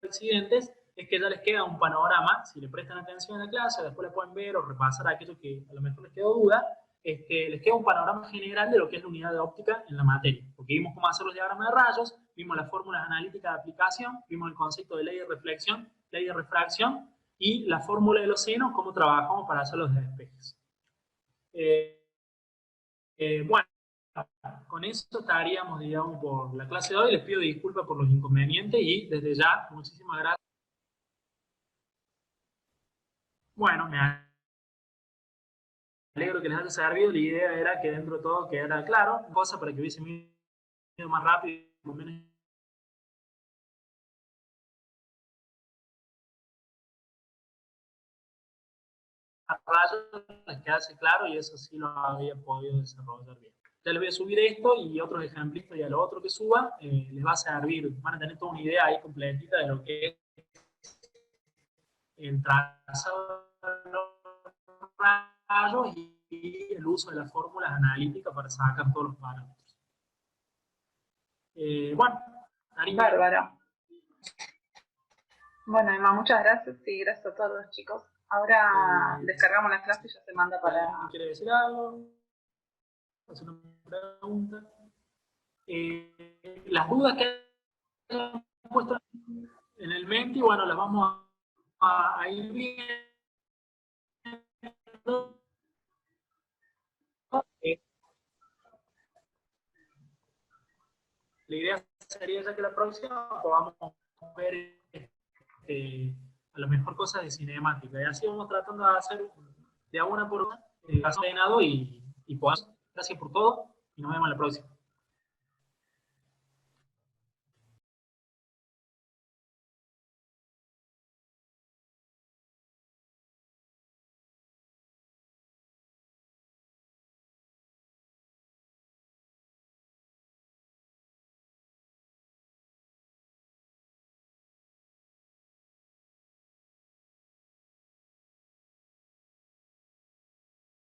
accidentes, es que ya les queda un panorama, si le prestan atención a la clase, después la pueden ver o repasar aquello que a lo mejor les quedó duda, les queda un panorama general de lo que es la unidad de óptica en la materia, porque vimos cómo hacer los diagramas de rayos, vimos las fórmulas analíticas de aplicación, vimos el concepto de ley de reflexión, ley de refracción, y la fórmula de los senos, cómo trabajamos para hacer los despejes. Bueno, con eso estaríamos, digamos, por la clase de hoy. Les pido disculpas por los inconvenientes y desde ya, muchísimas gracias. Bueno, me alegro que les haya servido. La idea era que dentro de todo quedara claro, cosa para que hubiese ido más rápido, por lo menos a rayos les quedase claro, y eso sí lo había podido desarrollar bien. Ya les voy a subir esto y otros ejemplos, y a lo otro que suba les va a servir, van a tener toda una idea ahí completita de lo que es el trazado de los rayos y el uso de las fórmulas analíticas para sacar todos los parámetros. Bueno, Bárbaro. Bueno, Emma, muchas gracias y gracias a todos los chicos. Ahora descargamos la clase y ya se manda para... ¿Quiere decir algo? ¿Hacer una pregunta? Las dudas que hayan puesto en el Menti, bueno, las vamos a ir viendo. La idea sería ya que la próxima podamos ver a lo mejor cosas de cinemática. Y así vamos tratando de hacer de a una por una, ordenado y podamos. Gracias por todo y nos vemos en la próxima.